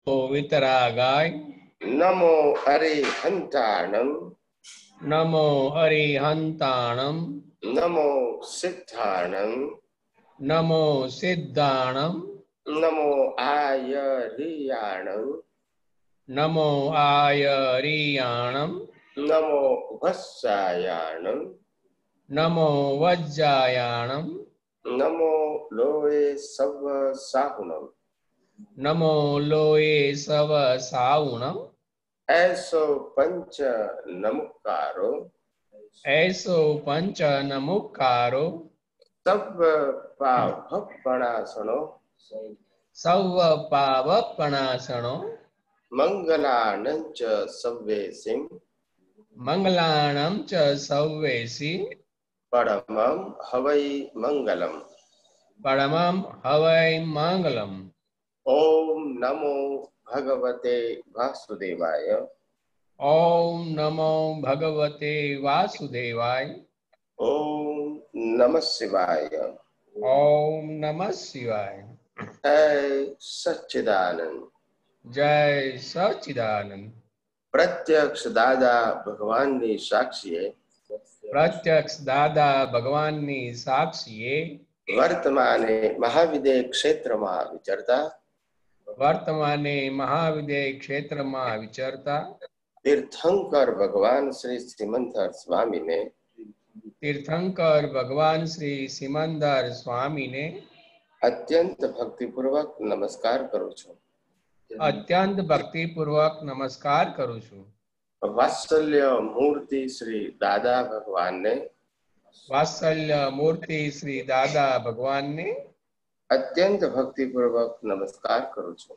वितरागाय नमो अरिहंताणं नमो अरिहंताणं नमो सिद्धाणं नमो सिद्धाणं नमो आयरियाणं नमो आयरियाणं नमो वत्सायाणं नमो वज्जायाणं नमो लोये सव साहुणं नमो लोये सव सावणं ऐसो पंच नमकारो ऐसो पंच नमुकारो सब पावपणासनो सव पावपणासनो मंगलानंच सव्वेसिं मंगलाणं च सव्वेसि परमं हवै मंगलम् परमं हवै मंगलम्। ओम नमो भगवते वासुदेवाय ओम नमो भगवते वासुदेवाय। ओम नमः शिवाय। ओम नमः शिवाय। जय सच्चिदानंद। जय सच्चिदानंद। प्रत्यक्ष दादा भगवानની સાક્ષીએ प्रत्यक्ष दादा भगवानની સાક્ષીએ વર્તમાને મહાવિદ્ય ક્ષેત્રમાં વિચરતા વર્તમાને મહાવિદ્ય ક્ષેત્રમાં વિચરતા તીર્થંકર ભગવાન શ્રી સિમંદર સ્વામીને तीर्थंकर भगवान श्री सिमंदर स्वामी ने અત્યંત ભક્તિપૂર્વક નમસ્કાર કરું છું। अत्यंत भक्तिपूर्वक नमस्कार करूं છું। વાત્સલ્ય મૂર્તિ શ્રી દાદા ભગવાનને वात्सल्य मूर्ति श्री दादा भगवान ने અત્યંત ભક્તિપૂર્વક નમસ્કાર કરું છું।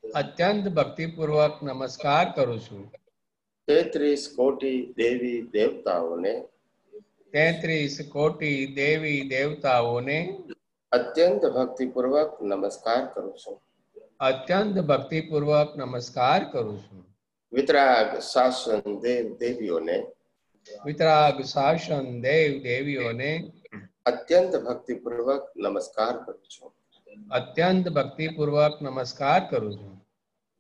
अत्यंत भक्तिपूर्वक नमस्कार करूं છું। 33 કોટી દેવી દેવતાઓને 33 कोटि देवी देवताओं ने અત્યંત ભક્તિપૂર્વક નમસ્કાર કરું છું। अत्यंत भक्तिपूर्वक नमस्कार करूं છું। વિતરાગ શાસન દેવ દેવીઓને वितराग शासन देव देवियों ने અત્યંત ભક્તિપૂર્વક નમસ્કાર કરું છું। अत्यंत भक्तिपूर्वक नमस्कार करूं છું।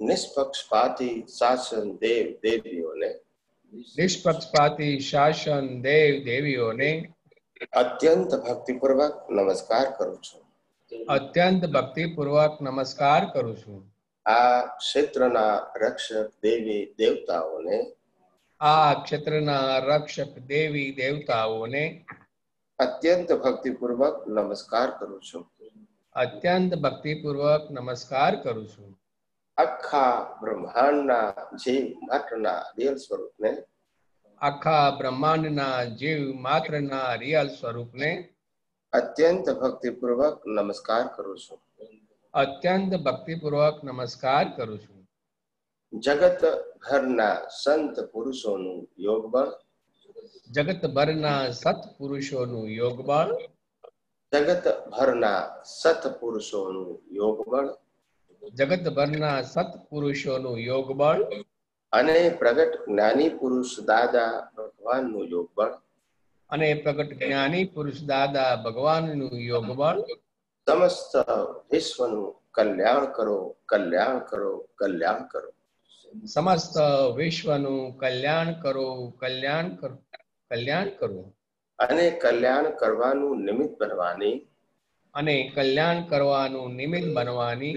નિષ્પક્ષપાતી શાસન દેવ દેવીઓને निष्पक्षपाती शासन देव देवियों ने અત્યંત ભક્તિપૂર્વક નમસ્કાર કરું છું। अत्यंत भक्तिपूर्वक नमस्कार करूं છું। આ ક્ષેત્રના રક્ષક દેવી દેવતાઓને आ क्षेत्रना रक्षक देवी देवताओं ने અત્યંત ભક્તિપૂર્વક નમસ્કાર કરું છું। अत्यंत भक्तिपूर्वक नमस्कार करूं છું। આખા બ્રહ્માંડના જીવ માત્રના રિયલ સ્વરૂપને आखा ब्रह्मांडना जीव मात्रना रियल स्वरूप ने અત્યંત ભક્તિપૂર્વક નમસ્કાર કરું છું। अत्यंत भक्तिपूर्वक नमस्कार करूं છું। જગત ભરના સંત પુરુષોનું યોગબળ जगत भरना सत्पुरुषोનું યોગબળ જગત ભરના સત્પુરુષોનું યોગબળ जगत भरना सत्पुरुषोનું યોગબળ અને પ્રગટ જ્ઞાની પુરુષ દાદા ભગવાનનું યોગબળ અને પ્રગટ જ્ઞાની પુરુષ દાદા ભગવાનનું યોગબળ સમસ્ત વિશ્વનું કલ્યાણ કરો કલ્યાણ કરો કલ્યાણ કરો। समस्त विश्वનું કલ્યાણ કરો કલ્યાણ કરો કલ્યાણ કરો અને કલ્યાણ કરવાનું નિમિત્ત બનવાની અને કલ્યાણ કરવાનું નિમિત્ત બનવાની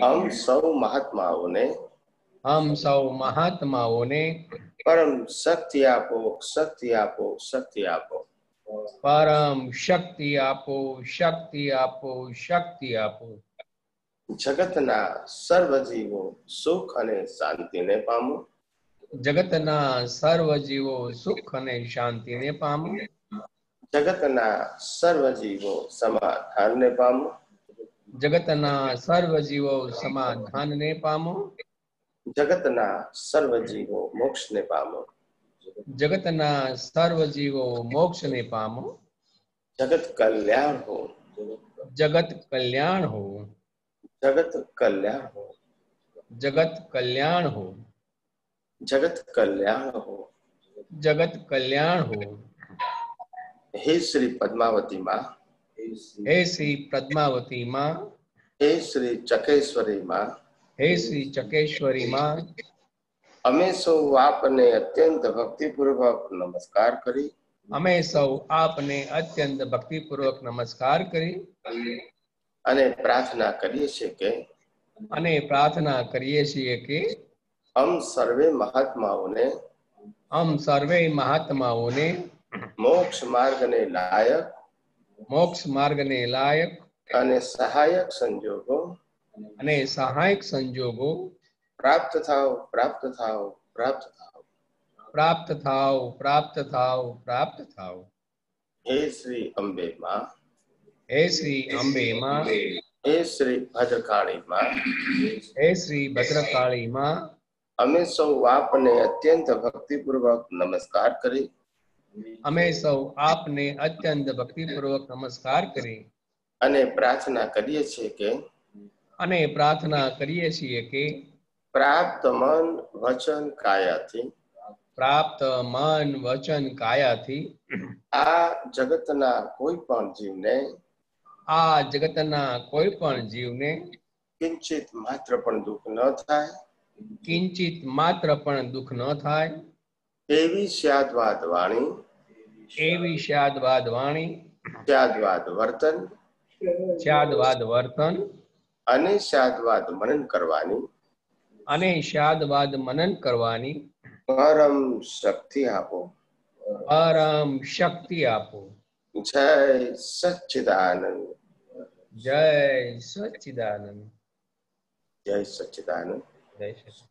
हम સૌ મહાત્માઓને हम સૌ મહાત્માઓને પરમ શક્તિ આપો શક્તિ આપો શક્તિ આપો। પરમ શક્તિ આપો શક્તિ આપો શક્તિ આપો। જગતના સર્વ જીવો સુખ અને શાંતિને પામો જગતના સર્વ જીવો સુખ અને શાંતિને પામો જગતના સર્વ જીવો સમાધાનને પામો જગતના સર્વ જીવો સમાધાનને પામો જગતના સર્વ જીવો મોક્ષને પામો જગતના સર્વ જીવો મોક્ષને પામો। જગત કલ્યાણ હો જગત કલ્યાણ હો જગત કલ્યાણ હો જગત કલ્યાણ હો જગત કલ્યાણ હો। જગત કલ્યાણ હો। હે શ્રી પદ્માવતી માં હે શ્રી પદ્માવતી માં હે શ્રી ચકેશ્વરી માં હે શ્રી ચકેશ્વરી માં, અમે સૌ આપને અત્યંત ભક્તિપૂર્વક નમસ્કાર કરી અમે સૌ આપને અત્યંત ભક્તિપૂર્વક નમસ્કાર કરી અને પ્રાર્થના કરીએ છીએ કે અને પ્રાર્થના કરીએ છીએ કે हम सर्वे महात्माओने हम સર્વે મહાત્માઓને मोक्ष मार्गने लायक મોક્ષ માર્ગને લાયક અને સહાયક સંજોગો અને સહાયક સંજોગો પ્રાપ્ત થાવ પ્રાપ્ત થાવ પ્રાપ્ત થાવ. પ્રાપ્ત થાવ પ્રાપ્ત થાવ પ્રાપ્ત થાવ. હે શ્રી અંબે માં, હે શ્રી અંબે માં, હે શ્રી ભદ્રકાળી માં, હે શ્રી ભદ્રકાળી માં, અમે સૌ આપને અત્યંત ભક્તિપૂર્વક નમસ્કાર કરી અમે સૌ આપને અત્યંત ભક્તિપૂર્વક નમસ્કાર કરી અને પ્રાર્થના કરીએ છીએ કે અને પ્રાર્થના કરીએ છીએ કે પ્રાપ્ત મન વચન કાયાથી પ્રાપ્ત મન વચન કાયાથી આ જગતના કોઈ પણ જીવને આ જગતના કોઈ પણ જીવને કિંચિત માત્ર પણ દુઃખ ન થાય કિંચિત માત્ર પણ દુઃખ ન થાય એવી સ્યાદવાદ વાણી, એવી સ્યાદવાદ વાણી, સ્યાદવાદ વર્તન સ્યાદવાદ વર્તન અને સ્યાદવાદ મનન કરવાની અને સ્યાદવાદ મનન કરવાની પરમ શક્તિ આપો. પરમ શક્તિ આપો. જય સચ્ચિદાનંદ. જય સચ્ચિદાનંદ. જય સચ્ચિદાનંદ. જય સચ્ચિદાનંદ.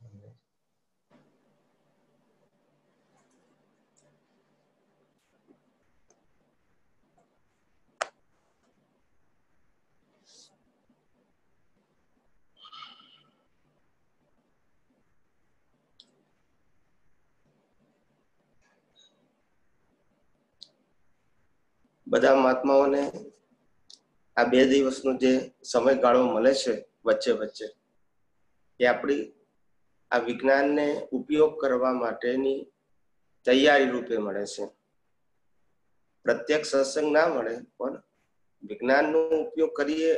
બધા મહાત્માઓને આ 2 દિવસનો જે સમયગાળો મળે છે વચ્ચે વચ્ચે એ આપણી આ વિજ્ઞાનને ઉપયોગ કરવા માટેની તૈયારી રૂપે મળે છે. પ્રત્યક્ષ સત્સંગ ના મળે પણ વિજ્ઞાનનો ઉપયોગ કરીએ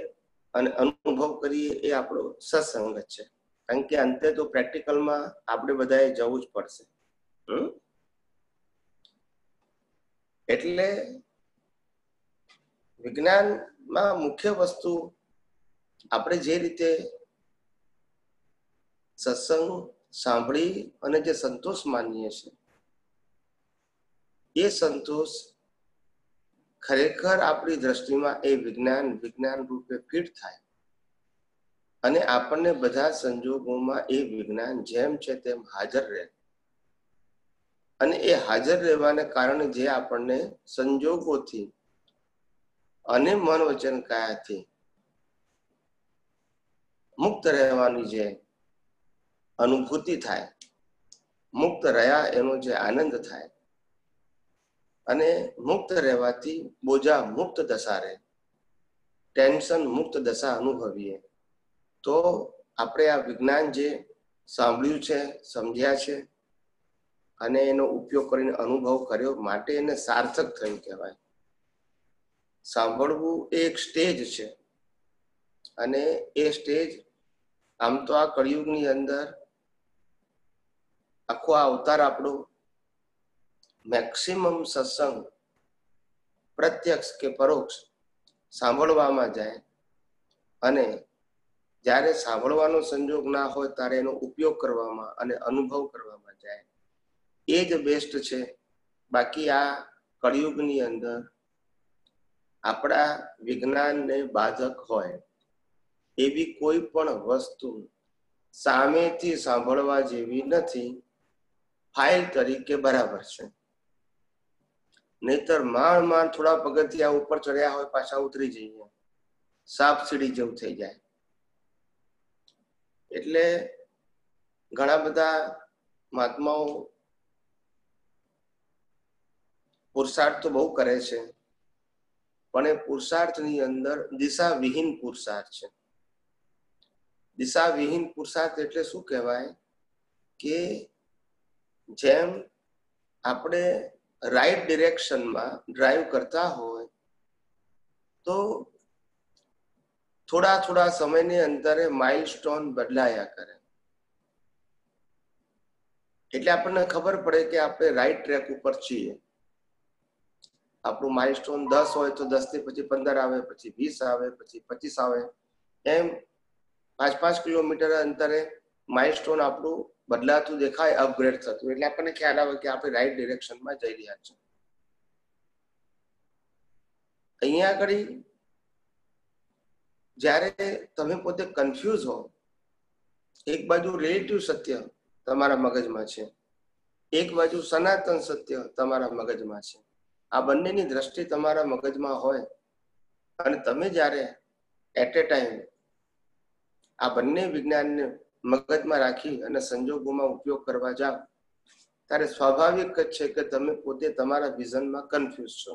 અને અનુભવ કરીએ એ આપણો સત્સંગ જ છે. કારણ કે અંતે તો પ્રેક્ટિકલમાં આપણે બધાએ જવું જ પડશે. એટલે વિજ્ઞાનમાં મુખ્ય વસ્તુ આપણે જે રીતે સત્સંગ સાંભળી અને જે સંતોષ માનીએ છીએ એ સંતોષ ખરેખર આપણી દ્રષ્ટિમાં એ વિજ્ઞાન રૂપે ફિટ થાય અને આપણને બધા સંજોગોમાં એ વિજ્ઞાન જેમ છે તેમ હાજર રહે અને એ હાજર રહેવાને કારણે જે આપણને સંજોગોથી અને મન વચન કાયાથી મુક્ત રહેવાની જે અનુભૂતિ થાય, મુક્ત રહ્યા એનો જે આનંદ થાય અને મુક્ત રહેવાથી બોજા મુક્ત દશા રહે, ટેન્શન મુક્ત દશા અનુભવીએ તો આપણે આ વિજ્ઞાન જે સાંભળ્યું છે, સમજ્યા છે અને એનો ઉપયોગ કરીને અનુભવ કર્યો માટે એને સાર્થક થયું કહેવાય. સાંભળવું એ એક સ્ટેજ છે અને એ સ્ટેજ આમ તો આ કળિયુગની અંદર આખો આ અવતાર આપણો મેક્સિમમ સત્સંગ પ્રત્યક્ષ કે પરોક્ષ સાંભળવામાં જાય અને જ્યારે સાંભળવાનો સંજોગ ના હોય ત્યારે એનો ઉપયોગ કરવામાં અને અનુભવ કરવામાં જાય એ જ બેસ્ટ છે. બાકી આ કળિયુગની અંદર આપણા વિજ્ઞાનને બાધક હોય એવી કોઈ પણ વસ્તુ સામેથી સાંભળવા જેવી નથી, ફાઇલ તરીકે બરાબર છે. નહીતર માંડ થોડા પગથિયા ઉપર ચડ્યા હોય પાછા ઉતરી જઈએ, સાપ સીડી જેવું થઈ જાય. એટલે ઘણા બધા મહાત્માઓ પુરુષાર્થ તો બહુ કરે છે પણ એ પુરુષાર્થની અંદર દિશાવિહીન પુરુષાર્થ છે. દિશાવિહીન પુરુષાર્થ એટલે શું કહેવાય કે જેમ આપણે રાઈટ ડિરેક્શનમાં ડ્રાઈવ કરતા હોય તો થોડા થોડા સમયની અંતરે માઇલસ્ટોન બદલાયા કરે, એટલે આપણને ખબર પડે કે આપણે રાઈટ ટ્રેક ઉપર છીએ. આપણું માઇલસ્ટોન 10 હોય તો 10 થી પછી 15 આવે, પછી 20 આવે, પછી 25 આવે, એમ 5-5 કિલોમીટર અંતરે માઇલસ્ટોન આપણું બદલાતું દેખાય, અપગ્રેડ થતું, એટલે આપણને ખ્યાલ આવે કે આપણે રાઈટ ડિરેક્શનમાં જઈ રહ્યા છીએ. અહીંયા આગળ જ્યારે તમે પોતે કન્ફ્યુઝ હો, એક બાજુ રિલેટિવ સત્ય તમારા મગજમાં છે, એક બાજુ સનાતન સત્ય તમારા મગજમાં છે. આ બંનેની દ્રષ્ટિ તમારા મગજમાં હોય અને તમે જ્યારે એટ એ ટાઈમ આ બંને વિજ્ઞાનને મગજમાં રાખી અને સંજોગોમાં ઉપયોગ કરવા જાઓ, ત્યારે સ્વાભાવિક જ છે કે તમે પોતે તમારા વિઝનમાં કન્ફ્યુઝ છો.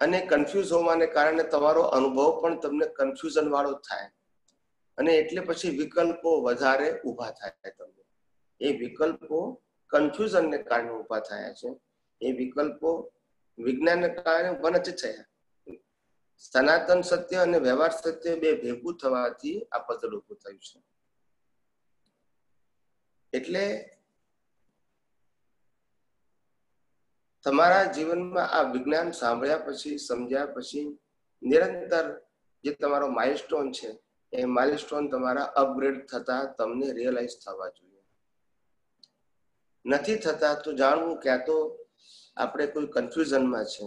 અને કન્ફ્યુઝ હોવાને કારણે તમારો અનુભવ પણ તમને કન્ફ્યુઝન વાળો થાય, અને એટલે પછી વિકલ્પો વધારે ઊભા થાય. તમને એ વિકલ્પો કન્ફ્યુઝનને કારણે ઊભા થયા છે. એ વિકલ્પો વિજ્ઞાનને કારણે ઉભા નથી થયા. સનાતન સત્ય અને વ્યવહાર સત્ય બે ભેગું થવાથી આ પઝલ ઊભું થયું છે. એટલે તમારા જીવનમાં આ વિજ્ઞાન સાંભળ્યા પછી, સમજ્યા પછી નિરંતર જે તમારો માઇલસ્ટોન છે, એ માઇલસ્ટોન તમારા અપગ્રેડ થતા તમને રિયલાઇઝ થવા જોઈએ. નથી થતા તો જાણવું ક્યાં તો આપણે કોઈ કન્ફ્યુઝનમાં છે,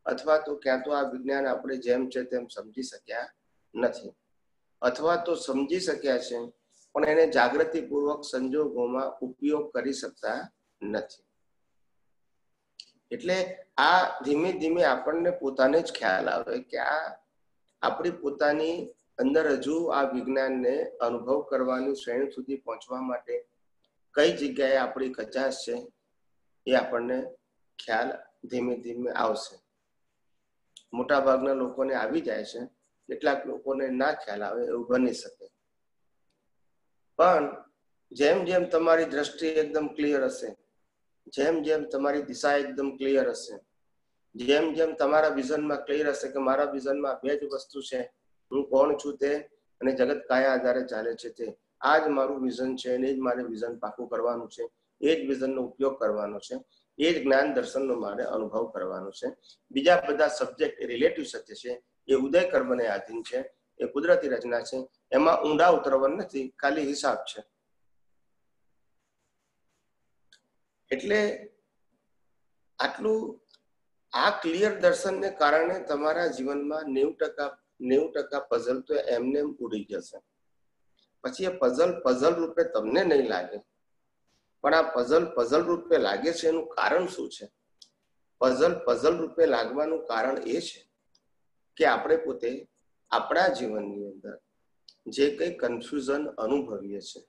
અથવા તો ક્યાં તો આ વિજ્ઞાન આપણે જેમ છે તેમ સમજી શક્યા નથી, અથવા તો સમજી શક્યા છે પણ એને જાગૃતિપૂર્વક સંજોગોમાં ઉપયોગ કરી શકતા નથી. એટલે આ ધીમે ધીમે આપણને પોતાને જ ખ્યાલ આવે કે આ આપણી પોતાની અંદર હજુ આ વિજ્ઞાનને અનુભવ કરવાની શ્રેણી સુધી પહોંચવા માટે કઈ જગ્યાએ આપણી કચાશ છે, એ આપણને ખ્યાલ ધીમે ધીમે આવશે. મોટા ભાગના લોકોને આવી જાય છે, કેટલાક લોકોને ના ખ્યાલ આવે, એવું બની શકે. પણ જેમ જેમ તમારી દ્રષ્ટિ એકદમ ક્લિયર હશે, જેમ જેમ તમારી દિશા એકદમ ક્લિયર હશે, જેમ જેમ તમારા વિઝનમાં ક્લિયર હશે કે મારા વિઝનમાં બે જ વસ્તુ છે, હું કોણ છું તે અને જગત કયા આધારે ચાલે છે તે, આ જ મારું વિઝન છે અને એ જ મારે વિઝન પાકું કરવાનું છે, એ જ વિઝનનો ઉપયોગ કરવાનો છે, એ જ જ્ઞાન દર્શનનો મારે અનુભવ કરવાનો છે. બીજા બધા સબ્જેક્ટ એ રિલેટિવ સત્ય છે, એ ઉદય કર્મને આધીન છે, એ કુદરતી રચના છે, એમાં ઊંડા ઉતરવાનું નથી, ખાલી હિસાબ છે. એટલે આટલું આ ક્લિયર દર્શનને કારણે તમારા જીવનમાં 90% પઝલ તો એમને એમ ઉડી જશે. પછી એ પઝલ રૂપે તમને નહીં લાગે, પણ આ પઝલ રૂપે લાગે છે એનું કારણ શું છે? પઝલ રૂપે લાગવાનું કારણ એ છે કે આપણે પોતે આપણા જીવનની અંદર જે કંઈ કન્ફ્યુઝન અનુભવીએ છીએ,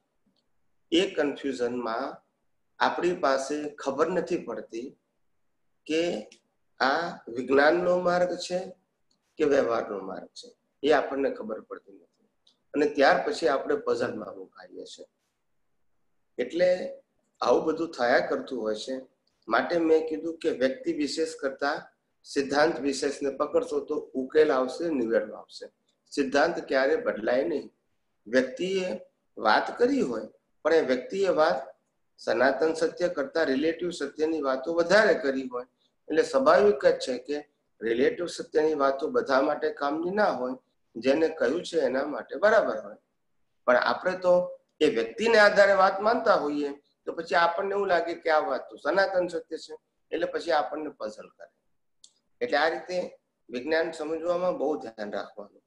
એ કન્ફ્યુઝનમાં આપણી પાસે ખબર નથી પડતી કે આ વિજ્ઞાનનો માર્ગ છે કે વ્યવહારનો માર્ગ છે, એ આપણને ખબર પડતી નથી. અને ત્યાર પછી આપણે પઝલમાં મુકાઈએ છીએ. એટલે આવું બધું થયા કરતું હોય છે. માટે મેં કીધું કે વ્યક્તિ વિશેષ કરતા સિદ્ધાંત વિશેષને પકડશો તો ઉકેલ આવશે, નિવેડો આવશે. સિદ્ધાંત ક્યારે બદલાય નહીં. વ્યક્તિએ વાત કરી હોય પણ એ વ્યક્તિએ વાત સનાતન સત્ય કરતા રિલેટિવ સત્યની વાતો વધારે કરી હોય, એટલે સ્વાભાવિક જ છે કે રિલેટિવ સત્યની વાતો બધા માટે કામની ના હોય, જેને કહ્યું છે એના માટે બરાબર હોય. પણ આપણે તો એ વ્યક્તિને આધારે વાત માનતા હોઈએ, તો પછી આપણને એવું લાગે કે આ વાત તો સનાતન સત્ય છે, એટલે પછી આપણને પઝલ કરે. એટલે આ રીતે વિજ્ઞાન સમજવામાં બહુ ધ્યાન રાખવાનું.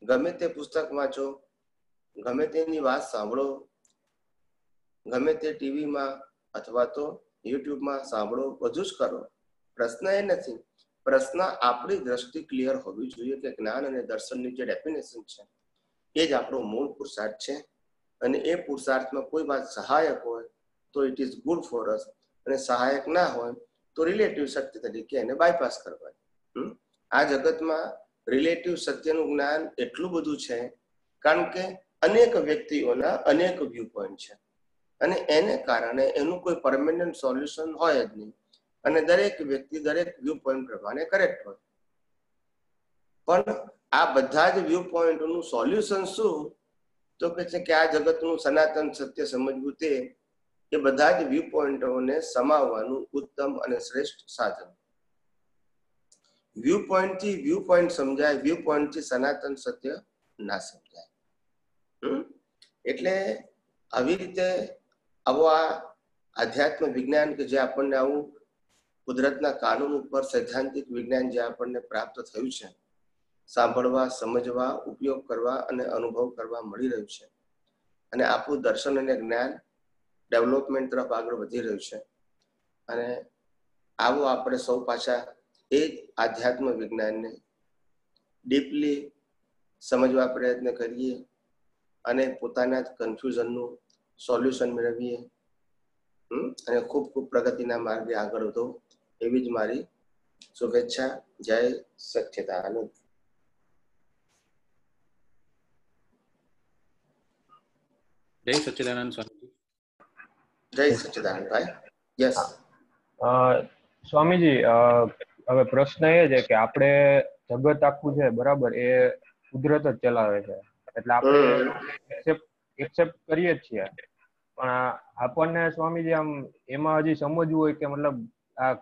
ગમે તે પુસ્તક વાંચો, ગમે તેની વાત સાંભળો, ગમે તે ટીવીમાં અથવા તો યુટ્યુબમાં સાંભળો, બધું જ કરો. પ્રશ્ન એ નથી, પ્રશ્ન આપણી દ્રષ્ટિ ક્લિયર હોવી જોઈએ કે જ્ઞાન અને દર્શનની જે ડેફિનેશન છે એ જ આપણો મૂળ પુરુષાર્થ છે. અને એ પુરુષાર્થમાં કોઈ વાત સહાયક હોય તો it is good for us, અને સહાયક ના હોય તો રિલેટિવ સત્ય તરીકે એને બાયપાસ કરવાનું. આ જગતમાં રિલેટિવ સત્યનું જ્ઞાન એટલું બધું છે કારણ કે અનેક વ્યક્તિઓના અનેક વ્યૂ પોઈન્ટ છે, અને એને કારણે એનું કોઈ પરમેનન્ટ સોલ્યુશન હોય જ નહીં, અને દરેક વ્યક્તિ દરેક વ્યૂ પોઈન્ટ પ્રમાણે કરેક્ટ હોય. પણ આ બધા જ વ્યૂ પોઈન્ટનું સોલ્યુશન શું? તો કે છે કે આ જગતનું સનાતન સત્ય સમજવું તે એ બધા જ વ્યૂ પોઈન્ટોને સમાવવાનું ઉત્તમ અને શ્રેષ્ઠ સાધન. વ્યૂ પોઈન્ટ થી વ્યૂ પોઈન્ટ સમજાય, વ્યૂ પોઈન્ટ થી સનાતન સત્ય ના સમજાય. એટલે આવી રીતે આવો આ આધ્યાત્મ વિજ્ઞાન કે જે આપણને આવું કુદરતના કાનૂન ઉપર સૈદ્ધાંતિક વિજ્ઞાન જે આપણને પ્રાપ્ત થયું છે, સાંભળવા, સમજવા, ઉપયોગ કરવા અને અનુભવ કરવા મળી રહ્યું છે, અને આપણું દર્શન અને જ્ઞાન ડેવલપમેન્ટ તરફ આગળ વધી રહ્યું છે. અને આવો આપણે સૌ પાછા એ જ આધ્યાત્મ વિજ્ઞાનને ડીપલી સમજવા પ્રયત્ન કરીએ અને પોતાના જ કન્ફ્યુઝનનું સોલ્યુશન મેળવીએ અને ખૂબ ખૂબ પ્રગતિના માર્ગે આગળ વધો એવી જ મારી શુભેચ્છા. જય સચ્ચિદાનંદ. જય સચ્ચિદાનંદ સ્વામીજી. જય સચ્ચિદાનંદ ભાઈ. યસ સ્વામીજી, હવે પ્રશ્ન એ છે કે આપણે જગત આખું છે બરાબર, એ કુદરત જ ચલાવે છે, એટલે આપણે એક્સેપ્ટ કરીએ જ છીએ, પણ આપણને સ્વામીજી આમ એમાં હજી સમજવું હોય કે મતલબ આ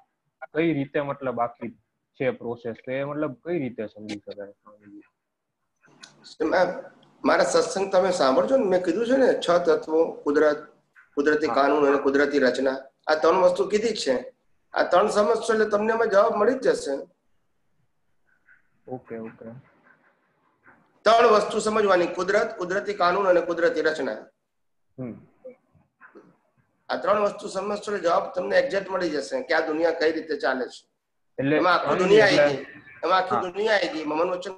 કઈ રીતે મતલબ આખી છે પ્રોસેસ, તો એ મતલબ કઈ રીતે સમજી શકાય સ્વામીજી? મારા સત્સંગ તમે સાંભળજો ને, મેં કીધું છે ને 6 તત્વો, કુદરત, કુદરતી કાનૂન અને કુદરતી રચના, આ 3 વસ્તુ કીધી છે. આ 3 સમજશો એટલે તમને એમાં જવાબ મળી જ જશે. Okay okay. 3 વસ્તુ સમજવાની: કુદરત, કુદરતી કાનૂન અને કુદરતી રચના. આ 3 વસ્તુ સમજશો એટલે જવાબ તમને એક્ઝેક્ટ મળી જશે કે આ દુનિયા કઈ રીતે ચાલે છે. એમાં આખી દુનિયા આવી ગઈ, એમાં આખી દુનિયા આવી ગઈ. મન વચન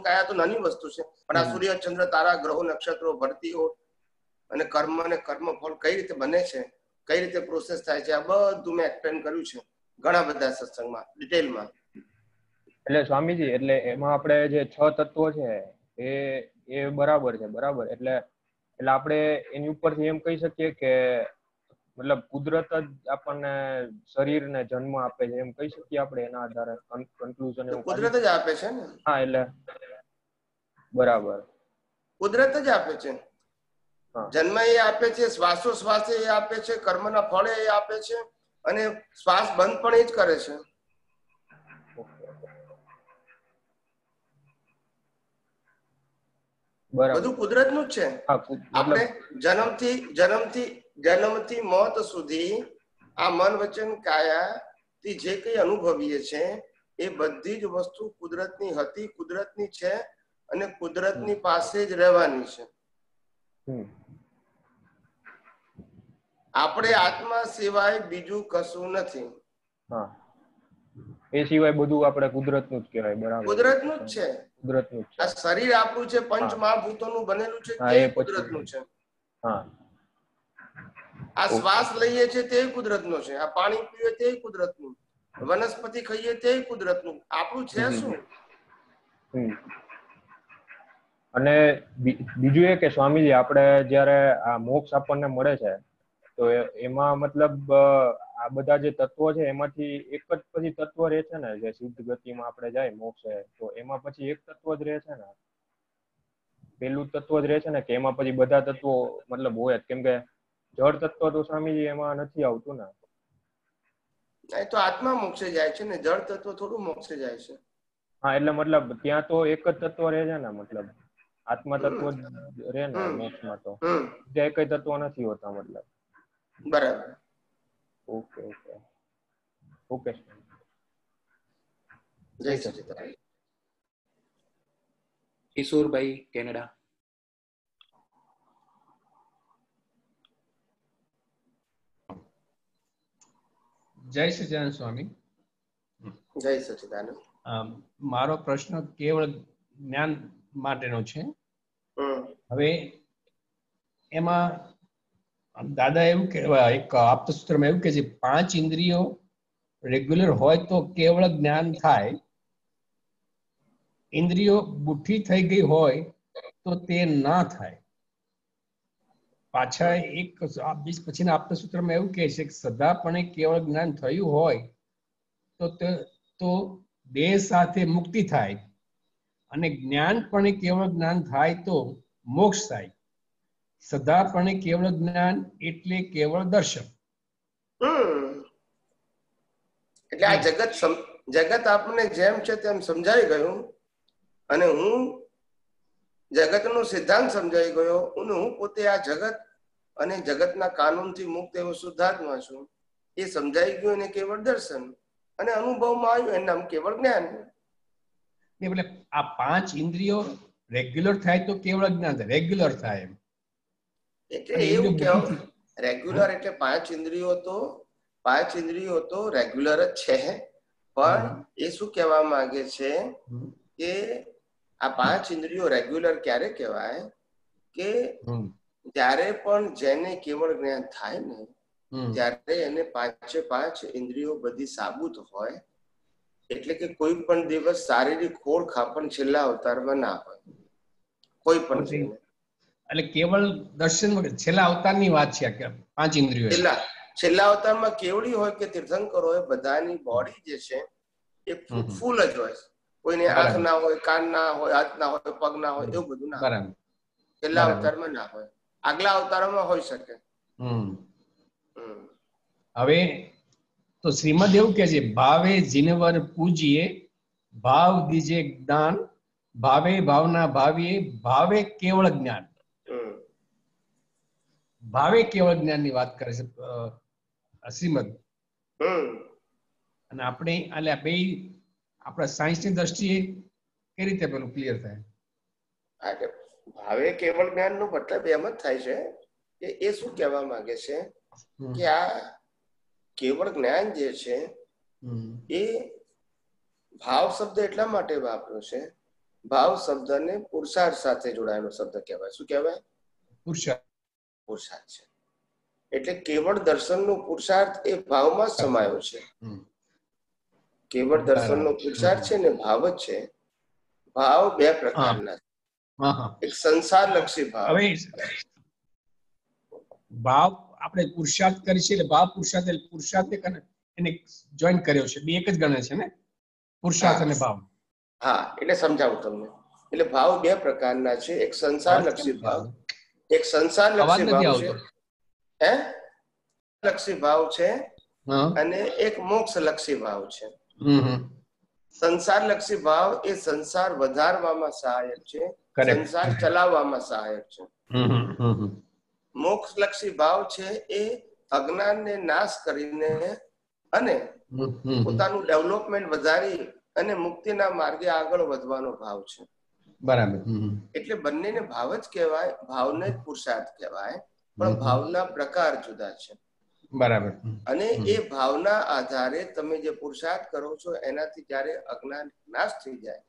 કાયા તો નાની વસ્તુ છે, પણ આ સૂર્ય, ચંદ્ર, તારા, ગ્રહો, નક્ષત્રો, ભરતીઓ અને કર્મ અને કર્મફળ કઈ રીતે બને છે, કઈ રીતે પ્રોસેસ થાય છે, આ બધું મેં એક્સપ્લેન કર્યું છે ઘણા બધા સત્સંગમાં, ડિટેલમાં. એટલે સ્વામીજી, એટલે એમાં આપણે જે 6 તત્વો છે એ બરાબર છે, બરાબર. એટલે આપણે એની ઉપરથી એમ કહી શકીએ કે મતલબ કુદરત જ આપણને શરીરને જન્મ આપે છે, એમ કહી શકીએ આપણે એના આધારે કન્ક્લુઝન એવું? કુદરત જ આપે છે ને. હા, એટલે બરાબર, કુદરત જ આપે છે. જન્મ એ આપે છે, શ્વાસોશ્વાસ એ આપે છે, કર્મના ફળ એ આપે છે, અને શ્વાસ બંધ પણ એ જ કરે છે. બધું કુદરતનું જ છે. આપણે જન્મથી મોત સુધી આ મન વચન કાયા થી જે કઈ અનુભવીએ છે એ બધી જ વસ્તુ કુદરતની હતી, કુદરતની છે, અને કુદરતની પાસે જ રહેવાની છે. આપણે આત્મા સિવાય બીજું કશું નથી. એ સિવાય બધું આપણે કુદરતનું જ કહેવાય, બરાબર? કુદરતનું જ છે. કુદરતનું જ છે. આ શરીર આપણું છે, પંચ મહાભૂતોનું બનેલું છે, તે કુદરતનું છે. આ શ્વાસ લઈએ છે તે કુદરતનો છે, આ પાણી પીએ તે કુદરતનું, વનસ્પતિ ખાઈએ તે કુદરતનું. આપણું છે શું? અને બીજું એ કે સ્વામીજી, આપણે જયારે આ મોક્ષ આપણને મળે છે તો એમાં મતલબ આ બધા જે તત્વો છે એમાંથી એક જ પછી તત્વ રહે છે ને, જે સિદ્ધ ગતિમાં આપણે જાય મોક્ષે, તો એમાં પછી એક તત્વ જ રહે છે ને, પેલું તત્વ જ રહે છે ને, કે એમાં પછી બધા તત્વો મતલબ હોય જ? કેમ કે જળ તત્વ તો સ્વામીજી એમાં નથી આવતું ને. એ તો આત્મા મોક્ષે જાય છે ને, જળ તત્વ થોડું મોક્ષે જાય છે. હા, એટલે મતલબ ત્યાં તો એક જ તત્વ રહે છે ને, મતલબ આત્મા તત્વ રહે ને મોક્ષમાં, તો ત્યાં કઈ તત્વ નથી હોતા મતલબ. બરાબર. Okay okay okay. જય સચ્ચિદાનંદ. કિશોરભાઈ, કેનેડા. જય સચ્ચિદાનંદ સ્વામી. જય સચ્ચિદાનંદ. મારો પ્રશ્ન કેવળ જ્ઞાન માટેનો છે. હવે એમાં દાદા એવું કહેવાય, એક આપતા સૂત્રમાં એવું કે છે, 5 ઇન્દ્રિયો રેગ્યુલર હોય તો કેવળ જ્ઞાન થાય, ઇન્દ્રિયો બુઠ્ઠી થઈ ગઈ હોય તો તે ના થાય. પાછા એક પછીના આપતા સૂત્રમાં એવું કહે છે કે સદાપણે કેવળ જ્ઞાન થયું હોય તો દેહ સાથે મુક્તિ થાય, અને જ્ઞાનપણે કેવળ જ્ઞાન થાય તો મોક્ષ થાય. સદાપણે કેવળ જ્ઞાન એટલે કેવળ દર્શન. એટલે આ જગત આપણને જેમ છે તેમ સમજાઈ ગયું અને હું જગતનો સિદ્ધાંત સમજાઈ ગયો અને હું પોતે આ જગત અને જગતના કાનૂનથી મુક્ત એવો શુદ્ધાત્મા છું. એ સમજાઈ ગયું અને કેવળ દર્શન અને અનુભવમાં આવ્યું એનું નામ કેવળ જ્ઞાન. એટલે આ 5 ઇન્દ્રિયો રેગ્યુલર થાય તો કેવળ જ્ઞાન થાય, રેગ્યુલર થાય એમ. એટલે એવું કેવું રેગ્યુલર એટલે 5 ઇન્દ્રિયો તો રેગ્યુલર જ છે, પણ એ શું કહેવા માંગે છે કે આ 5 ઇન્દ્રિયો રેગ્યુલર ક્યારે કહેવાય કે જ્યારે પણ જેને કેવળ જ્ઞાન થાય ને ત્યારે એને 5 ઇન્દ્રિયો બધી સાબુત હોય. એટલે કે કોઈ પણ દિવસ શારીરિક ખોળ ખાપણ છેલ્લા અવતારમાં ના હોય કોઈ પણ. એટલે કેવળ દર્શન છેલ્લા અવતારની વાત છે કે 5 ઇન્દ્રિયો છેલ્લા અવતારમાં કેવડી હોય કે તીર્થંકર હોય, બધાની બોડી જે છે એ ફૂલ જ હોય. કોઈને આંખ ના હોય, કાન ના હોય, હાથ ના હોય, પગ ના હોય, એવું બધું ના હોય. છેલ્લા અવતારમાં ના હોય, આગલા અવતારમાં હોઈ શકે. હવે તો શ્રીમદ એવું કે છે, ભાવે જીનવર પૂજીએ, ભાવ દીજે જ્ઞાન, ભાવે ભાવના ભાવીએ, ભાવે કેવળ જ્ઞાન. ભાવે કેવળ જ્ઞાન ની વાત કરે છે શ્રીમદ. અને આપણે એટલે બે આપણા સાયન્સ ની દ્રષ્ટિએ કઈ રીતે પેલું ક્લિયર થાય? ભાવે કેવળ જ્ઞાન નો મતલબ એમ જ થાય છે કે એ શું કહેવા માંગે છે કે આ કેવળ જ્ઞાન જે છે એ ભાવ શબ્દ એટલા માટે વાપર્યો છે, ભાવ શબ્દને પુરુષાર્થ સાથે જોડાયેલો શબ્દ કહેવાય. શું કહેવાય? પુરુષાર્થ છે. એટલે કેવળ દર્શનનો પુરુષાર્થ એ ભાવમાં જ સમાયો છે. કેવળ દર્શનનો પુરુષાર્થ છે ને ભાવ જ છે. ભાવ બે પ્રકારના છે, એક સંસારલક્ષી ભાવ. ભાવ આપણે પુરુષાર્થ કરી છે એટલે ભાવ પુરુષાર્થ એને જોઈન કર્યો છે, બે એક જ ગણે છે ને, પુરુષાર્થ અને ભાવ. હા, એટલે સમજાવું તમને. એટલે ભાવ બે પ્રકારના છે, એક સંસારલક્ષી ભાવ, એક સંસારલક્ષી ભાવ છે, લક્ષી ભાવ છે, અને એક મોક્ષલક્ષી ભાવ છે. સંસારલક્ષી ભાવ એ સંસાર વધારવામાં સહાયક છે, સંસાર ચલાવવામાં સહાયક છે. મોક્ષલક્ષી ભાવ છે એ અજ્ઞાનને નાશ કરીને અને પોતાનું ડેવલપમેન્ટ વધારી અને મુક્તિના માર્ગે આગળ વધવાનો ભાવ છે. બરાબર. એટલે બંનેને ભાવ જ કહેવાય, ભાવને જ પુરુષાર્થ કહેવાય, પણ ભાવના પ્રકાર જુદા છે. બરાબર. અને એ ભાવના આધારે તમે જે પુરુષાર્થ કરો છો એનાથી જયારે અજ્ઞાન નાશ થઈ જાય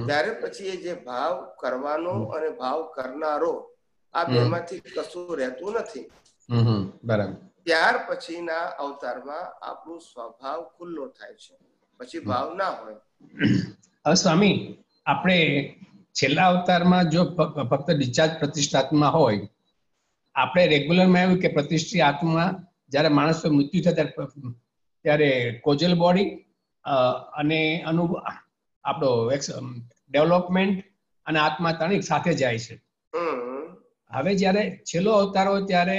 ત્યારે પછી એ જે ભાવ કરવાનો અને ભાવ કરનારો આ બેમાંથી કશું રહેતું નથી. બરાબર. ત્યાર પછીના અવતારમાં આપણું સ્વભાવ ખુલ્લો થાય છે, પછી ભાવ ના હોય. હવે સ્વામી, આપણે છેલ્લા અવતારમાં જો ફક્ત ડિસ્ચાર્જ પ્રતિષ્ઠાત્મા હોય, આપણે રેગ્યુલરમાં આવ્યું કે પ્રતિષ્ઠિત આત્મા જયારે માણસનો મૃત્યુ થાય ત્યારે કોઝલ બોડી અને આપણો ડેવલપમેન્ટ અને આત્મા ત્રણેય સાથે જાય છે. હવે જયારે છેલ્લો અવતાર હોય ત્યારે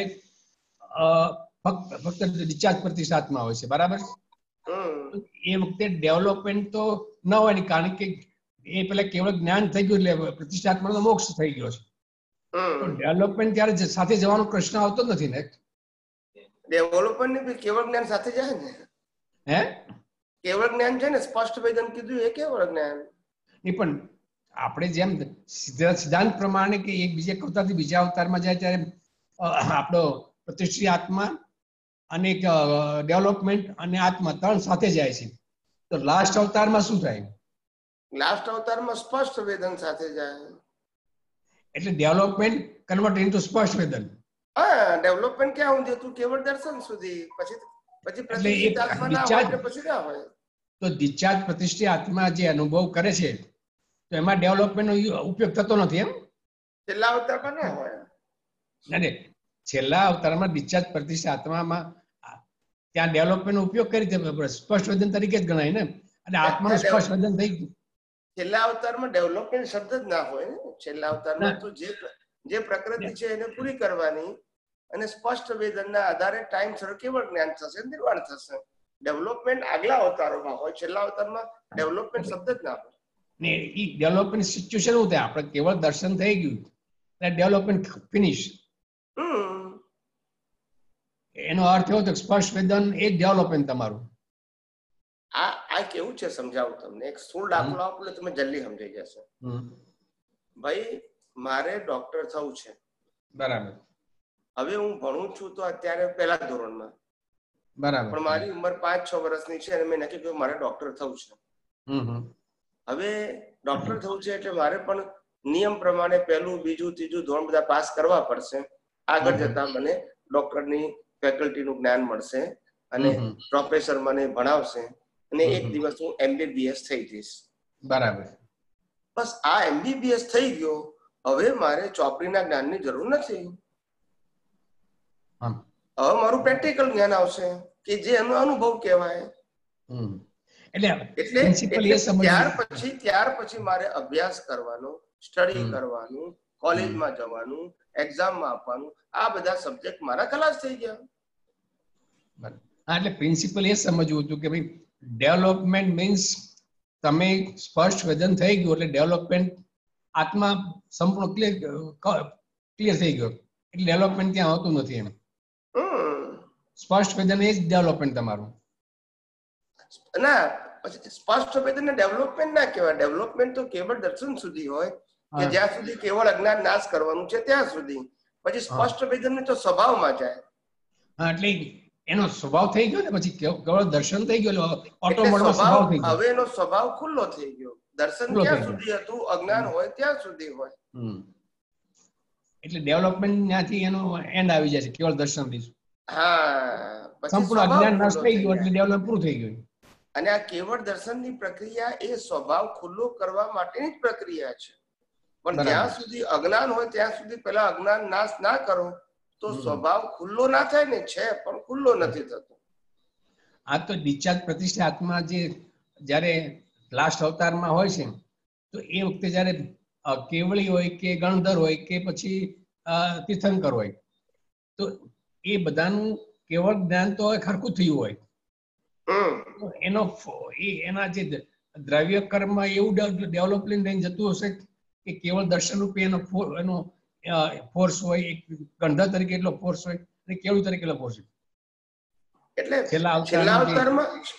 ફક્ત ડિસ્ચાર્જ પ્રતિષ્ઠાત્મા હોય છે, બરાબર? એ વખતે ડેવલપમેન્ટ તો ન હોય ને, કારણ કે એ પેલા કેવળ જ્ઞાન થઈ ગયું એટલે પ્રતિષ્ઠાત્મા મોક્ષ થઈ ગયો છે. ડેવલપમેન્ટ ત્યારે સાથે જવાનો પ્રશ્ન આવતો નથી ને. ડેવલપમેન્ટ ને કેવળ જ્ઞાન સાથે જાય ને. કેવળ જ્ઞાન છે ને, સ્પષ્ટ વેદન કીધું એ કેવળ જ્ઞાન. એ પણ આપણે જેમ સિદ્ધાંત પ્રમાણે કે એક બીજા અવતારથી બીજા અવતારમાં જાય ત્યારે આપણો પ્રતિષ્ઠિત આત્મા અને ડેવલપમેન્ટ અને આત્મા ત્રણ સાથે જાય છે, તો લાસ્ટ અવતારમાં શું થાય? લાસ્ટ અવતારમાં સ્પષ્ટ વેદન સાથે જાય. એટલે ડેવલપમેન્ટ કન્વર્ટ ઇન્ટુ સ્પષ્ટ વેદન. હા, ડેવલપમેન્ટ ક્યાં સુધી હતું? કેવળ દર્શન સુધી. પછી પ્રતિષ્ઠિત આત્મા ના હોય એટલે પછી ના હોય. તો ડિસ્ચાર્જ પ્રતિષ્ઠિત આત્મા જે અનુભવ કરે છે તો એમાં ડેવલપમેન્ટ નો ઉપયોગ થતો નથી એમ? છેલ્લા અવતારમાં ના હોય. ના, છેલ્લા અવતારમાં ડિસ્ચાર્જ પ્રતિષ્ઠિત આત્મામાં ત્યાં ડેવલપમેન્ટ નો ઉપયોગ કરી સ્પષ્ટ વેદન તરીકે જ ગણાય ને, અને આત્માનું સ્પષ્ટ વેદન થઈ ગયું. છેલ્લા અવતારમાં ડેવલપમેન્ટ શબ્દ જ ના હોય ને. છેલ્લા અવતારમાં તો જે પ્રકૃતિ છે એને પૂરી કરવાની અને સ્પષ્ટ વેદનના આધારે ટાઈમ સર કેવળ જ્ઞાન થશે, નિર્વાણ થશે. ડેવલપમેન્ટ આગલા અવતારોમાં હોય, છેલ્લા અવતારમાં ડેવલપમેન્ટ શબ્દ જ ના હોય ને. ઈ ડેવલપમેન્ટ સિચ્યુએશન શું થાય? આપણે કેવળ દર્શન થઈ ગયું એટલે ડેવલપમેન્ટ ફિનિશ. એનો અર્થ એવો તો સ્પર્શ વેદન એ જ ડેવલપમેન્ટ તમારું. આ કેવું છે સમજાવું તમને. એક સ્થૂળ દાખલો આપો એટલે તમે જલ્દી સમજાઈ જશે. ભાઈ મારે ડોક્ટર થવું છે, બરાબર. હવે હું ભણું છું તો અત્યારે પહેલા ધોરણમાં, બરાબર, પણ મારી ઉંમર 5-6 વર્ષની છે અને મેં નક્કી કર્યું મારે ડોક્ટર થવું છે. હવે ડોક્ટર થવું છે એટલે મારે પણ નિયમ પ્રમાણે પહેલું, બીજું, ત્રીજું ધોરણ બધા પાસ કરવા પડશે. આગળ જતા મને ડોક્ટરની ફેકલ્ટીનું જ્ઞાન મળશે અને પ્રોફેસર મને ભણાવશે અને એક દિવસ હું MBBS થઈ જઈશ. બરાબર. બસ આ MBBS થઈ ગયો, હવે મારે ચોપડીના જ્ઞાનની જરૂર નથી. હવે મારું પ્રેક્ટિકલ જ્ઞાન આવશે કે જે એનો અનુભવ કહેવાય. એટલે ત્યાર પછી મારે અભ્યાસ કરવાનો, સ્ટડી કરવાનું, કોલેજમાં જવાનું, એક્ઝામમાં આપવાનું, આ બધા સબ્જેક્ટ મારા ખલાસ થઈ ગયા. એટલે પ્રિન્સિપલ એ સમજવું હતું કે ભાઈ ડેવલપમેન્ટ મીન્સ તમે સ્પષ્ટ વેદન થઈ ગયું એટલે ડેવલપમેન્ટ આત્મા સંપૂર્ણ ક્લિયર થઈ ગયો એટલે ડેવલપમેન્ટ ત્યાં હોતું નથી. એમ સ્પષ્ટ વેદન એ જ ડેવલપમેન્ટ તમારું. ના, પછી સ્પષ્ટ વેદન ડેવલપમેન્ટ ના કહેવાય. ડેવલપમેન્ટ તો કેવળ દર્શન સુધી હોય કે જ્યાં સુધી કેવળ અજ્ઞાન નાશ કરવાનું છે ત્યાં સુધી. પછી સ્પષ્ટ વેદન તો સ્વભાવમાં જાય. હા, એટલે એનો સ્વભાવ થઈ ગયો ને પછી કેવળ દર્શન થઈ ગયો, ઓટોમેટિક સ્વભાવ થઈ ગયો. હવે એનો સ્વભાવ ખુલ્લો થઈ ગયો. દર્શન ક્યાં સુધી હતું? અજ્ઞાન હોય ત્યાં સુધી હોય. એટલે ડેવલપમેન્ટ ત્યાંથી એનો એન્ડ આવી જાય છે કેવળ દર્શન થી. હા, સંપૂર્ણ અજ્ઞાન નાશ થઈ ગયો એટલે ડેવલપ પૂરું થઈ ગયું. અને આ કેવળ દર્શનની પ્રક્રિયા એ સ્વભાવ ખુલ્લો કરવા માટેની જ પ્રક્રિયા છે. પણ જ્યાં સુધી અજ્ઞાન હોય ત્યાં સુધી પેલા અજ્ઞાન નાશ ના કરો તો સ્વભાવ ખુલ્લો ના થાય ને. છે પણ ખુલ્લો નથી થતો. આ તો ડિસ્ચાર્જ પ્રતિષ્ઠા આત્મા જે જયારે લાસ્ટ અવતારમાં હોય છે તો એ વખતે જયારે કેવળી હોય કે ગણધર હોય કે પછી તીર્થંકર હોય તો એ બધાનું કેવળ જ્ઞાન તો ખરખું થયું હોય. એના જે દ્રવ્ય કર્મ એવું ડેવલપમેન્ટ લઈને જતું હશે કે કેવળ દર્શન રૂપે એનો ફોર્સ હોય, એક ગંધર તરીકે એટલો ફોર્સ હોય અને કેવળ તરીકે એટલો ફોર્સ હોય. એટલે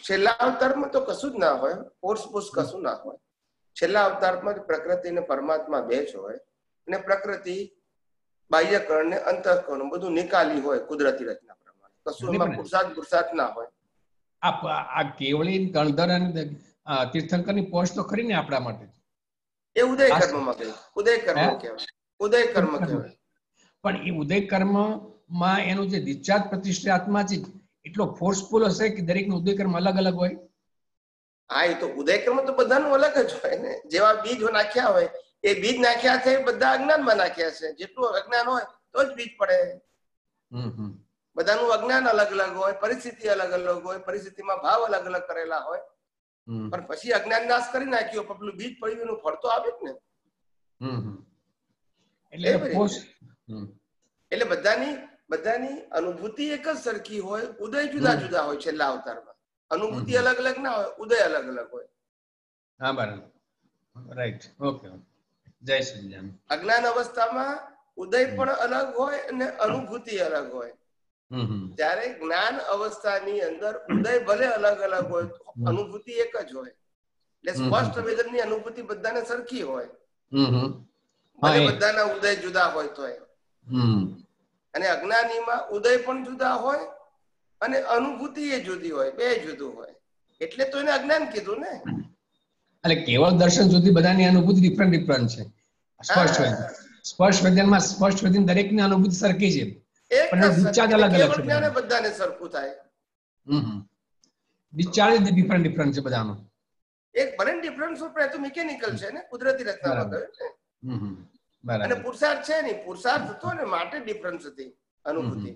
છેલ્લા અવતારમાં તો કશું જ ના હોય, ફોર્સ કશું ના હોય. છેલ્લા અવતારમાં પ્રકૃતિ અને પરમાત્મા બે જ હોય અને પ્રકૃતિ બાહ્યકરણ ને અંતઃકરણ બધું નિકાલી હોય કુદરતી રચના પ્રમાણે. કશું એમાં પુરુષાર્થ ના હોય. આ કેવળી ગણધર અને તીર્થંકરની પોસ્ટ તો ખરી ને આપણા માટે. એ ઉદય કર્મમાં ગઈ. ઉદય કર્મ કહેવાય. ઉદય કર્મ કહેવાય. પણ એ ઉદય કર્મમાં એનું જે ડિસ્ચાર્જ પ્રતિષ્ઠિત આત્મા છે એટલો ફોર્સફુલ હશે કે દરેકનો ઉદય કર્મ અલગ અલગ હોય. હા, એ તો ઉદય કર્મ તો બધાનું અલગ જ હોય ને. જેવા બીજ નાખ્યા હોય એ બીજ નાખ્યા છે બધા અજ્ઞાનમાં નાખ્યા છે. જેટલું અજ્ઞાન હોય તો જ બીજ પડે. બધાનું અજ્ઞાન અલગ અલગ હોય, પરિસ્થિતિ અલગ અલગ હોય, પરિસ્થિતિમાં ભાવ અલગ અલગ કરેલા હોય. પણ પછી અજ્ઞાન નાશ કરી નાખ્યો પેલું બીજ પડ્યું એનું ફળ તો આવે જ ને. એટલે બધાની અનુભૂતિ એક જ સરખી હોય. ઉદય જુદા જુદા હોય. છેલ્લા અવતારમાં અનુભૂતિ અલગ અલગ ના હોય, ઉદય અલગ અલગ હોય. હા, બરાબર, રાઈટ, ઓકે, જય શ્રી રામ. અજ્ઞાન અવસ્થામાં ઉદય પણ અલગ હોય અને અનુભૂતિ અલગ હોય. જ્યારે જ્ઞાન અવસ્થાની અંદર ઉદય ભલે અલગ અલગ હોય, અનુભૂતિ એક જ હોય. એટલે સ્પષ્ટ વેદનની અનુભૂતિ બધાને સરખી હોય. ભલે બધાના ઉદય જુદા હોય તોય. અને અજ્ઞાનીમાં ઉદય પણ જુદા હોય અને અનુભૂતિ એ જુદી હોય, બે જુદું હોય. એટલે તો એને અજ્ઞાન કીધું ને. એટલે કેવળ દર્શન સુધી બધાની અનુભૂતિ ડિફરન્ટ છે. સ્પર્શ વેદનમાં સ્પર્શ વેદન દરેકની અનુભૂતિ સરખી છે. બધાને સરખું થાય. ડિસ્ચાર્જ ડિફરન્ટ છે બધાનો. એક ભલે ડિફરન્સ હોય તો મિકેનિકલ છે ને, કુદરતી રચનામાં ગયો ને. અને પુરુષાર્થ છે નહીં. પુરુષાર્થ હતો ને માટે ડિફરન્સ હતી અનુભૂતિ.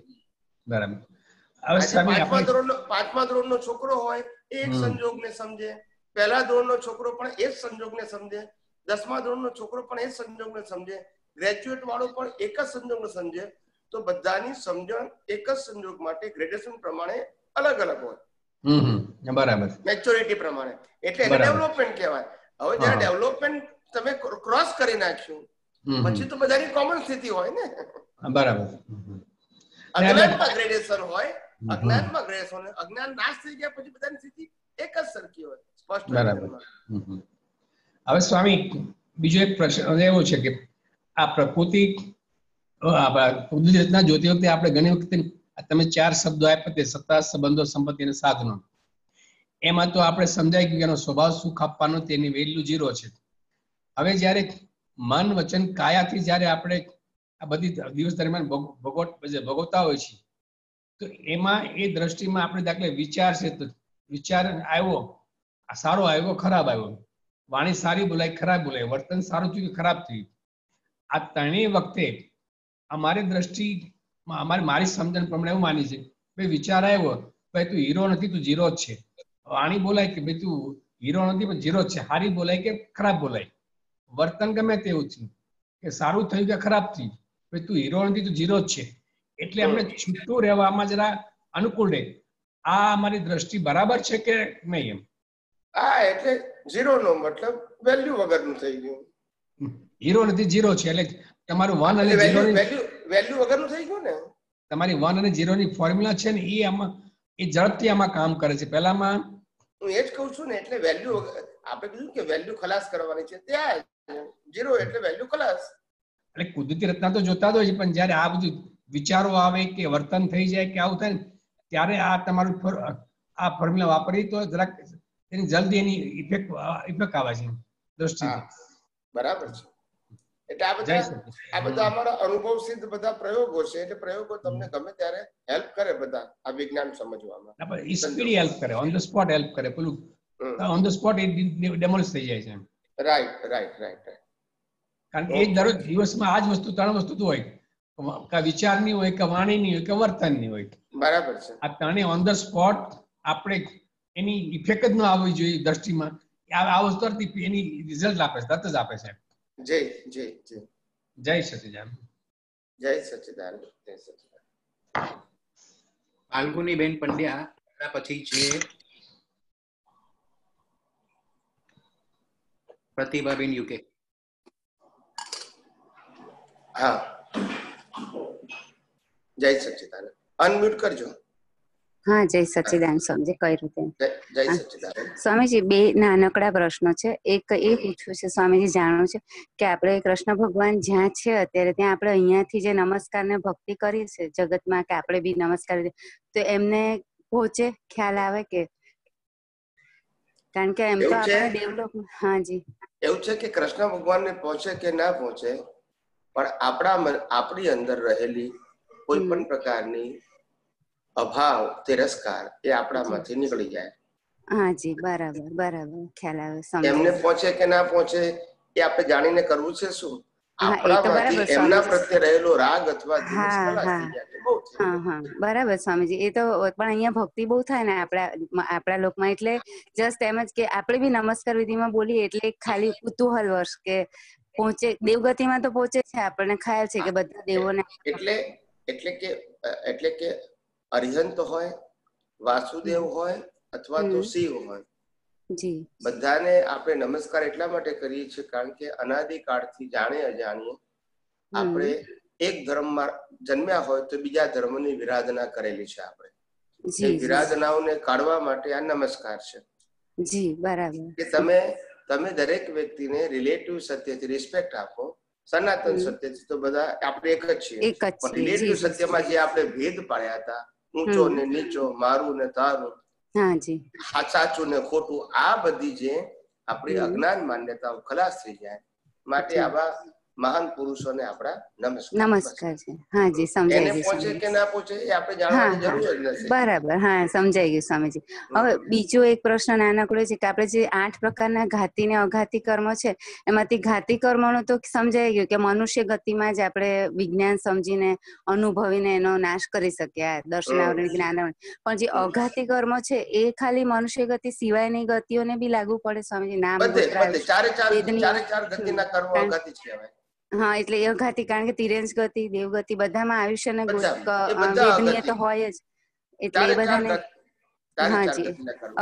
બરાબર. પાંચમા ધોરણનો છોકરો હોય એ એક સંજોગને સમજે, પહેલા ધોરણનો છોકરો પણ એ જ સંજોગને સમજે, 10મા ધોરણનો છોકરો પણ એ જ સંજોગને સમજે, ગ્રેજ્યુએટ વાળો પણ એક જ સંજોગને સમજે, તો બધાની સમજણ એક જ સંજોગ માટે ગ્રેડેશન પ્રમાણે અલગ અલગ હોય. બરાબર. મેચ્યોરિટી પ્રમાણે, એટલે એને ડેવલપમેન્ટ કહેવાય. હવે જયારે ડેવલપમેન્ટ તમે ક્રોસ કરી નાખ્યું પછી તો બધાની કોમન સ્થિતિ હોય ને. બરાબર. અજ્ઞાનમાં ગ્રેડેશન હોય, અજ્ઞાનમાં ગ્રેડેશન હોય, અજ્ઞાન નાશ થઈ ગયા પછી બધાની સ્થિતિ એક જ સરખી હોય. સ્પષ્ટ. બરાબર. હવે સ્વામી બીજો એક પ્રશ્ન એવો છે કે આ પ્રકૃતિ કુદરતી રચના જોતી વખતે આપણે ઘણી વખતે તમે 4 શબ્દો આપ્યા તે સત્તા, સંબંધો, સંપત્તિ અને સાધનો, એમાં તો આપણે સમજાય કે એનો સ્વભાવ સુખ આપવાનો, તેની વેલ્યુ 0 છે. હવે જ્યારે મન, વચન, કાયાથી જ્યારે આપણે આ બધી દિવસ દરમિયાન ભોગવતા હોય છે, તો એમાં એ દ્રષ્ટિમાં આપણે દાખલે વિચાર છે, તો વિચાર આવ્યો, સારો આવ્યો, ખરાબ આવ્યો, વાણી સારી બોલાય, ખરાબ બોલાય, વર્તન સારું થયું કે ખરાબ થયું, આ ત્રણેય વખતે અમારી દ્રષ્ટિમાં મારી સમજણ પ્રમાણે એવું માની છે ભાઈ વિચાર આવ્યો ભાઈ તું હીરો નથી, તું 0 જ છે. વાણી બોલાય કે ભાઈ તું હીરો નથી પણ 0 જ છે, સારી બોલાય કે ખરાબ બોલાય, વર્તન ગમે તેવું થયું કે સારું થયું કે ખરાબ થયું, ભાઈ તું હીરો નથી, તું 0 જ છે. એટલે આપણે છૂટું રહેવામાં જરા અનુકૂળ રહે. આ અમારી દ્રષ્ટિ બરાબર છે કે નહીં? એમ હા, એટલે 0 નો મતલબ વેલ્યુ વગરનું થઈ ગયું. હીરો નથી, 0 છે, એટલે તમારું 1 અને 0 વેલ્યુ વગરનું થઈ ગયું ને. તમારી 1 અને 0 ની ફોર્મ્યુલા છે ને એ ઝડપથી આમાં કામ કરે છે. પહેલામાં હું એ જ કહું છું ને, એટલે વેલ્યુ આપણે કીધું કે વેલ્યુ ખલાસ કરવાની છે, ત્યાં 0 એટલે વેલ્યુ ખલાસ. એટલે કુદરતી રચના તો જોતા જ હોય છે, પણ જયારે આ બધું વિચારો આવે કે વર્તન થઈ જાય કે આવું થાય ને, ત્યારે આ તમારું આ ફોર્મ્યુલા વાપરી તો જરાક એની જલ્દી એની ઇફેક્ટ આવે છે દ્રષ્ટિથી. બરાબર છે. એટલે આ બધા અમારા અનુભવ સિદ્ધ બધા પ્રયોગો છે, એટલે પ્રયોગો તમને ગમે ત્યારે હેલ્પ કરે બધા આ વિજ્ઞાન સમજવામાં. સ્પીડી હેલ્પ કરે, ઓન ધ સ્પોટ હેલ્પ કરે, પેલું ઓન ધ સ્પોટ ડેમોલિશ થઈ જાય છે. રાઈટ. કારણ કે એ દરરોજ દિવસમાં આ જ વસ્તુ 3 વસ્તુ તો હોય, કે વિચારની હોય, કે વાણીની હોય, કે વર્તનની હોય. બરાબર છે. આ ત્રણેય ઓન ધ સ્પોટ આપણે એની ઇફેક્ટ જ ન આવવી જોઈએ દ્રષ્ટિમાં. આ વસ્તુ એની રિઝલ્ટ આપે છે, તરત જ આપે છે. જય સચિદાન. જય સચિદાન. ફાલ્ગુનીબેન પંડ્યા પછી છે પ્રતિભાબેન યુકે. હા, જય સચિદાન. અનમ્યુટ કરજો. હા, જય સચિદાન સ્વામીજી. કઈ રીતે? જય સચિદાન. સ્વામીજી, 2 નાનકડા પ્રશ્નો છે. એક એ પૂછવું છે સ્વામીજી, જાણવું છે કે આપણે કૃષ્ણ ભગવાન જ્યાં છે અત્યારે, ત્યાં આપણે અહીંયાથી જે નમસ્કાર ને ભક્તિ કરીએ છીએ જગતમાં, કે આપણે બી નમસ્કાર, તો એમને પહોંચે, ખ્યાલ આવે કે? કારણ કે એમ તો આપણે ડેવલપ. હા જી. એવું છે કે કૃષ્ણ ભગવાનને પહોંચે કે ના પહોંચે, પણ આપણી અંદર રહેલી કોઈ પણ પ્રકારની અભાવ, તિરસ્કાર એ આપણામાંથી નીકળી જાય. હા જી, બરાબર ખ્યાલ આવે. એમને પહોંચે કે ના પહોંચે એ આપણે જાણીને કરવું છે શું? આપણામાંથી એમના પ્રત્યે રહેલો રાગ અથવા દ્વેષ ખલાસ થઈ જાય. હા, બરાબર સ્વામીજી. એ તો પણ અહીંયા ભક્તિ બહુ થાય ને આપણા લોકમાં, એટલે જસ્ટ એમ જ કે આપણે બી નમસ્કાર વિધિમાં બોલીએ એટલે ખાલી કુતૂહલ વર્ષ કે પહોંચે, દેવગતિમાં તો પહોંચે છે, આપણને ખ્યાલ છે કે બધા દેવોને. એટલે કે અરિહંત હોય, વાસુદેવ હોય અથવા તો શિવ હોય, બધાને આપણે નમસ્કાર એટલા માટે કરીએ છીએ કારણ કે અનાદિકાળથી જાણે અજાણીએ આપણે એક ધર્મમાં જન્મ્યા હોય તો બીજા ધર્મની વિરાધના કરેલી છે. આપણે એ વિરાધનાઓને કાઢવા માટે આ નમસ્કાર છે. જી, બરાબર. કે તમે દરેક વ્યક્તિને રિલેટિવ સત્યથી રિસ્પેક્ટ આપો. સનાતન સત્યથી તો બધા આપણે એક જ છીએ, પણ રિલેટિવ સત્યમાં જે આપણે ભેદ પાડ્યા હતા, ઊંચો ને નીચો, મારું ને તારું, સાચું ને ખોટું, આ બધી જે આપણી અજ્ઞાન માન્યતાઓ ખલાસ થઈ જાય માટે આવા મહાન પુરુષોને આપણા નમસ્કાર. નમસ્કાર છે. હા જી, સમજાઈ ગયું. પહોંચે કે ના પહોંચે એ આપણે જાણવાની જરૂર જ નથી. બરાબર, હા સમજાઈ ગયું સ્વામીજી. હવે બીજો એક પ્રશ્ન નાનકડો છે કે આપણે જે 8 પ્રકારના ઘાતી ને અઘાતી કર્મ છે એમાંથી ઘાતી કર્મનો તો સમજાઈ ગયું કે મનુષ્ય ગતિમાં જ આપણે વિજ્ઞાન સમજીને અનુભવીને એનો નાશ કરી શકીએ, દર્શનાવરણ જ્ઞાન. પણ જે અઘાતી કર્મ છે એ ખાલી મનુષ્ય ગતિ સિવાયની ગતિઓને બી લાગુ પડે સ્વામીજી? નામ ચારે ગતિના કર્મ અઘાતી કહેવાય. હા, એટલે એ અઘાતી, કારણ કે તિર્યંશ ગતિ, દેવગતિ બધામાં આયુષ્ય ને વેદનીય તો હોય જ, એટલે એ બધાને હાજી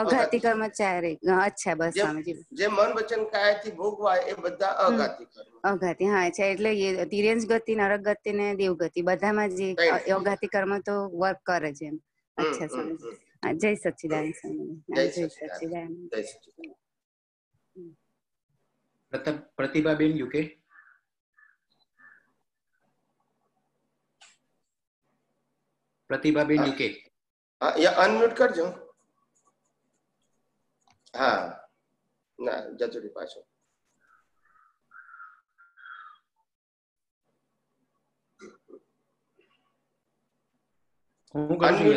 અઘાતી કર્મ ચારે. અચ્છા, બસ સ્વામીજી. જે મન વચન કાયાથી ભોગવાય એ બધા અઘાતી કર્મ. અઘાતી, હા અચ્છા, એટલે એ તિર્યંશ ગતિ, નરક ગતિ ને દેવગતિ બધામાં જે અઘાતી કર્મ તો વર્ક કરે છે એમ. અચ્છા સ્વામીજી. જય સચ્ચિદાનંદ સ્વામી. જય સચ્ચિદાનંદ. પ્રતિભાબેન યુકે. પ્રતિભાબેન યુકે. અનમ્યુટ કરજો. હા, ના જતો રહી પાછો. હું કરું છું.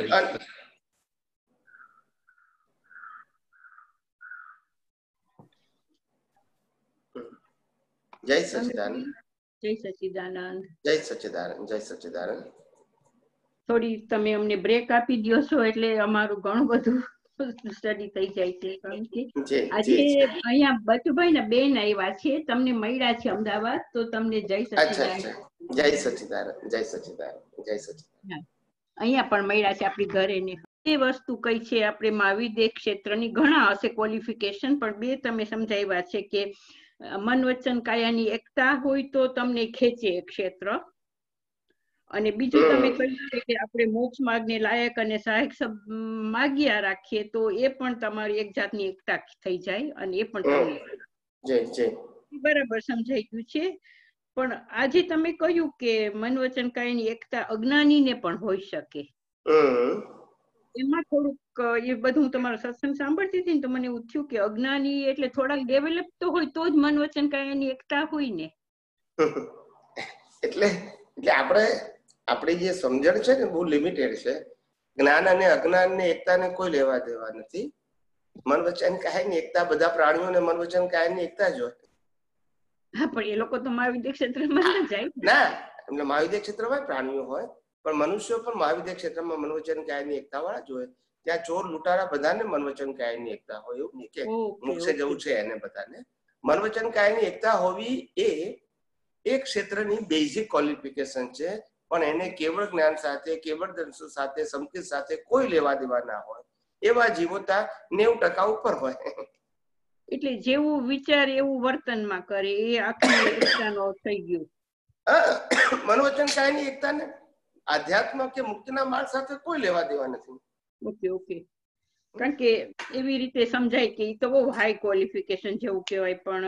જય સચ્ચિદાનંદ. જય સચ્ચિદાનંદ. જય સચ્ચિદાનંદ. જય સચ્ચિદાનંદ. થોડી તમે અમને બ્રેક આપી દો છો એટલે અમારું ઘણું બધું સ્ટડી થઈ જાય છે. આજે અહીંયા બચુભાઈ ના બેન આવ્યા છે, તમને મળ્યા છે અમદાવાદ, તો તમને જય સચ્ચિદાનંદ. જય સચ્ચિદાનંદ. જય સચ્ચિદાનંદ. જય સચ્ચિદાનંદ. અહીંયા પણ મળ્યા છે આપણી ઘરે ને. એ વસ્તુ કઈ છે, આપણે મહાવિદ્ય ક્ષેત્રની ઘણા હશે ક્વોલિફિકેશન, પણ બે તમે સમજાવ્યા છે કે મન વચન કાયાની એકતા હોય તો તમને ખેંચે એ ક્ષેત્ર, અને બીજું તમે કહ્યું છે કે આપણે મોક્ષ માર્ગને લાયક અને સહાયક માગ્યા રાખીએ તો એ પણ તમારી એક જાતની એકતા થઈ જાય, અને એ પણ તમને બરાબર સમજાઈ ગયું છે. પણ આજે તમે કહ્યું કે મન વચન કાયાની એકતા અજ્ઞાનીને પણ હોઈ શકે, એમાં થોડુંક એ બધું હું તમારો સત્સંગ સાંભળતી હતી ને તો મને એવું થયું કે અજ્ઞાની એટલે થોડાક ડેવલપ તો હોય તો જ મન વચન કાયાની એકતા હોય ને. એટલે આપણી જે સમજણ છે ને બહુ લિમિટેડ છે. જ્ઞાન અને અજ્ઞાન ને એકતા ને કોઈ લેવા દેવા નથી. મન વચન કાયાની એકતા બધા પ્રાણીઓને મન વચન કાયાની એકતા જ હોય. હા, પણ એ લોકો તો મહાવિદ્ય ક્ષેત્રમાં ના જાય. ના, એટલે મહાવિદ્ય ક્ષેત્રમાં પ્રાણીઓ હોય, પણ મનુષ્યો પણ મહાવિદ્ય ક્ષેત્રમાં મન વચન કાયાની એકતા વાળા જ હોય. ત્યાં ચોર લૂંટારા બધાને મન વચન કાયાની એકતા હોય, એવું નહીં કે મોક્ષે જવું છે એને બધાને. મન વચન કાયાની એકતા હોવી એ એક ક્ષેત્રની બેઝિક ક્વોલિફિકેશન છે, પણ એને કેવળ જ્ઞાન સાથે, કેવળ દર્શન સાથે, સંકેત સાથે કોઈ લેવા દેવા ના હોય. એવા જીવોતા 90% ઉપર હોય. એટલે જેવું વિચાર એવું વર્તનમાં કરે, એ આખી એકતાનો થઈ ગયું. મન વચન કાયાની એકતાને આધ્યાત્મ કે મુક્તિના માર્ગ સાથે કોઈ લેવા દેવા નથી. Okay okay. કારણ કે એવી રીતે સમજાય કે એ તો બહુ હાઈ ક્વોલિફિકેશન જેવું કહેવાય, પણ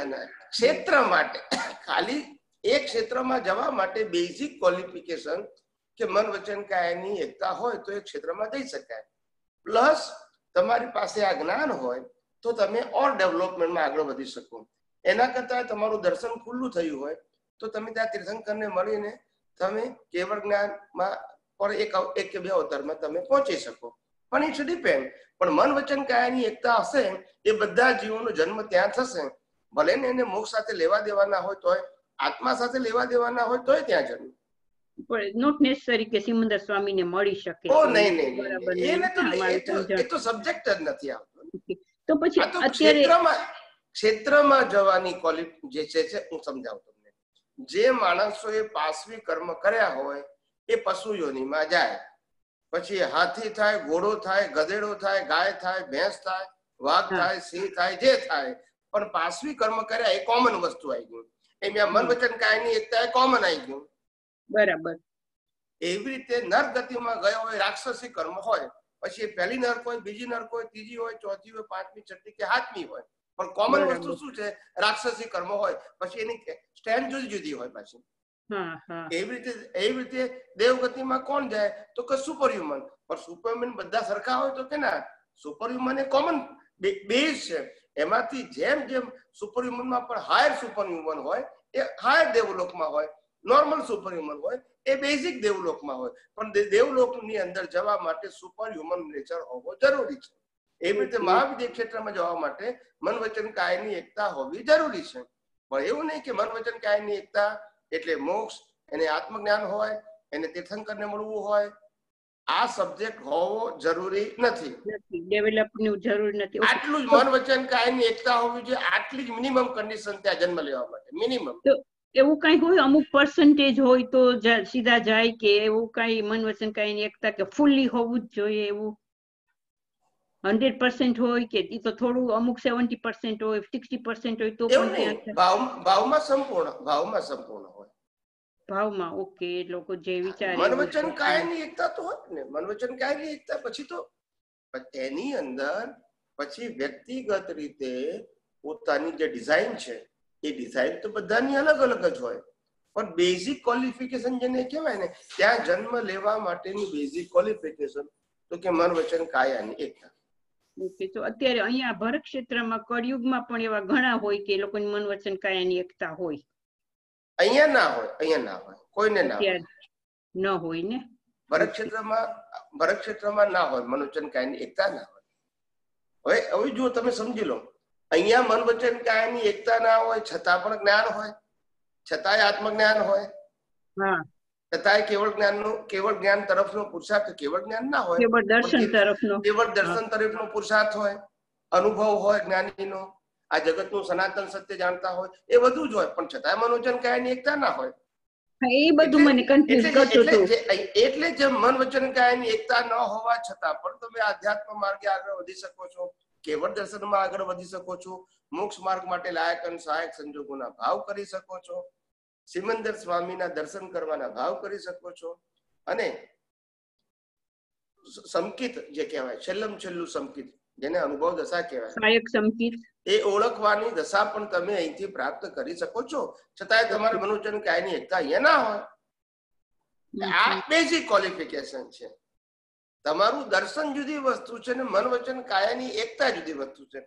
ના, ક્ષેત્ર માટે ખાલી એક ક્ષેત્રમાં જવા માટે બેઝિક ક્વોલિફિકેશન કે મન વચન કાયાની એકતા હોય તો એ ક્ષેત્રમાં જઈ શકાય. પ્લસ તમારી પાસે આ જ્ઞાન હોય તો તમે ઓર ડેવલપમેન્ટમાં આગળ વધી શકો. એના કરતા તમારું દર્શન ખુલ્લું થયું હોય તો તમે ત્યાં તીર્થંકરને મળીને તમે કેવળ જ્ઞાનમાં પર એક કે બે અવતારમાં તમે પહોંચી શકો. પણ ઇટ્સ ડિપેન્ડ. પણ મન વચન કાયાની એકતા હશે એ બધા જીવોનો જન્મ ત્યાં થશે, ભલે ને એને મોક્ષ સાથે લેવા દેવાના હોય તોય, આત્મા સાથે લેવા દેવાના હોય તોય ત્યાં જન્મ. નોટ નેસેસરી કે સિમંદર સ્વામીને મળી શકે. ઓ નહીં, એ તો સબ્જેક્ટ જ નથી આવતો. તો પછી અત્યારે ક્ષેત્રમાં જવાની ક્વોલિટી જે છે હું સમજાવું તમને. જે માણસોએ પાસવી કર્મ કર્યા હોય એ પશુ યોનિમાં જાય, પછી હાથી થાય, ઘોડો થાય, ગધેડો થાય, ગાય થાય, ભેંસ થાય, વાઘ થાય, સિંહ થાય, જે થાય, પણ પાસવી કર્મ કર્યા એ કોમન વસ્તુ આવી ગયું. એમ મન વચન કાયાની એકતા એ કોમન આવી ગયું. બરાબર. એવી રીતે નર ગતિમાં ગયો હોય, રાક્ષસી કર્મ હોય, પછી એ પહેલી નર્ક હોય, બીજી નર્ક હોય, ત્રીજી હોય, ચોથી હોય, પાંચમી, છઠ્ઠી કે સાતમી હોય, પણ કોમન વસ્તુ શું છે? રાક્ષસી કર્મ હોય. પછી એની સ્ટેન્ડ જુદી જુદી હોય પાછી. એવી રીતે દેવગતિમાં કોણ જાય તો કે સુપરહ્યુમન. પણ સુપરહ્યુમન બધા સરખા હોય તો કે ના, સુપરહ્યુમન એ કોમન બેઝ છે. એમાંથી જેમ જેમ સુપરહ્યુમનમાં પણ હાયર સુપરહ્યુમન હોય એ હાયર દેવલોકમાં હોય, નોર્મલ સુપર હ્યુમન હોય એ બેઝિક દેવલોકમાં હોય, પણ દેવલોકની અંદર જવા માટે સુપર હ્યુમન નેચર હોવો જરૂરી છે. એવી રીતે મહાવિદ્ય ક્ષેત્રમાં જવા માટે મન વચન કાયની એકતા હોવી જરૂરી છે. પણ એવું નહીં કે મન વચન કાયની એકતા એટલે મોક્ષ, એને આત્મજ્ઞાન હોય, એને તીર્થંકરને મળવું હોય, આ સબ્જેક્ટ હોવો જરૂરી નથી. ડેવલપનું જરૂર નથી. આટલું જ મન વચન કાયની એકતા હોવી જોઈએ, આટલી જ મિનિમમ કન્ડિશન ત્યાં જન્મ લેવા માટે મિનિમમ. એવું કઈ હોય અમુક પર્સન્ટેજ હોય તો સીધા જાય કે એવું કઈ મન વચન કાયની એકતા કે ફૂલ્લી હોવું જ જોઈએ એવું 100% હોય કે ઈ તો થોડું અમુક 70% હોય 60% હોય તો એવું નહીં, ભાવમાં સંપૂર્ણ હોય. ભાવમાં ઓકે, લોકો જે વિચારે મન વચન કાયની એકતા તો હોય ને, મન વચન કાયની એકતા પછી તો એની અંદર પછી વ્યક્તિગત રીતે પોતાની જે ડિઝાઇન છે એ ડિઝાઇન તો બધાની અલગ અલગ જ હોય, પણ બેઝિક ક્વોલિફિકેશન જેને કહેવાય ને, ત્યાં જન્મ લેવા માટેની બેઝિક ક્વોલિફિકેશન તો કે મન વચન કાયાની એકતા. ઓકે, તો અત્યારે અહીંયા ભરત ક્ષેત્રમાં કળિયુગમાં પણ એવા ઘણા હોય કે લોકોની મન વચન કાયાની એકતા હોય. અહીંયા ના હોય, કોઈને ના હોય, ન હોય ને. ભરત ક્ષેત્રમાં ના હોય, મન વચન કાયાની એકતા ના હોય. હવે જો તમે સમજી લો, અહીંયા મન વચન કાયાની એકતા ના હોય છતાં પણ જ્ઞાન હોય, છતાંય આત્મજ્ઞાન હોય, છતાંય કેવળ જ્ઞાન તરફનો પુરુષાર્થ, કેવળ જ્ઞાન ના હોય, કેવળ દર્શન તરફનો પુરુષાર્થ હોય, અનુભવ હોય જ્ઞાનીનો, આ જગતનું સનાતન સત્ય જાણતા હોય, એ બધું જ હોય, પણ છતાંય મન વચન કાયાની એકતા ના હોય. એ બધું મને કન્ફ્યુઝ કરતો હતો. એટલે જે મન વચન કાયાની એકતા ન હોવા છતાં પણ તમે આધ્યાત્મ માર્ગે આગળ વધી શકો છો, કેવળ દર્શનમાં આગળ વધી શકો છો, મોક્ષ માર્ગ માટે લાયક અને સહાયક સંજોગોના ભાવ કરી શકો છો, સિમંદર સ્વામીના દર્શન કરવાના ભાવ કરી શકો છો, અને સંકિત જે કહેવાય છેલ્લું સંકિત, જેને અનુભવ દશા કહેવાય, સહાયક સંકિત, એ ઓળખવાની દશા પણ તમે અહીંથી પ્રાપ્ત કરી શકો છો, છતાંય તમારે મન વચન કાયની એકતા અહીંયા ના હોય. આ બેઝિક ક્વોલિફિકેશન છે. તમારું દર્શન જુદી વસ્તુ છે ને મન વચન કાયાની એકતા જુદી વસ્તુ છે.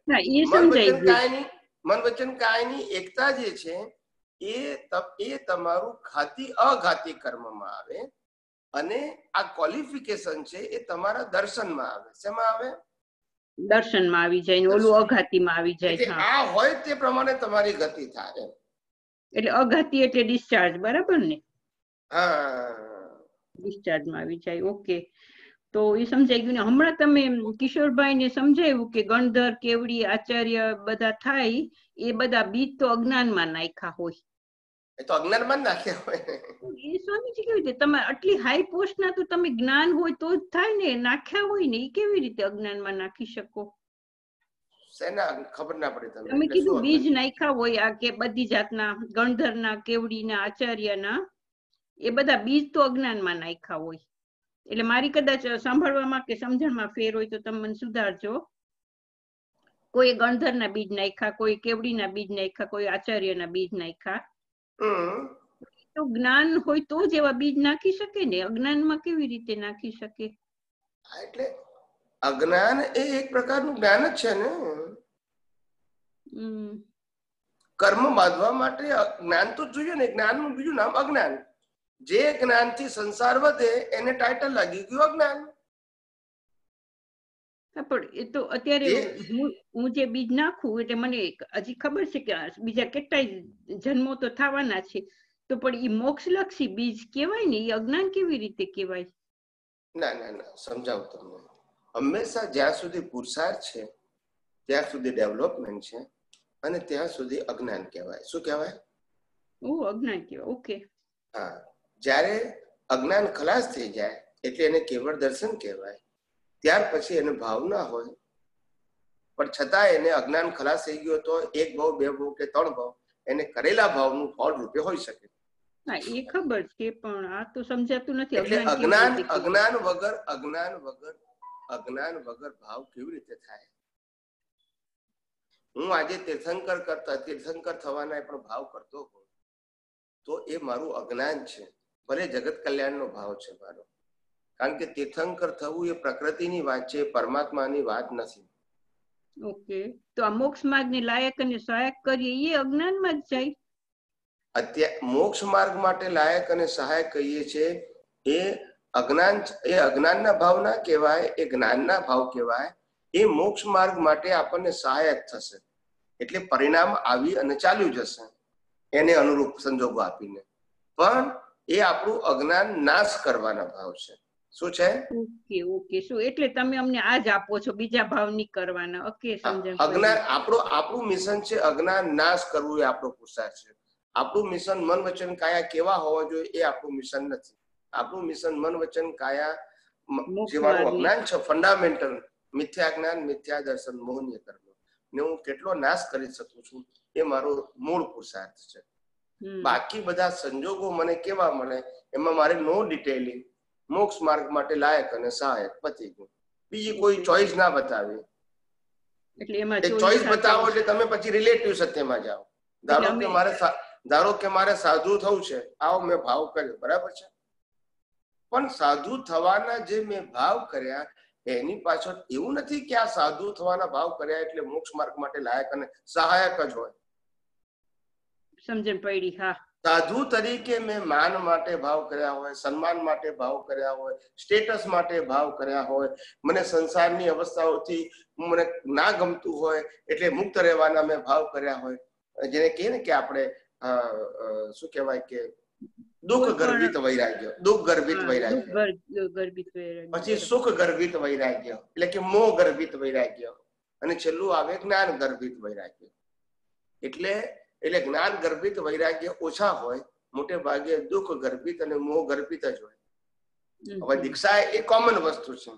મન વચન કાયાની એકતા જે છે એ તમારું અઘાતી કર્મમાં આવે, અને આ ક્વોલિફિકેશન છે એ તમારા દર્શનમાં આવે. શેમાં આવે? દર્શનમાં આવી જાય, ઓલું અઘાતીમાં આવી જાય. આ હોય તે પ્રમાણે તમારી ગતિ થાય. એટલે અઘાતી એટલે ડિસ્ચાર્જ, બરાબર ને? હા, ડિસ્ચાર્જમાં આવી જાય. ઓકે, તો એ સમજાઈ ગયું ને. હમણાં તમે કિશોરભાઈ ને સમજાવ્યું કે ગણધર, કેવડી, આચાર્ય બધા થાય, એ બધા બીજ તો અજ્ઞાનમાં નાખ્યા હોય. એ તો અજ્ઞાનમાં નાખ્યા હોય. એ સ્વામીજી કેવી રીતે તમે આટલી હાઈ પોસ્ટ ના તો તમે જ્ઞાન હોય તો જ થાય ને, નાખ્યા હોય ને, એ કેવી રીતે અજ્ઞાનમાં નાખી શકો? શેના ખબર ના પડે? તમે કીધું બીજ નાખ્યા હોય, આ કે બધી જાતના ગણધરના, કેવડીના, આચાર્યના, એ બધા બીજ તો અજ્ઞાનમાં નાખ્યા હોય. એટલે મારી કદાચ સાંભળવામાં કે સમજણમાં ફેર હોય તો તમે મને સુધારજો. કોઈ ગણધરના બીજ નાખ્યા, કોઈ કેવડીના બીજ નાખ્યા, કોઈ આચાર્યના બીજ નાખ્યા. તો જ્ઞાન હોય તો જ એવા બીજ નાખી શકે ને, અજ્ઞાનમાં કેવી રીતે નાખી શકે? એટલે અજ્ઞાન એ એક પ્રકારનું જ્ઞાન જ છે ને. કર્મ બાંધવા માટે જ્ઞાન તો જોઈએ ને. જ્ઞાનનું બીજું નામ અજ્ઞાન. જે જ્ઞાનથી સંસાર વધે એને ટાઇટલ લાગી ગયું અજ્ઞાન. પણ એ તો અત્યારે હું જે બીજ નાખું એટલે મને હજી ખબર છે કે બીજા કેટલાય જન્મો તો થવાના છે, તો પણ એ મોક્ષલક્ષી બીજ કહેવાય ને, એ અજ્ઞાન કેવી રીતે કહેવાય? ના, સમજાવું તમને. હંમેશા જ્યાં સુધી પુરુષાર્થ છે ત્યાં સુધી ડેવલપમેન્ટ છે, અને ત્યાં સુધી અજ્ઞાન કહેવાય. શું કહેવાય? અજ્ઞાન કહેવાય. ઓકે. હા, જ્યારે અજ્ઞાન ખલાસ થઈ જાય એટલે એને કેવળ દર્શન કહેવાય. ત્યાર પછી એને ભાવ ના હોય, પણ છતાં એને અજ્ઞાન ખલાસ થઈ ગયો તો એક ભાવ, બે ભાવ કે ત્રણ ભાવ એને કરેલા ભાવનું ફળ રૂપે હોઈ શકે. હા, એ ખબર છે, પણ આ તો સમજાતું નથી. એટલે અજ્ઞાન વગર ભાવ કેવી રીતે થાય? હું આજે તીર્થંકર થવાના પણ ભાવ કરતો હોઉં તો એ મારું અજ્ઞાન છે. ભલે જગત કલ્યાણનો ભાવ છે મારો, કારણ કે તીર્થંકર થવું એ પ્રકૃતિની વાત છે, પરમાત્માની વાત નથી. ઓકે, તો આ મોક્ષ માર્ગને લાયક અને સહાયક કરીએ એ અજ્ઞાનમાં જ જાય. મોક્ષ માર્ગ માટે લાયક અને સહાયક કહીએ છીએ એ અજ્ઞાનના ભાવ ના કહેવાય, એ જ્ઞાનના ભાવ કહેવાય. એ મોક્ષ માર્ગ માટે આપણને સહાયક થશે, એટલે પરિણામ આવી અને ચાલ્યું જશે એને અનુરૂપ સંજોગો આપીને. પણ એ આપણું અજ્ઞાન નાશ કરવાના ભાવ છે. શું છે? Okay okay. શું એટલે તમે અમને આ જ આપો છો, બીજા ભાવ નહીં કરવાના? ઓકે, સમજણ. અજ્ઞાન આપણું મિશન છે, અજ્ઞાન નાશ કરવું એ આપણો પુરુષાર્થ છે. આપણું મિશન મન વચન કાયા કેવા હોવા જોઈએ એ આપણું મિશન નથી. આપણું મિશન મન વચન કાયા જેવાનું અજ્ઞાન છે, ફંડામેન્ટલ મિથ્યા જ્ઞાન, મિથ્યા દર્શન, મોહનીય કર્મ ને હું કેટલો નાશ કરી શકું છું એ મારો મૂળ પુરુષાર્થ છે. બાકી બધા સંજોગો મને કેવા મળે એમાં મારે નો ડિટેલિંગ, મોક્ષ માર્ગ માટે લાયક અને સહાયક પતી ગયું. બીજી કોઈ ચોઈસ ના બતાવી. એટલે એમાં ચોઈસ બતાવો એટલે તમે પછી રિલેટિવ સત્યમાં જાઓ. ધારો કે મારે સાધુ થવું છે, આવો મેં ભાવ કર્યો, બરાબર છે. પણ સાધુ થવાના જે મેં ભાવ કર્યા એની પાછળ એવું નથી કે આ સાધુ થવાના ભાવ કર્યા એટલે મોક્ષ માર્ગ માટે લાયક અને સહાયક જ હોય. સમજણ પડી. હા, સાધુ તરીકે મેં માન માટે ભાવ કર્યા હોય, સન્માન માટે ભાવ કર્યા હોય, સ્ટેટસ માટે ભાવ કર્યા હોય, મને સંસારની અવસ્થાઓથી મને ના ગમતું હોય એટલે મુક્ત રહેવાના મેં ભાવ કર્યા હોય, જેને કહે ને કે આપણે શું કહેવાય કે દુઃખ ગર્ભિત વૈરાગ્ય, દુઃખ ગર્ભિત વૈરાગ્ય, પછી સુખ ગર્ભિત વૈરાગ્ય એટલે કે મોહ ગર્ભિત વૈરાગ્ય, અને છેલ્લું આવે જ્ઞાન ગર્ભિત વૈરાગ્ય. એટલે જ્ઞાન ગર્ભિત વૈરાગ્ય ઓછા હોય, મોટે ભાગે દુઃખ ગર્ભિત અને મોહ ગર્ભિત જ હોય. હવે દીક્ષા એ કોમન વસ્તુ છે,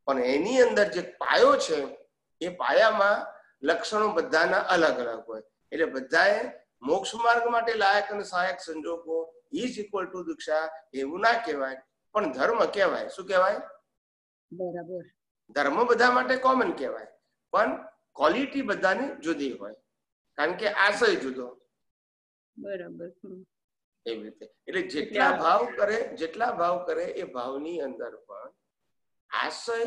પણ એની અંદર જે પાયો છે એ પાયામાં લક્ષણો બધાના અલગ અલગ હોય. એટલે બધાએ મોક્ષ માર્ગ માટે લાયક અને સહાયક સંજોગો ઇઝ ઇક્વલ ટુ દીક્ષા એવું ના કહેવાય, પણ ધર્મ કહેવાય. શું કહેવાય? બરાબર. ધર્મ બધા માટે કોમન કહેવાય, પણ ક્વોલિટી બધાની જુદી હોય, કારણ કે આશય જુદો. બરાબર. એવી રીતે એટલે જેટલા ભાવ કરે એ ભાવની અંદર પણ આશય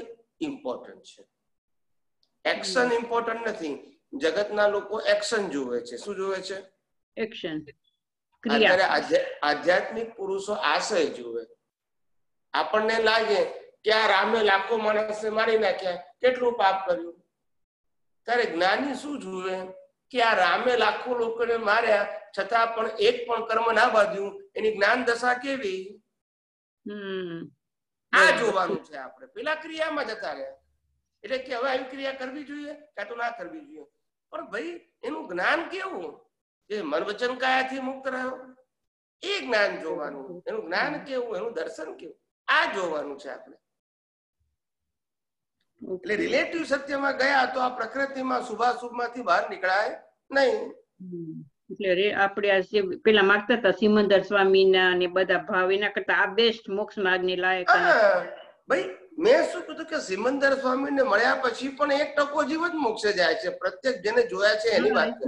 ઇમ્પોર્ટન્ટ છે, એક્શન ઇમ્પોર્ટન્ટ નથી. જગતના લોકો એક્શન જુએ છે. શું જુએ છે? એક્શન. અત્યારે આધ્યાત્મિક પુરુષો આશય જુએ. આપણને લાગે કે આ રામે લાખો માણસને મારી નાખ્યા, કેટલું પાપ કર્યું. ત્યારે જ્ઞાની શું જુએ કે આ રામે લાખો લોકોને માર્યા છતાં પણ એક પણ કર્મ ના બાંધ્યું, એની જ્ઞાન દશા કેવી? આ જોવાનું છે આપણે. પેલા ક્રિયામાં જતા રહ્યા એટલે કે હવે આવી ક્રિયા કરવી જોઈએ કાં તો ના કરવી જોઈએ. પણ ભાઈ એનું જ્ઞાન કેવું? જે મન વચન કાયાથી મુક્ત રહ્યો એ જ્ઞાન જોવાનું. એનું જ્ઞાન કેવું, એનું દર્શન કેવું, આ જોવાનું છે આપણે. એટલે રિલેટિવ સત્યમાં ગયા તો આ પ્રકૃતિમાં શુભાશુભમાંથી બહાર નીકળાય નહીં. એટલે આપણે આ જે પેલા માંગતા હતા સિમંદર સ્વામીના ને બધા ભાવ, એના કરતા આ બેસ્ટ મોક્ષ માર્ગની લાયક. ભાઈ મેં શું કીધું કે સિમંદર સ્વામીને મળ્યા પછી પણ 1% જીવન મોક્ષે જાય છે. પ્રત્યેક જેને જોયા છે એની વાત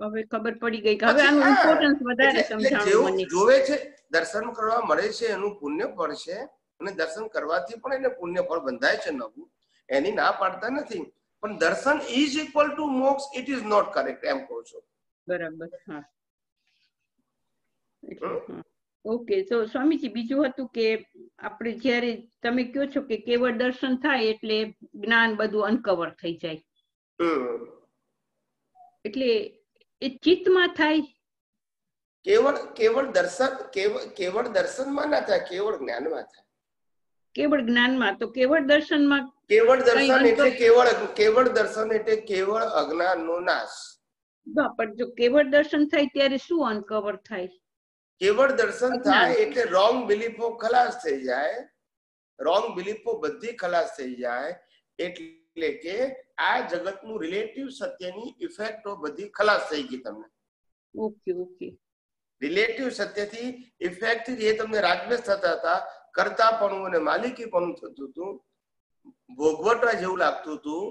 હવે ખબર પડી ગઈ કે હવે આનું ઇમ્પોર્ટન્સ વધારે સમજાણું મને. જોવે છે, દર્શન કરવા મળે છે એનું પુણ્ય ફળ છે, અને દર્શન કરવાથી પણ એને પુણ્ય ફળ બંધાય છે નવું, એની ના પાડતા નથી. પણ દર્શન ઇઝ ઇક્વલ ટુ મોક્ષ, ઇટ ઇઝ નોટ કરેક્ટ એમ કહું છું. બરાબર. હા, ઓકે. તો સ્વામીજી બીજું હતું કે આપણે જયારે તમે કહો છો કે કેવળ દર્શન થાય એટલે જ્ઞાન બધું અનકવર થઈ જાય, એટલે એ ચિત્તમાં થાય? કેવળ દર્શનમાં ના થાય, કેવળ જ્ઞાનમાં થાય. કેવળ જ્ઞાનમાં. તો કેવળ દર્શનમાં કેવળ દર્શન એટલે કેવળ અજ્ઞાનનો નાશ. પણ જો કેવળ દર્શન થાય ત્યારે શું અનકવર થાય? કેવળ દર્શન થાય એટલે રોંગ બિલીફો ખલાસ થઈ જાય, રોંગ બિલીફો બધી ખલાસ થઈ જાય. એટલે કે આ જગતનું રિલેટિવ સત્યની ઇફેક્ટો બધી ખલાસ થઈ ગઈ તમને. Okay okay. રિલેટિવ સત્યથી ઇફેક્ટ જે તમને રાગદ્વેષ થતા હતા, કરતાપણું અને માલિકીપણું થતું હતું, ભોગવટા જેવું લાગતું હતું,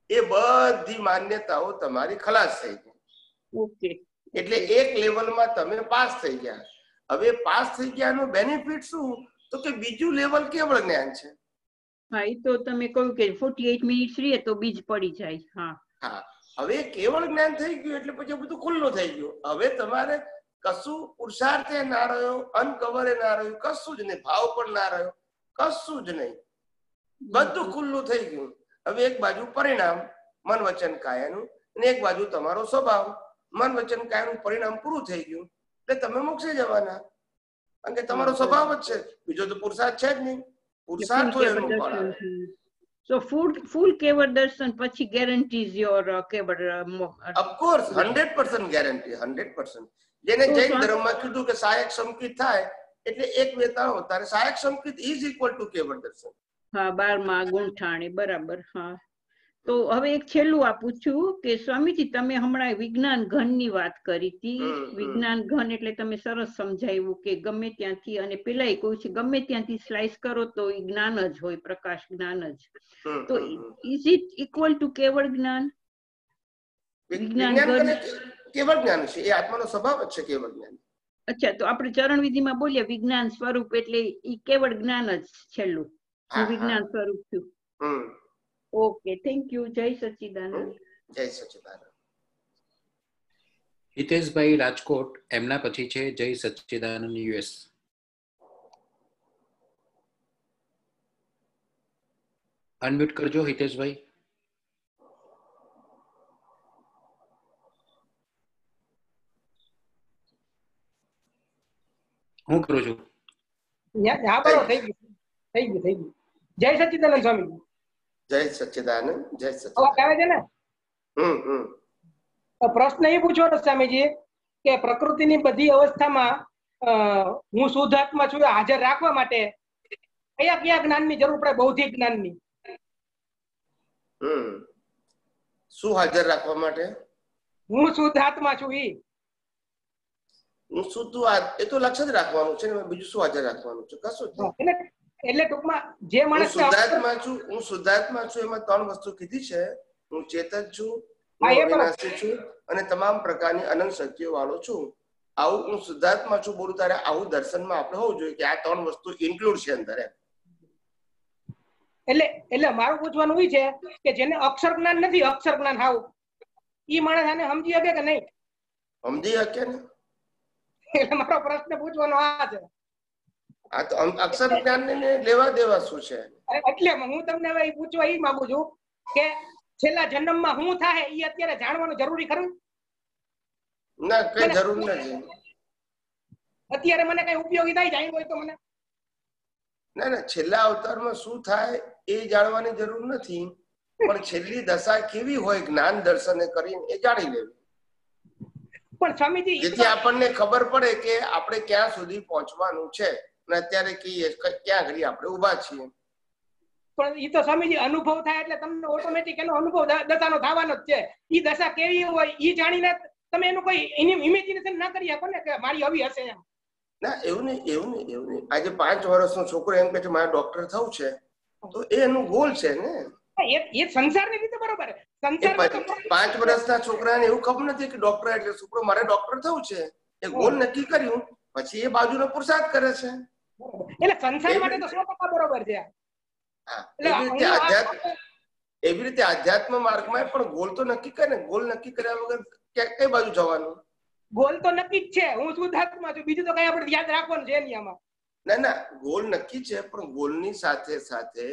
એ બધી માન્યતાઓ તમારી ખલાસ થઈ ગઈ. ઓકે. એટલે એક લેવલમાં તમે પાસ થઈ ગયા. હવે પાસ થઈ ગયાનો બેનિફિટ શું? તો કે બીજું લેવલ કેવળ જ્ઞાન છે. હા, એ તો તમે કહ્યું કે 48 મિનિટ રહીએ તો બીજ પડી જાય. હા, હવે કેવળ જ્ઞાન થઈ ગયું એટલે પછી બધું ખુલ્લું થઈ ગયું. હવે તમારે કશું પુરુષાર્થે ના રહ્યો, અનકવરે ના રહ્યું, કશું જ નહીં, ભાવ પણ ના રહ્યો, કશું જ નહીં, બધું ખુલ્લું થઈ ગયું. હવે એક બાજુ પરિણામ મન વચન કાયાનું અને એક બાજુ તમારો સ્વભાવ. મન વચન કાયાનું પરિણામ પૂરું થઈ ગયું એટલે તમે મોક્ષે જવાના, કારણ કે તમારો સ્વભાવ જ છે, બીજો તો પુરુષાર્થ છે જ નહીં. પુરુષાર્થ હોય એનું ફળ આવે. So full કેવળ દર્શન પછી guarantees your કેવળ of course 100% guarantee 100%. જેને જૈન ધર્મમાં કીધું કે સહાયક સંકિત થાય એટલે એક વેતા હોતા સહાયક સંકિત is equal to કેવળ દર્શન. હા 12મા ગુંઠાણી બરાબર. હા તો હવે એક છેલ્લું આ પૂછું કે સ્વામીજી તમે હમણાં વિજ્ઞાન ઘનની વાત કરી હતી. વિજ્ઞાન ઘન એટલે તમે સરસ સમજાવ્યું કે ગમે ત્યાંથી, અને પેલા કહ્યું છે ગમે ત્યાંથી સ્લાઇસ કરો તો એ જ્ઞાન જ હોય, પ્રકાશ જ્ઞાન જ. તો ઇઝ ઇટ ઇક્વલ ટુ કેવળ જ્ઞાન? વિજ્ઞાન ઘન કેવળ જ્ઞાન છે, એ આત્માનો સ્વભાવ જ છે કેવળ જ્ઞાન. અચ્છા, તો આપણે ચરણ વિધિમાં બોલીએ વિજ્ઞાન સ્વરૂપ એટલે ઈ કેવળ જ્ઞાન જ છેલ્લું, વિજ્ઞાન સ્વરૂપ થયું. Okay, thank you. જય સચ્ચિદાનંદ. જય સચ્ચિદાનંદ. હિતેશભાઈ રાજકોટ, એમના પછી છે જય સચ્ચિદાનંદ યુએસ. અનમ્યુટ કરજો હિતેશભાઈ. હું કરું છું? હા બરોબર, થઈ ગયું. જય સચ્ચિદાનંદ સ્વામી. જય સચ્ચિદાનંદ. જય સચ્ચિદાનંદ. આવે છે ને? પ્રશ્ન એ પૂછવાનો સ્વામીજી કે પ્રકૃતિની બધી અવસ્થામાં હું શુદ્ધાત્મા છું હાજર રાખવા માટે કયા કયા જ્ઞાનની જરૂર પડે? બૌદ્ધિક જ્ઞાનની. શું હાજર રાખવા માટે? હું શુદ્ધાત્મા છું ઈ. હું શુદ્ધ એ તો લક્ષ્ય જ રાખવાનું છે ને, બીજું શું હાજર રાખવાનું છે? કશું જ નહીં. એટલે ટૂંકમાં જે માણસ શુદ્ધાત્મા છું, હું શુદ્ધાત્મા છું, એમાં 3 વસ્તુ કીધી છે. હું ચેતન છું, હું અવિનાશી છું અને તમામ પ્રકારની અનંત શક્તિઓ વાળો છું. આવું હું શુદ્ધાત્મા છું બોલું ત્યારે આવું દર્શનમાં આપણે હોવું જોઈએ કે આ 3 વસ્તુ ઇન્ક્લુડ છે અંદર. એટલે મારું પૂછવાનું એ છે કે જેને અક્ષર જ્ઞાન નથી, અક્ષર જ્ઞાન હાવ, ઈ માણસ આને સમજી શકે કે નહીં? સમજી શકે ને. એટલે મારો પ્રશ્ન પૂછવાનો આ છે. આ તો અક્ષર જ્ઞાન ને લેવા દેવા શું છે? એટલે હું તમને હવે પૂછવા એ માંગુ છું કે છેલ્લા જન્મમાં શું થાય એ અત્યારે જાણવાનું જરૂરી ખરું? ના, કઈ જરૂર નથી. અત્યારે મને કઈ ઉપયોગી થાય જાણવું હોય તો મને? ના, છેલ્લા અવતારમાં શું થાય એ જાણવાની જરૂર નથી, પણ છેલ્લી દશા કેવી હોય જ્ઞાન દર્શન કરીને એ જાણી લેવી. પણ સ્વામીજી, જેથી આપણને ખબર પડે કે આપણે ક્યાં સુધી પહોંચવાનું છે અને અત્યારે ક્યાં ઘડી આપણે ઉભા છીએ. પણ એ તો સ્વામીજી અનુભવ થાય એટલે તમને ઓટોમેટિક એનો અનુભવ દશાનો થવાનો જ છે. એ દશા કેવી હોય એ જાણીને તમે એનું કોઈ ઇમેજિનેશન ના કરી શકો ને કે મારી આવી હશે એમ. ના, એવું નહીં. આજે 5 વર્ષનો છોકરો એમ કે છે મારે ડોક્ટર થવું છે, તો એ એનું ગોલ છે ને. એ સંસારની રીતે બરોબર. 5 વર્ષના છોકરાને એવું ખબર નથી કે ડોક્ટર એટલે છોકરો મારે ડોક્ટર થવું છે, એ ગોલ નક્કી કર્યું પછી એ બાજુનો પુરુષાર્થ કરે છે. એટલે સંસાર માટે તો 100% બરોબર છે. એવી રીતે આધ્યાત્મ માર્ગમાં પણ ગોલ તો નક્કી કરે ને. ગોલ નક્કી કર્યા વગર કઈ બાજુ જવાનું? ગોલ તો નક્કી જ છે, હું શુદ્ધાત્મા છું, બીજું તો કઈ આપણે યાદ રાખવાનું છે નહીં આમાં. ના, ગોલ નક્કી છે, પણ ગોલની સાથે સાથે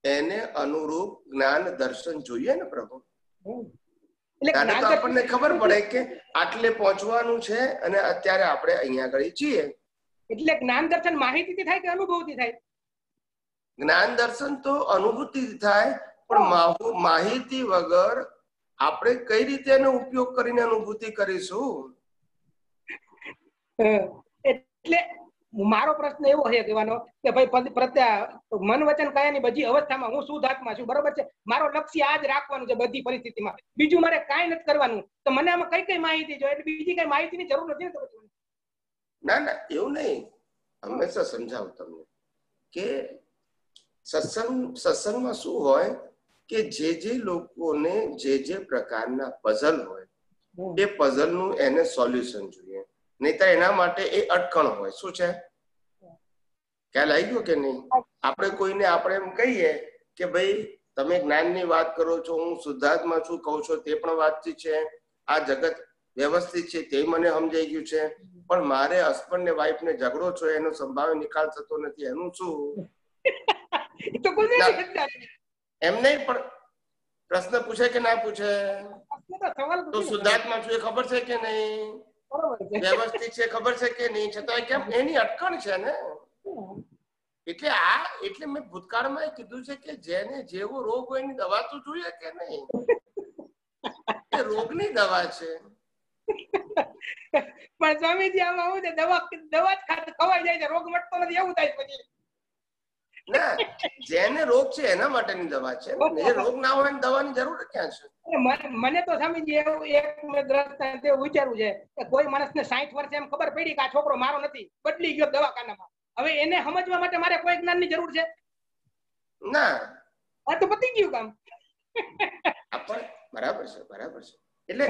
એને અનુરૂપ જ્ઞાન દર્શન જોઈએ ને પ્રભુ. ત્યારે તો આપણને ખબર પડે કે આટલે પહોંચવાનું છે અને અત્યારે આપણે અહીંયા આગળ છીએ. એટલે જ્ઞાન દર્શન માહિતીથી થાય કે અનુભવથી થાય? જ્ઞાન દર્શન તો અનુભૂતિથી થાય, પણ માહિતી વગર આપણે કઈ રીતે એનો ઉપયોગ કરીને અનુભૂતિ કરીશું? એટલે મારો પ્રશ્ન એવો છે કહેવાનો કે ભાઈ મન વચન કાયાની બધી અવસ્થામાં હું શુદ્ધાત્મા છું, બરોબર છે. મારો લક્ષ્ય આ જ રાખવાનું છે બધી પરિસ્થિતિમાં, બીજું મારે કાંઈ નથી કરવાનું. તો મને આમાં કઈ માહિતી જોઈએ? એટલે બીજી કઈ માહિતીની જરૂર નથી ને? ના, એવું નહીં. હંમેશા સમજાવું તમને કે સત્સંગમાં શું હોય કે જે લોકોને જે પ્રકારના પઝલ હોય એ પઝલનું એને સોલ્યુશન જોઈએ, નહીતર એના માટે એ અટકણ હોય. શું છે ખ્યાલ આવી ગયો કે નહીં? આપણે કોઈને આપણે એમ કહીએ કે ભાઈ તમે જ્ઞાનની વાત કરો છો, હું શુદ્ધાત્મા છું કહું છો, તે પણ વાતચીત છે, આ જગત વ્યવસ્થિત છે તે મને સમજાઈ ગયું છે, પણ મારે હસબન્ડ ને વાઈફ ને ઝઘડો છો એનો સંભાવ્ય નિકાલ થતો નથી, એનું શું? એમ નહીં, પણ પ્રશ્ન પૂછે કે ના પૂછે? તો શુદ્ધાત્મા છું એ ખબર છે કે નહીં? વ્યવસ્થિત છે ખબર છે કે નહીં? છતાં કેમ એની અટકણ છે ને. એટલે મેં ભૂતકાળમાં કીધું છે કે જેને જેવો રોગ હોય એની દવા તો જોઈએ કે નહીં? એ રોગની દવા છે. પણ સ્વામીજી આમાં આવું છે, દવા જ ખવાઈ જાય છે, રોગ મટતો નથી એવું થાય પછી. ના, જેને રોગ છે એના માટેની દવા છે. જે રોગ ના હોય દવાની જરૂર ક્યાં છે? મને તો સ્વામીજી એવું એક દ્રષ્ટાંત એવું વિચારવું છે કે કોઈ માણસને 60 વર્ષે એમ ખબર પડી કે આ છોકરો મારો નથી, બદલી ગયો દવાખાનામાં, હવે એને સમજવા માટે મારે કોઈ જ્ઞાનની જરૂર છે? ના, આ તો પતી ગયું કામ. બરાબર છે, બરાબર છે. એટલે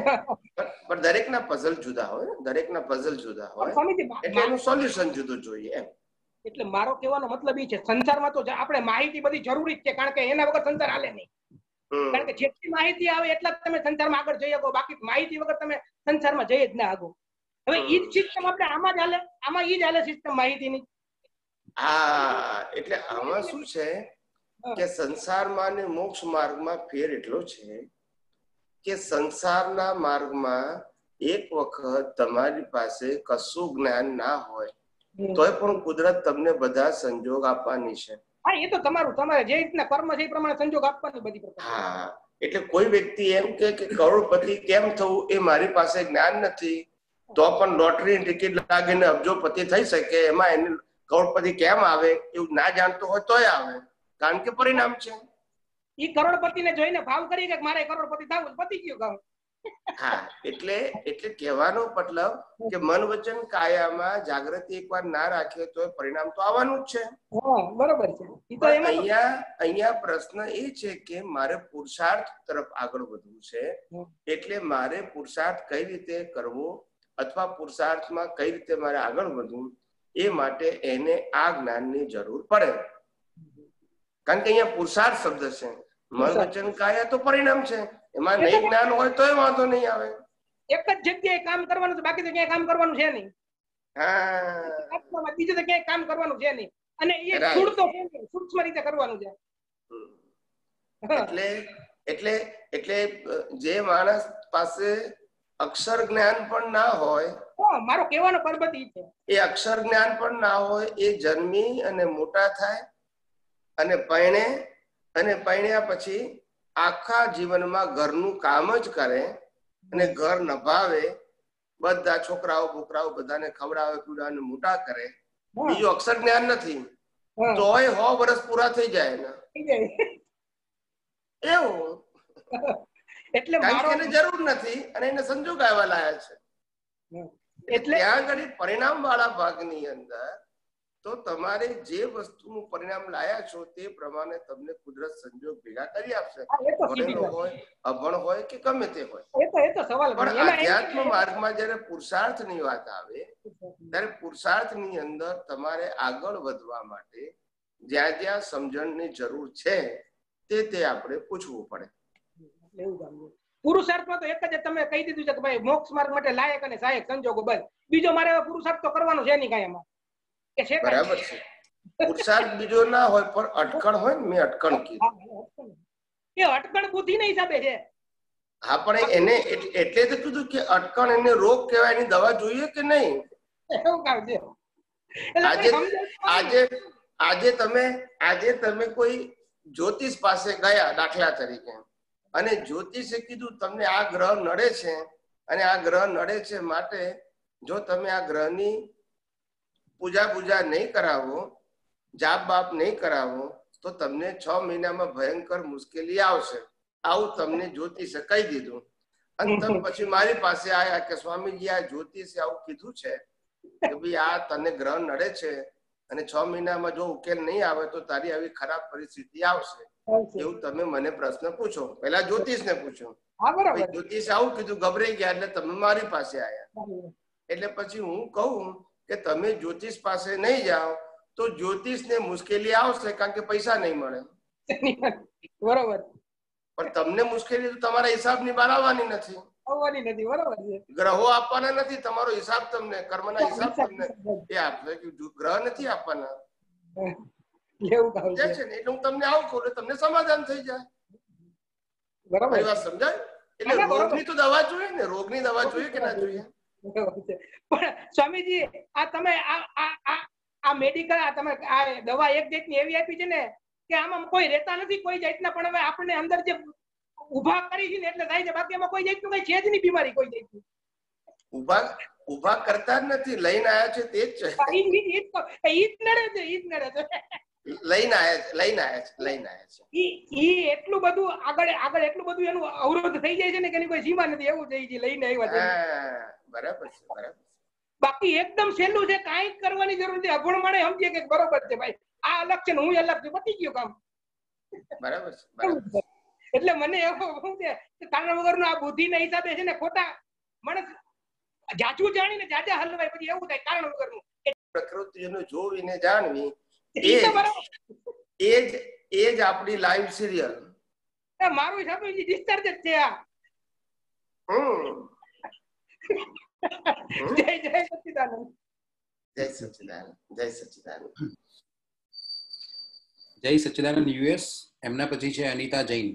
પણ દરેકના પઝલ જુદા હોય, દરેકના પઝલ જુદા હોય, એટલે એનું સોલ્યુશન જુદું જોઈએ એમ. એટલે મારો કહેવાનો મતલબ એ છે, સંસારમાં તો આપણે માહિતી બધી જરૂરી જ છે, કારણ કે એના વગર સંસાર હાલે નહીં. કારણ કે જેટલી માહિતી આવે એટલા તમે સંસારમાં આગળ જઈ શકો, બાકી માહિતી વગર તમે સંસારમાં જઈ જ ના આગો. હવે ઈ જ સિસ્ટમ આપણે આમાં જ હાલે, આમાં ઈ જ હાલે સિસ્ટમ માહિતીની. હા, એટલે આમાં શું છે કે સંસારમાં ને મોક્ષ માર્ગમાં ફેર એટલો છે કે સંસારના માર્ગમાં એક વખત તમારી પાસે કશું જ્ઞાન ના હોય તોય પણ કુદરત તમને બધા સંજોગ આપવાની છે. હા, એ તો તમારે જે રીતના કર્મ છે એ પ્રમાણે સંજોગ આપવાની બધી પ્રકાર. હા, એટલે કોઈ વ્યક્તિ એમ કે કરોડપતિ કેમ થવું એ મારી પાસે જ્ઞાન નથી, તો પણ લોટરીની ટિકિટ લાગીને અબજોપતિ થઈ શકે, એમાં એને કરોડપતિ કેમ આવે એવું ના જાણતો હોય તોય આવે, કારણ કે પરિણામ છે. ઈ કરોડપતિને જોઈને ભાવ કરી કે મારે કરોડપતિ થવું, પતી ગયું કામ. હા, એટલે કહેવાનો મતલબ કે મન વચન કાયામાં જાગૃતિ એકવાર ના રાખીએ તો પરિણામ તો આવવાનું જ છે. બરોબર છે. અહીંયા પ્રશ્ન એ છે કે મારે પુરુષાર્થ તરફ આગળ વધવું છે, એટલે મારે પુરુષાર્થ કઈ રીતે કરવો અથવા પુરુષાર્થમાં કઈ રીતે મારે આગળ વધવું એ માટે એને આ જ્ઞાનની જરૂર પડે. કારણ કે અહીંયા પુરુષાર્થ શબ્દ છે, મન વચન કાયા તો પરિણામ છે, એમાં નહીં જ્ઞાન હોય તો વાંધો નહીં આવે. એક જ જગ્યાએ કામ કરવાનું છે, બાકી તો ક્યાંય કામ કરવાનું છે નહીં. હા, બીજું તો ક્યાંય કામ કરવાનું છે નહીં, અને એ સ્થૂળ તો સૂક્ષ્મ રીતે કરવાનું છે. એટલે જે માણસ પાસે અક્ષર જ્ઞાન પણ ના હોય, મારો કહેવાનો પરબત ઈ છે, એ અક્ષર જ્ઞાન પણ ના હોય, એ જન્મી અને મોટા થાય અને પરણે, અને પરણ્યા પછી આખા જીવનમાં ઘરનું કામ જ કરે અને ઘર નભાવે, બધા છોકરાઓ બોકરાઓ બધાને ખવડાવે પીવડાવે મોટા કરે, બીજું અક્ષર જ્ઞાન નથી, તોય 100 વર્ષ પૂરા થઈ જાય ને એવું. એટલે એને જરૂર નથી અને એને સંજોગ આવ્યા લાયા છે. એટલે ત્યાં આગળ પરિણામ વાળા ભાગની અંદર તો તમારે જે વસ્તુનું પરિણામ લાયા છો તે પ્રમાણે તમને કુદરત સંજોગ ભેગા કરી આપશે, ભણેલો હોય, અભણ હોય કે ગમે તે હોય. પણ આધ્યાત્મ માર્ગમાં જયારે પુરુષાર્થની વાત આવે ત્યારે પુરુષાર્થની અંદર તમારે આગળ વધવા માટે જ્યાં જ્યાં સમજણની જરૂર છે તે આપણે પૂછવું પડે. પુરુષાર્થમાં તો એક જ તમે કહી દીધું છે કે ભાઈ મોક્ષ માર્ગ માટે લાયક અને સહાયક સંજોગો બસ, બીજો મારે પુરુષાર્થ તો કરવાનો છે નહીં કાંઈ એમાં. બરાબર છે, પુરુષાર્થ બીજો ના હોય પણ અટકણ હોય ને, મેં અટકણ કીધું એ અટકણ બુદ્ધિ ના હિસાબે છે. હા, પણ એને એટલે તો કીધું કે અટકણ એને રોગ કહેવાય, એની દવા જોઈએ કે નહીં. એવું કામ છે. આજે તમે કોઈ જ્યોતિષ પાસે ગયા દાખલા તરીકે, અને જ્યોતિષે કીધું તમને આ ગ્રહ નડે છે અને આ ગ્રહ નડે છે, માટે જો તમે આ ગ્રહની પૂજા નહીં કરાવો, જાપ બાપ નહીં કરાવો તો તમને 6 મહિનામાં ભયંકર મુશ્કેલી આવશે, આવું તમને જ્યોતિષે કહી દીધું. અને તમે પછી મારી પાસે આવ્યા કે સ્વામીજી આ જ્યોતિષે આવું કીધું છે કે ભાઈ આ તને ગ્રહ નડે છે અને 6 મહિનામાં જો ઉકેલ નહીં આવે તો તારી આવી ખરાબ પરિસ્થિતિ આવશે, એવું તમે મને પ્રશ્ન પૂછો. પેલા જ્યોતિષને પૂછો, જ્યોતિષ આવું કીધું, ગભરાઈ ગયા એટલે તમે મારી પાસે આવ્યા. એટલે પછી હું કહું કે તમે જ્યોતિષ પાસે નહીં જાઓ તો જ્યોતિષને મુશ્કેલી આવશે, કારણ કે પૈસા નહીં મળે. બરોબર. પણ તમને મુશ્કેલી તો તમારા હિસાબની બહાર આવવાની નથી. આવવાની નથી. બરોબર છે. ગ્રહો આપવાના નથી, તમારો હિસાબ તમને કર્મના હિસાબ તમને એ આપશે. ગ્રહ નથી આપવાના. લેવું કામ છે ને એટલે હું તમને આવું કહું એટલે તમને સમાધાન થઈ જાય. બરોબર વાત સમજાય? એટલે રોગની તો દવા જોઈએ ને, રોગની દવા જોઈએ કે ના જોઈએ? પણ સ્વામીજી આ તમે આ મેડિકલ આ તમે આ દવા એક જાતની એવી આપી છે ને કે આમાં કોઈ રહેતા નથી કોઈ જાતના, પણ હવે આપણને અંદર જે ઉભા કરી છે ને એટલે થાય છે, બાકી એમાં કોઈ જાતનું કઈ છે જ નહીં બીમારી કોઈ જાતની. ઉભા કરતા જ નથી, લઈને આયા છે તે જ છે. લઈને આયા છે. ઈ એટલું બધું આગળ એટલું બધું એનું અવરોધ થઈ જાય છે ને કે એની કોઈ સીમા નથી, એવું થઈ છે. લઈને આવ્યા છે. બરાબર છે, બરાબર. બાકી એકદમ સહેલું છે, કાંઈ કરવાની જરૂર નથી. અભણ માણે સમજે કે બરોબર છે ભાઈ, આ અલગ છે ને હું અલગ છું, પતી ગયું કામ. બરાબર છે, બરાબર. એટલે મને એવું શું છે કે કારણ વગરનું આ બુદ્ધિના હિસાબે છે ને ખોટા માણસ જાજુ જાણીને જાજા હલવાય, પછી એવું થાય કારણ વગરનું. પ્રકૃતિને જોવીને જાણવી એ જ આપણી લાઈવ સિરિયલ. મારું હિસાબ ડિસ્ચાર્જ જ છે આ. જય સચ્ચિદાનંદ. જય સચ્ચિદાનંદ. જય સચ્ચિદાનંદ. જય સચ્ચિદાનંદ યુએસ. એમના પછી છે Anita Jain.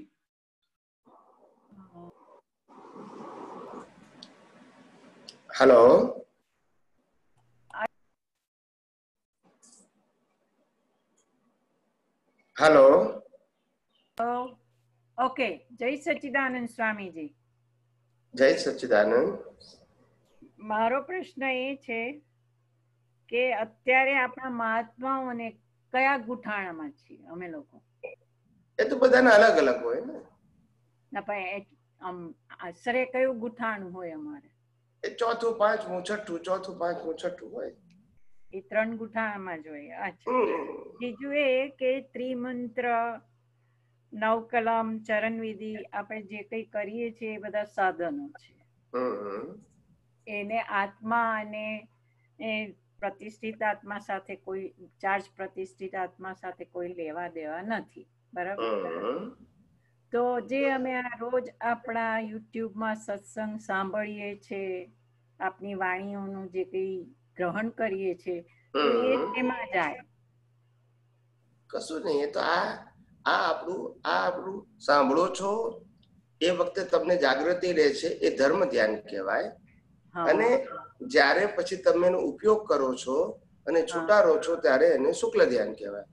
Hello. Hello. Okay. જય સચ્ચિદાનંદ સ્વામીજી. જય સચ્ચિદાનંદ. મારો પ્રશ્ન એ છે કે અત્યારે આપણા મહાત્માઓને કયા ગુઠાણામાં છીએ અમે લોકો? એ તો બધાના અલગ અલગ હોય ને. ના પણ આશરે કયું ગુઠાણું હોય અમારે? એ ચોથું, પાંચમું, છઠ્ઠું, ચોથું, પાંચમું, છઠ્ઠું હોય. એ 3 ગુઠાણામાં જ હોય. અચ્છા. બીજું એ કે ત્રિમંત્ર, નવકલમ, ચરણવિધિ આપણે જે કંઈ કરીએ છીએ એ બધા સાધનો છે. એને આત્મા અને પ્રતિષ્ઠિત આત્મા સાથે કોઈ ચાર્જ પ્રતિષ્ઠિત આત્મા સાથે કોઈ લેવા દેવા નથી. બરાબર? તો જે અમે આ રોજ આપણા યુટ્યુબમાં સત્સંગ સાંભળીએ છીએ, આપની વાણીઓનું જે કંઈ ગ્રહણ કરીએ છીએ, તો એ તેમાં જાય. કશું નહીં. એ તો આ આપણું સાંભળો છો એ વખતે તમને જાગૃતિ રહે છે, એ ધર્મ ધ્યાન કહેવાય. અને જ્યારે પછી તમે એનો ઉપયોગ કરો છો અને છૂટારો છો ત્યારે એને શુક્લ ધ્યાન કહેવાય.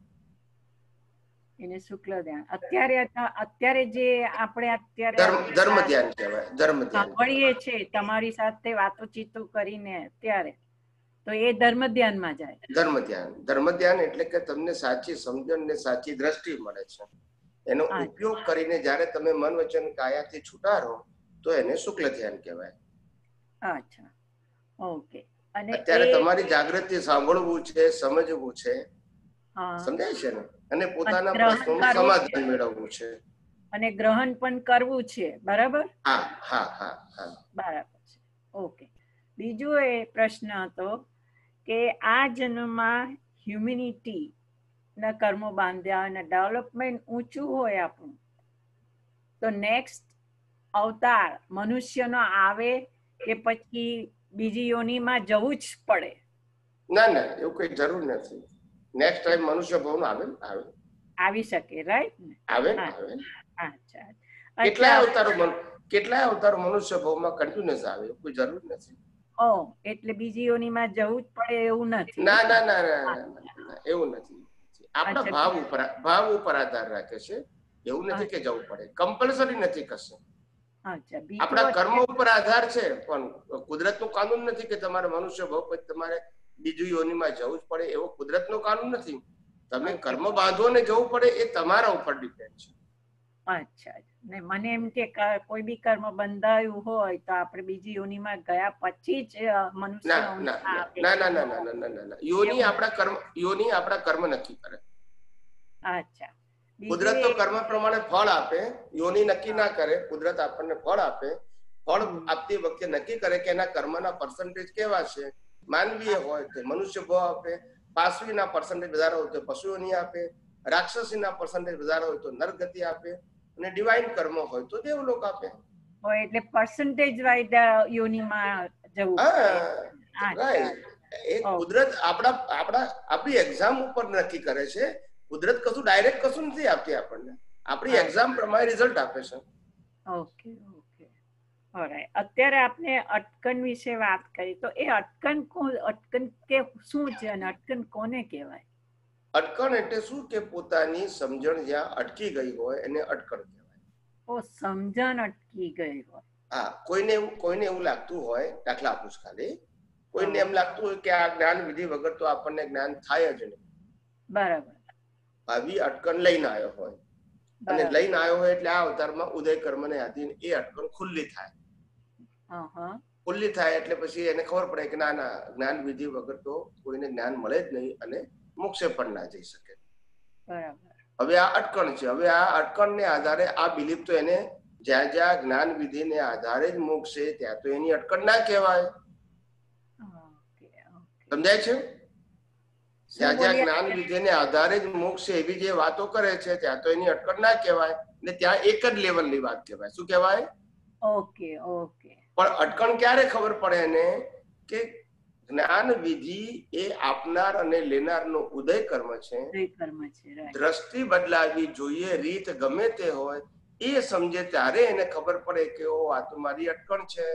એને શુક્લ ધ્યાન. અત્યારે જે આપણે ધર્મ ધ્યાન કહેવાય. ધર્મ ધ્યાન સાંભળીએ છીએ તમારી સાથે વાતોચીતો કરીને અત્યારે, તો એ ધર્મ ધ્યાનમાં જાય. ધર્મ ધ્યાન એટલે કે તમને સાચી સમજણ ને સાચી દ્રષ્ટિ મળે છે. એનો ઉપયોગ કરીને જ્યારે તમે મન વચન કાયાથી છૂટારો તો એને શુક્લ ધ્યાન કહેવાય. અચ્છા, ઓકે. અને અત્યારે તમારી જાગૃતિ સાંભળવું છે, સમજવું છે, સમજાય છે ને, અને પોતાના પ્રશ્નોનું સમાધાન મેળવવું છે, અને ગ્રહણ પણ કરવું છે. બરાબર? બરાબર છે. ઓકે. બીજો એ પ્રશ્ન હતો કે આ જન્મમાં હ્યુમિનિટી ના કર્મો બાંધ્યા અને ડેવલપમેન્ટ ઊંચું હોય આપણું, તો નેક્સ્ટ અવતાર મનુષ્યનો આવે કે પછી બીજી યોનિમાં જવું જ પડે? ના ના, એવું કઈ જરૂર નથી. નેક્સ્ટ ટાઈમ મનુષ્ય ભાવ આવી શકે. રાઈટ ને? આવે. અચ્છા. કેટલાય અવતારો મનુષ્ય ભાવમાં કન્ટિન્યુઅસ આવે, કોઈ જરૂર નથી. એટલે બીજી યોનિમાં જવું જ પડે એવું નથી? ના ના ના ના, એવું નથી. આપણા ભાવ ઉપર આધાર રાખે છે. એવું નથી કે જવું પડે, કમ્પલસરી નથી કશું. આપણા કર્મ ઉપર આધાર છે, પણ કુદરતનો કાનૂન નથી કે તમારે મનુષ્ય ભાવ પછી તમારે બીજું યોનિમાં જવું જ પડે, એવો કુદરતનો કાનૂન નથી. તમે કર્મ બાંધો ને જવું પડે એ તમારા ઉપર ડિપેન્ડ છે. અચ્છા. ને મને એમ કે કોઈ બી કર્મ બંધાયું હોય તો આપણે બીજી યોનિમાં ગયા પછી જ મનુષ્ય. ના. યોની આપણા કર્મ નક્કી કરે. અચ્છા. કુદરત તો કર્મ પ્રમાણે ફળ આપે, યોની નક્કી ના કરે. કુદરત આપણને ફળ આપે. ફળ આપતી વખતે નક્કી કરે કે એના કર્મના પર્સન્ટેજ કેવા છે. માનવીય હોય તો મનુષ્ય ભાવ આપે, પાશવીના પર્સન્ટેજ વધારે હોય તો પશુ યોની આપે, રાક્ષસીના પર્સન્ટેજ વધારે હોય તો નરગતિ આપે, અને ડિવાઇન કર્મ હોય તો દેવલોક આપે. હોય એટલે પર્સન્ટેજ વાઇઝ યોનિમાં જવું રાઈટ. એ કુદરત આપણી એક્ઝામ ઉપર નક્કી કરે છે. કુદરત કશું ડાયરેક્ટ કશું નથી આપતી આપણને, આપણી એક્ઝામ પ્રમાણે રિઝલ્ટ આપે છે. Okay okay. ઓલરાઈટ. અત્યારે આપણે અટકન વિશે વાત કરી, તો એ અટકન કે શું છે અને અટકન કોને કહેવાય? અટકણ એટલે શું કે પોતાની સમજણ જ્યાં અટકી ગઈ હોય એને અટકણ કહેવાય. ઓ, સમજણ અટકી ગઈ હોય. હા, કોઈને એવું લાગતું હોય, દાખલા આપું છું ખાલી, કોઈને એમ લાગતું હોય કે આ જ્ઞાન વિધિ વગર તો આપણને જ્ઞાન થાય જ નહીં. બરાબર. આવી અટકણ લઈને આવ્યો હોય અને લઈને આવ્યો હોય એટલે આ અવતારમાં ઉદય કર્મને આધીન એ અટકણ ખુલ્લી થાય. ખુલ્લી થાય એટલે પછી એને ખબર પડે કે ના ના, જ્ઞાન વિધિ વગર તો કોઈને જ્ઞાન મળે જ નહીં અને મોક્ષે પણ ના જઈ શકે. હવે આ અટકણ છે. હવે આ અટકણને આધારે આ બિલીફ તો એને જ્યાં જ્યાં જ્ઞાન વિધિને આધારે જ મોક્ષ છે ત્યાં તો એની અટકણ ના કહેવાય. સમજાય છે? જ્યાં જ્યાં જ્ઞાન વિધિને આધારે જ મોક્ષ છે એવી જે વાતો કરે છે ત્યાં તો એની અટકણ ના કહેવાય ને ત્યાં એક જ લેવલની વાત કહેવાય. શું કહેવાય? Okay okay. પણ અટકણ ક્યારે ખબર પડે એને કે જ્ઞાન વિધિ એ આપનાર અને લેનારનો ઉદય કર્મ છે. દ્રષ્ટિ બદલાવી જોઈએ, રીત ગમે તે હોય, એ સમજે ત્યારે એને ખબર પડે કે ઓ આ તો મારી અટકણ છે.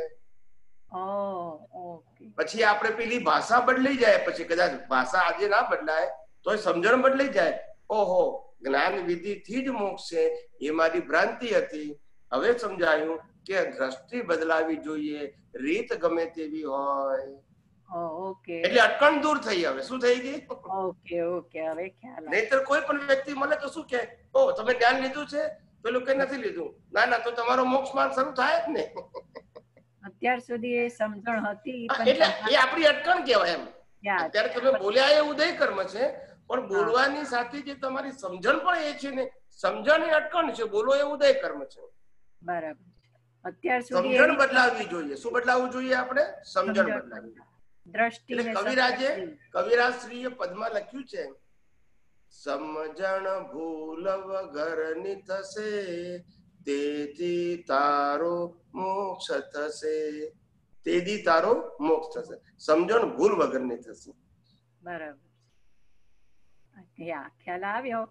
પછી આપણે પેલી ભાષા બદલાઈ જાય, પછી કદાચ ભાષા આજે ના બદલાય તો સમજણ બદલાઈ જાય. ઓહો, જ્ઞાન વિધિ થી જ મોક્ષ છે એ મારી ભ્રાંતિ હતી. હવે સમજાયું કે દ્રષ્ટિ બદલાવી જોઈએ, રીત ગમે તેવી હોય. એટલે અટકણ દૂર થઈ. હવે શું થઈ ગઈ? ઓકે ઓકે, હવે ખ્યાલ. નહીતર કોઈ પણ વ્યક્તિ મળે તો શું કે, ઓ તમે જ્ઞાન લીધું છે, પેલું કઈ નથી લીધું. ના ના, તો તમારો મોક્ષ માર્ગ શરૂ થાય જ ને. અત્યાર સુધી એ સમજણ હતી એટલે એ આપણી અટકણ કહેવાય એમ. અત્યારે તમે બોલ્યા એ ઉદય કર્મ છે, પણ બોલવાની સાથે જે તમારી સમજણ પણ એ છે ને, સમજણ એ અટકણ છે, બોલો એ ઉદય કર્મ છે. બરાબર. અત્યાર સુધી સમજણ બદલાવવી જોઈએ. શું બદલાવવું જોઈએ આપણે? સમજણ બદલાવવી. દ્રષ્ટિ. કવિરાજશ્રીએ પદમાં લખ્યું છે, સમજણ ભૂલ વગરની થશે, તેથી તારો મોક્ષ થશે. તેથી તારો મોક્ષ થશે. સમજણ ભૂલ વગરની થશે. બરાબર. ખ્યાલ આવ્યો.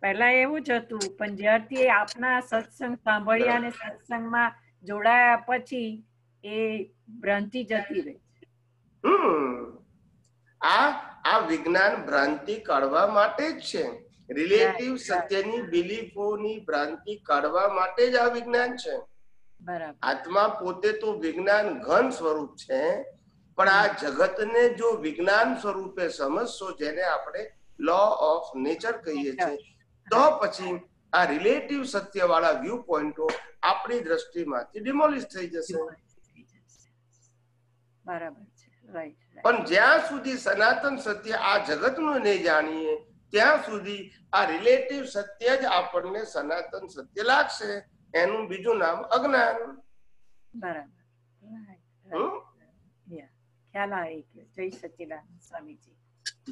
પહેલા એવું જ હતું, પણ જ્યારથી આપના સત્સંગ સાંભળ્યા અને સત્સંગમાં જોડાયા પછી એ ભ્રાંતિ જતી રહી. આ વિજ્ઞાન ભ્રાંતિ કાઢવા માટે જ છે. રિલેટિવ સત્યની બિલીફોની ભ્રાંતિ કાઢવા માટે જ આ વિજ્ઞાન છે. આત્મા પોતે તો વિજ્ઞાન ઘન સ્વરૂપ છે, પણ આ જગતને જો વિજ્ઞાન સ્વરૂપે સમજશો, જેને આપણે લો ઓફ નેચર કહીએ છીએ, તો પછી આ રિલેટિવ સત્ય વાળા વ્યૂ પોઈન્ટો આપણી દ્રષ્ટિમાંથી ડિમોલિશ થઈ જશે. બરાબર છે. રાઈટ. પણ જ્યાં સુધી સનાતન સત્ય આ જગતનું નહીં જાણીએ ત્યાં સુધી આ રિલેટિવ સત્ય જ આપણને સનાતન સત્ય લાગશે. એનું બીજું નામ અજ્ઞાન. બરાબર. ખ્યાલ આવી ગયો. જય સચ્ચિદાનંદ સ્વામીજી.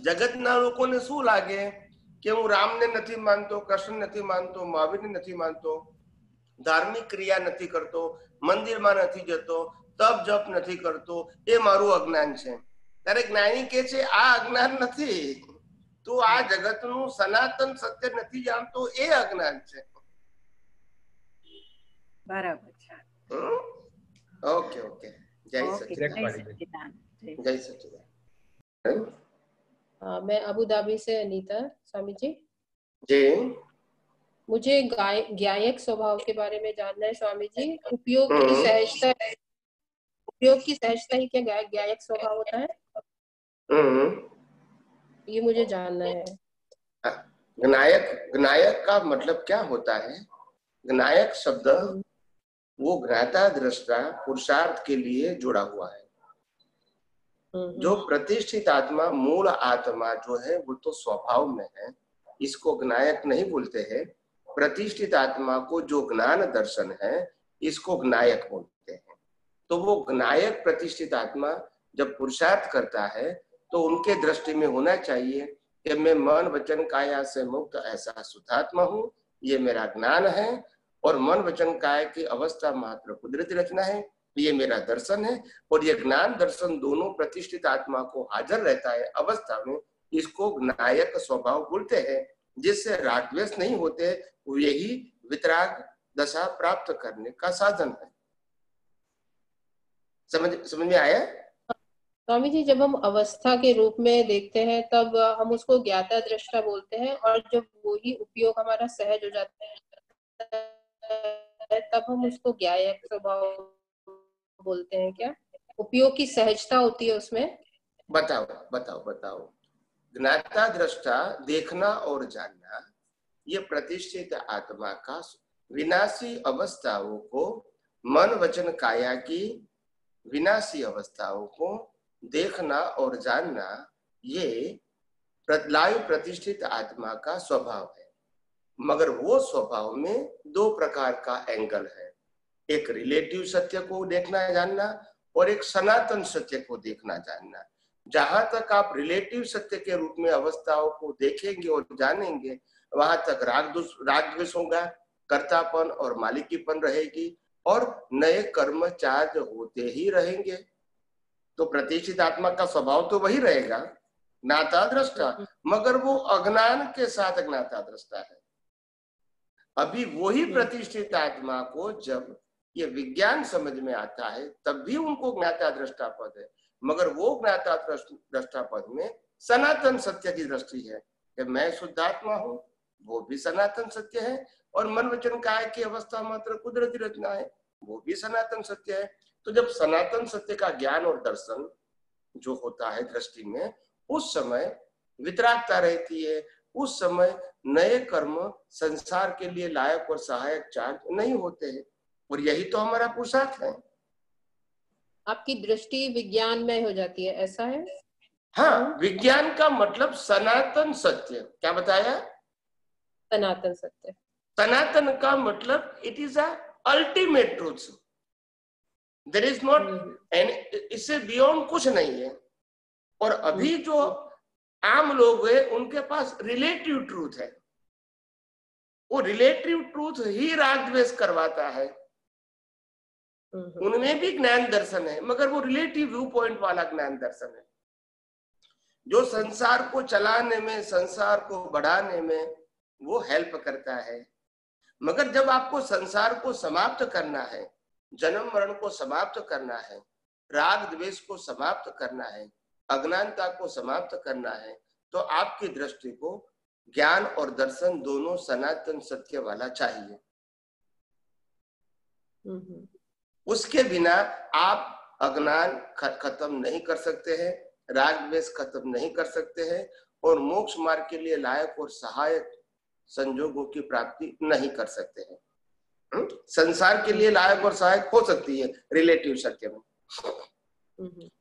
જગતના લોકોને શું લાગે કે હું રામને નથી માનતો, કૃષ્ણ નથી માનતો, મહાવીરને નથી માનતો, ધાર્મિક ક્રિયા નથી કરતો, મંદિરમાં નથી જતો, તપ જપ નથી કરતો, એ મારું અજ્ઞાન છે. ત્યારે જ્ઞાની કે છે આ અજ્ઞાન નથી, તું આ જગતનું સનાતન સત્ય નથી જાણતો, એ અજ્ઞાન છે. બરાબર છે. Okay okay. જય સચ્ચિદાનંદ. जय सच्चिदानंद। मैं अबू धाबी से अनीता स्वामी जी। जी, मुझे ज्ञायक स्वभाव के बारे में जानना है स्वामी जी। उपयोग की सहजता ही क्या ज्ञायक स्वभाव होता है, ये मुझे जानना है। ज्ञायक का मतलब क्या होता है? ज्ञायक शब्द वो ज्ञाता दृष्टा पुरुषार्थ के लिए जुड़ा हुआ है। जो प्रतिष्ठित आत्मा, मूल आत्मा जो है वो तो स्वभाव में है, इसको ज्ञायक नहीं बोलते हैं। प्रतिष्ठित आत्मा को जो ज्ञान दर्शन है इसको ज्ञायक बोलते हैं। तो वो ज्ञायक प्रतिष्ठित आत्मा जब पुरुषार्थ करता है तो उनके दृष्टि में होना चाहिए कि मैं मन वचन काया से मुक्त ऐसा शुद्धात्मा हूँ, ये मेरा ज्ञान है और मन वचन काया की अवस्था मात्र कुदरती रचना है, ये मेरा दर्शन है। और ये ज्ञान दर्शन दोनों प्रतिष्ठित आत्मा को हाजिर रहता है अवस्था में, इसको ज्ञायक स्वभाव बोलते हैं, जिससे राग द्वेष नहीं होते। यही वितराग दशा प्राप्त करने का साधन है। समझ में आया? स्वामी जी, जब हम अवस्था के रूप में देखते हैं तब हम उसको ज्ञाता दृष्टा बोलते हैं, और जब वही उपयोग हमारा सहज हो जाता है तब हम उसको ज्ञायक स्वभाव बोलते हैं। क्या उपयोग की सहजता होती है उसमें? बताओ बताओ बताओ। ज्ञाता दृष्टा देखना और जानना, ये प्रतिष्ठित आत्मा का विनाशी अवस्थाओं को, मन वचन काया की विनाशी अवस्थाओं को देखना और जानना, ये लायु प्रतिष्ठित आत्मा का स्वभाव है। मगर वो स्वभाव में दो प्रकार का एंगल है, एक रिलेटिव सत्य को देखना जानना और एक सनातन सत्य को देखना जानना। जहां तक आप रिलेटिव सत्य के रूप में अवस्थाओं को देखेंगे और जानेंगे, वहां तक राग द्वेष होगा, कर्तापन और मालिकीपन रहेगी और नए कर्म चार्ज होते ही रहेंगे। तो प्रतिष्ठित आत्मा का स्वभाव तो वही रहेगा, ज्ञाता दृष्टा, मगर वो अज्ञान के साथ ज्ञाता दृष्टा है। अभी वही प्रतिष्ठित आत्मा को जब ये विज्ञान समझ में आता है तब भी उनको ज्ञाता दृष्टा पद है, मगर वो ज्ञाता दृष्टा पद में सनातन सत्य की दृष्टि है कि मैं शुद्धात्मा हूँ, वो भी सनातन सत्य है। और मन वचन काया की अवस्था मात्र कुदरती रचना है, वो भी सनातन सत्य है। तो जब सनातन सत्य का ज्ञान और दर्शन जो होता है दृष्टि में, उस समय वितरागता रहती है, उस समय नए कर्म संसार के लिए लायक और सहायक चार्ज नहीं होते हैं। और यही तो हमारा पुरुषार्थ है। आपकी दृष्टि विज्ञान में हो जाती है, ऐसा है? हाँ, विज्ञान का मतलब सनातन सत्य। क्या बताया? सनातन सत्य। सनातन का मतलब it is a ultimate truth, there is not end, इससे बियॉन्ड कुछ नहीं है। और अभी जो आम लोग हैं उनके पास रिलेटिव ट्रूथ है, वो रिलेटिव ट्रूथ ही राग द्वेष करवाता है। उनमें भी ज्ञान दर्शन है, मगर वो रिलेटिव व्यू पॉइंट वाला ज्ञान दर्शन है, जो संसार को चलाने में, संसार को बढ़ाने में वो हेल्प करता है। मगर जब आपको संसार को समाप्त करना है, जन्म मरण को समाप्त करना है, राग द्वेष को समाप्त करना है, अज्ञानता को समाप्त करना है, तो आपकी दृष्टि को ज्ञान और दर्शन दोनों सनातन सत्य वाला चाहिए। उसके बिना आप अज्ञान खत्म नहीं कर सकते हैं, राग द्वेष खत्म नहीं कर सकते हैं, और मोक्ष मार्ग के लिए लायक और सहायक संजोगों की प्राप्ति नहीं कर सकते हैं। संसार के लिए लायक और सहायक हो सकती है रिलेटिव सत्य में।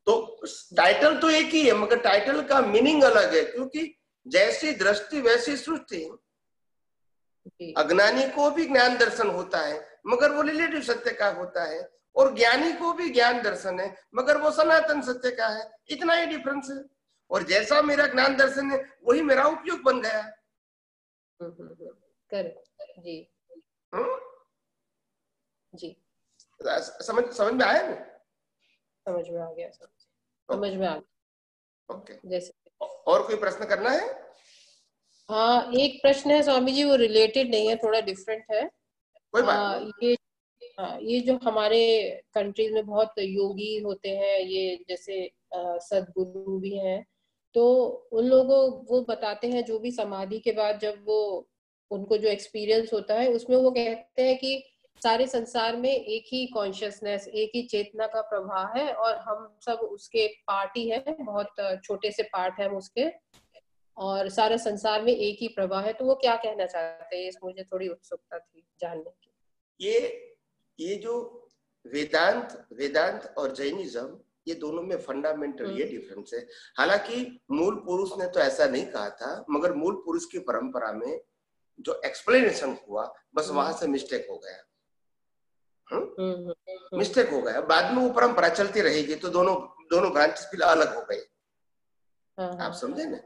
तो टाइटल तो एक ही है, मगर टाइटल का मीनिंग अलग है, क्योंकि जैसी दृष्टि वैसी सृष्टि। अज्ञानी को भी ज्ञान दर्शन होता है, मगर वो रिलेटिव सत्य का होता है, और ज्ञानी को भी ज्ञान दर्शन है, मगर वो सनातन सत्य का है। इतना ही डिफरेंस है। और जैसा मेरा ज्ञान दर्शन है वही मेरा उपयोग बन गया। करेक्ट जी। जी, समझ में आया ना? समझ में आ गया, समझ में आ गया। ओके, जैसे और कोई प्रश्न करना है? हाँ, एक प्रश्न है स्वामी जी, वो रिलेटेड नहीं है, थोड़ा डिफरेंट है। कोई बात नहीं। ये जो हमारे कंट्रीज में बहुत योगी होते हैं, ये जैसे सदगुरु भी हैं, तो उन लोगों वो बताते हैं जो भी समाधि के बाद जब वो उनको जो एक्सपीरियंस होता है उसमें वो कहते हैं कि सारे संसार में एक ही कॉन्शियसनेस, एक ही चेतना का प्रवाह है और हम सब उसके पार्ट ही है, बहुत छोटे से पार्ट है हम उसके, और सारे संसार में एक ही प्रवाह है। तो वो क्या कहना चाहते हैं, मुझे थोड़ी उत्सुकता थी जानने की। ये जो वेदांत और जैनिज्म, ये दोनों में फंडामेंटल ये डिफरेंस है। हालांकि मूल पुरुष ने तो ऐसा नहीं कहा था, मगर मूल पुरुष की परंपरा में जो एक्सप्लेनेशन हुआ, बस वहां से मिस्टेक हो गया। मिस्टेक हो गया, बाद में वो परंपरा चलती रहेगी, तो दोनों ब्रांचेस फिर अलग हो गए। आप समझे ना?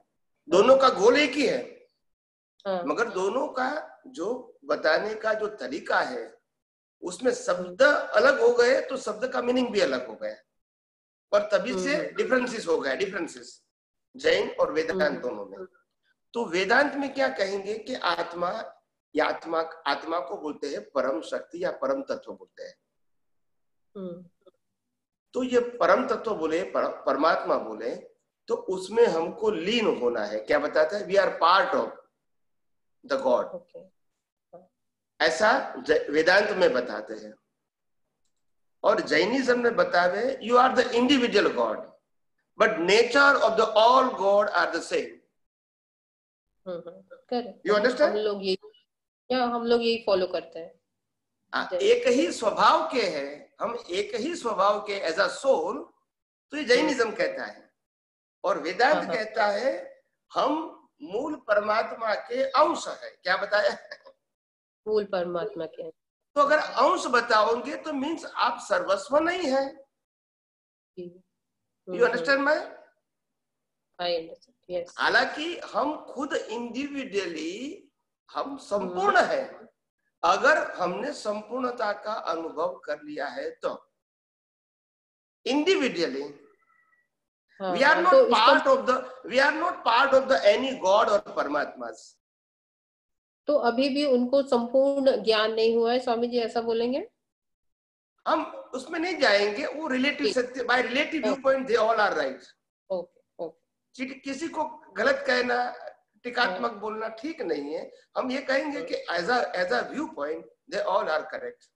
दोनों का गोल एक ही है, मगर दोनों का जो बताने का जो तरीका है उसमें शब्द अलग हो गए तो शब्द का मीनिंग भी अलग हो गया और तभी से डिफरेंसेस हो गया, डिफरेंसेस जैन और वेदांत दोनों में। तो वेदांत में क्या कहेंगे कि आत्मा या आत्मा को बोलते हैं परम शक्ति या परम तत्व बोलते हैं। तो ये परम तत्व बोले, परमात्मा बोले, तो उसमें हमको लीन होना है। क्या बताता है? We are part of the God, ऐसा वेदांत में बताते हैं। और जैनिज्म में बतावे you are the individual God but nature of the all God are the same. You understand? हम लोग यही फॉलो करते हैं। एक ही स्वभाव के हैं हम, एक ही स्वभाव के एज अ सोल। तो ये जैनिज्म कहता है और वेदांत कहता है हम मूल परमात्मा के अंश है। क्या बताया? मूल परमात्मा के। तो अगर अंश बताओगे तो मीन्स आप सर्वस्व नहीं है। You understand my? I understand, yes. हालांकि हम खुद इंडिविजुअली हम संपूर्ण है। अगर हमने संपूर्णता का अनुभव कर लिया है तो individually we are not part of the any God और परमात्मा। तो अभी भी उनको संपूर्ण ज्ञान नहीं हुआ है, स्वामी जी ऐसा बोलेंगे? हम उसमें नहीं जाएंगे, वो रिलेटिव सत्य, by relative view point they all are right. Okay. किसी को गलत कहना, टीकात्मक बोलना ठीक नहीं है। हम ये कहेंगे कि as a view point they all are correct.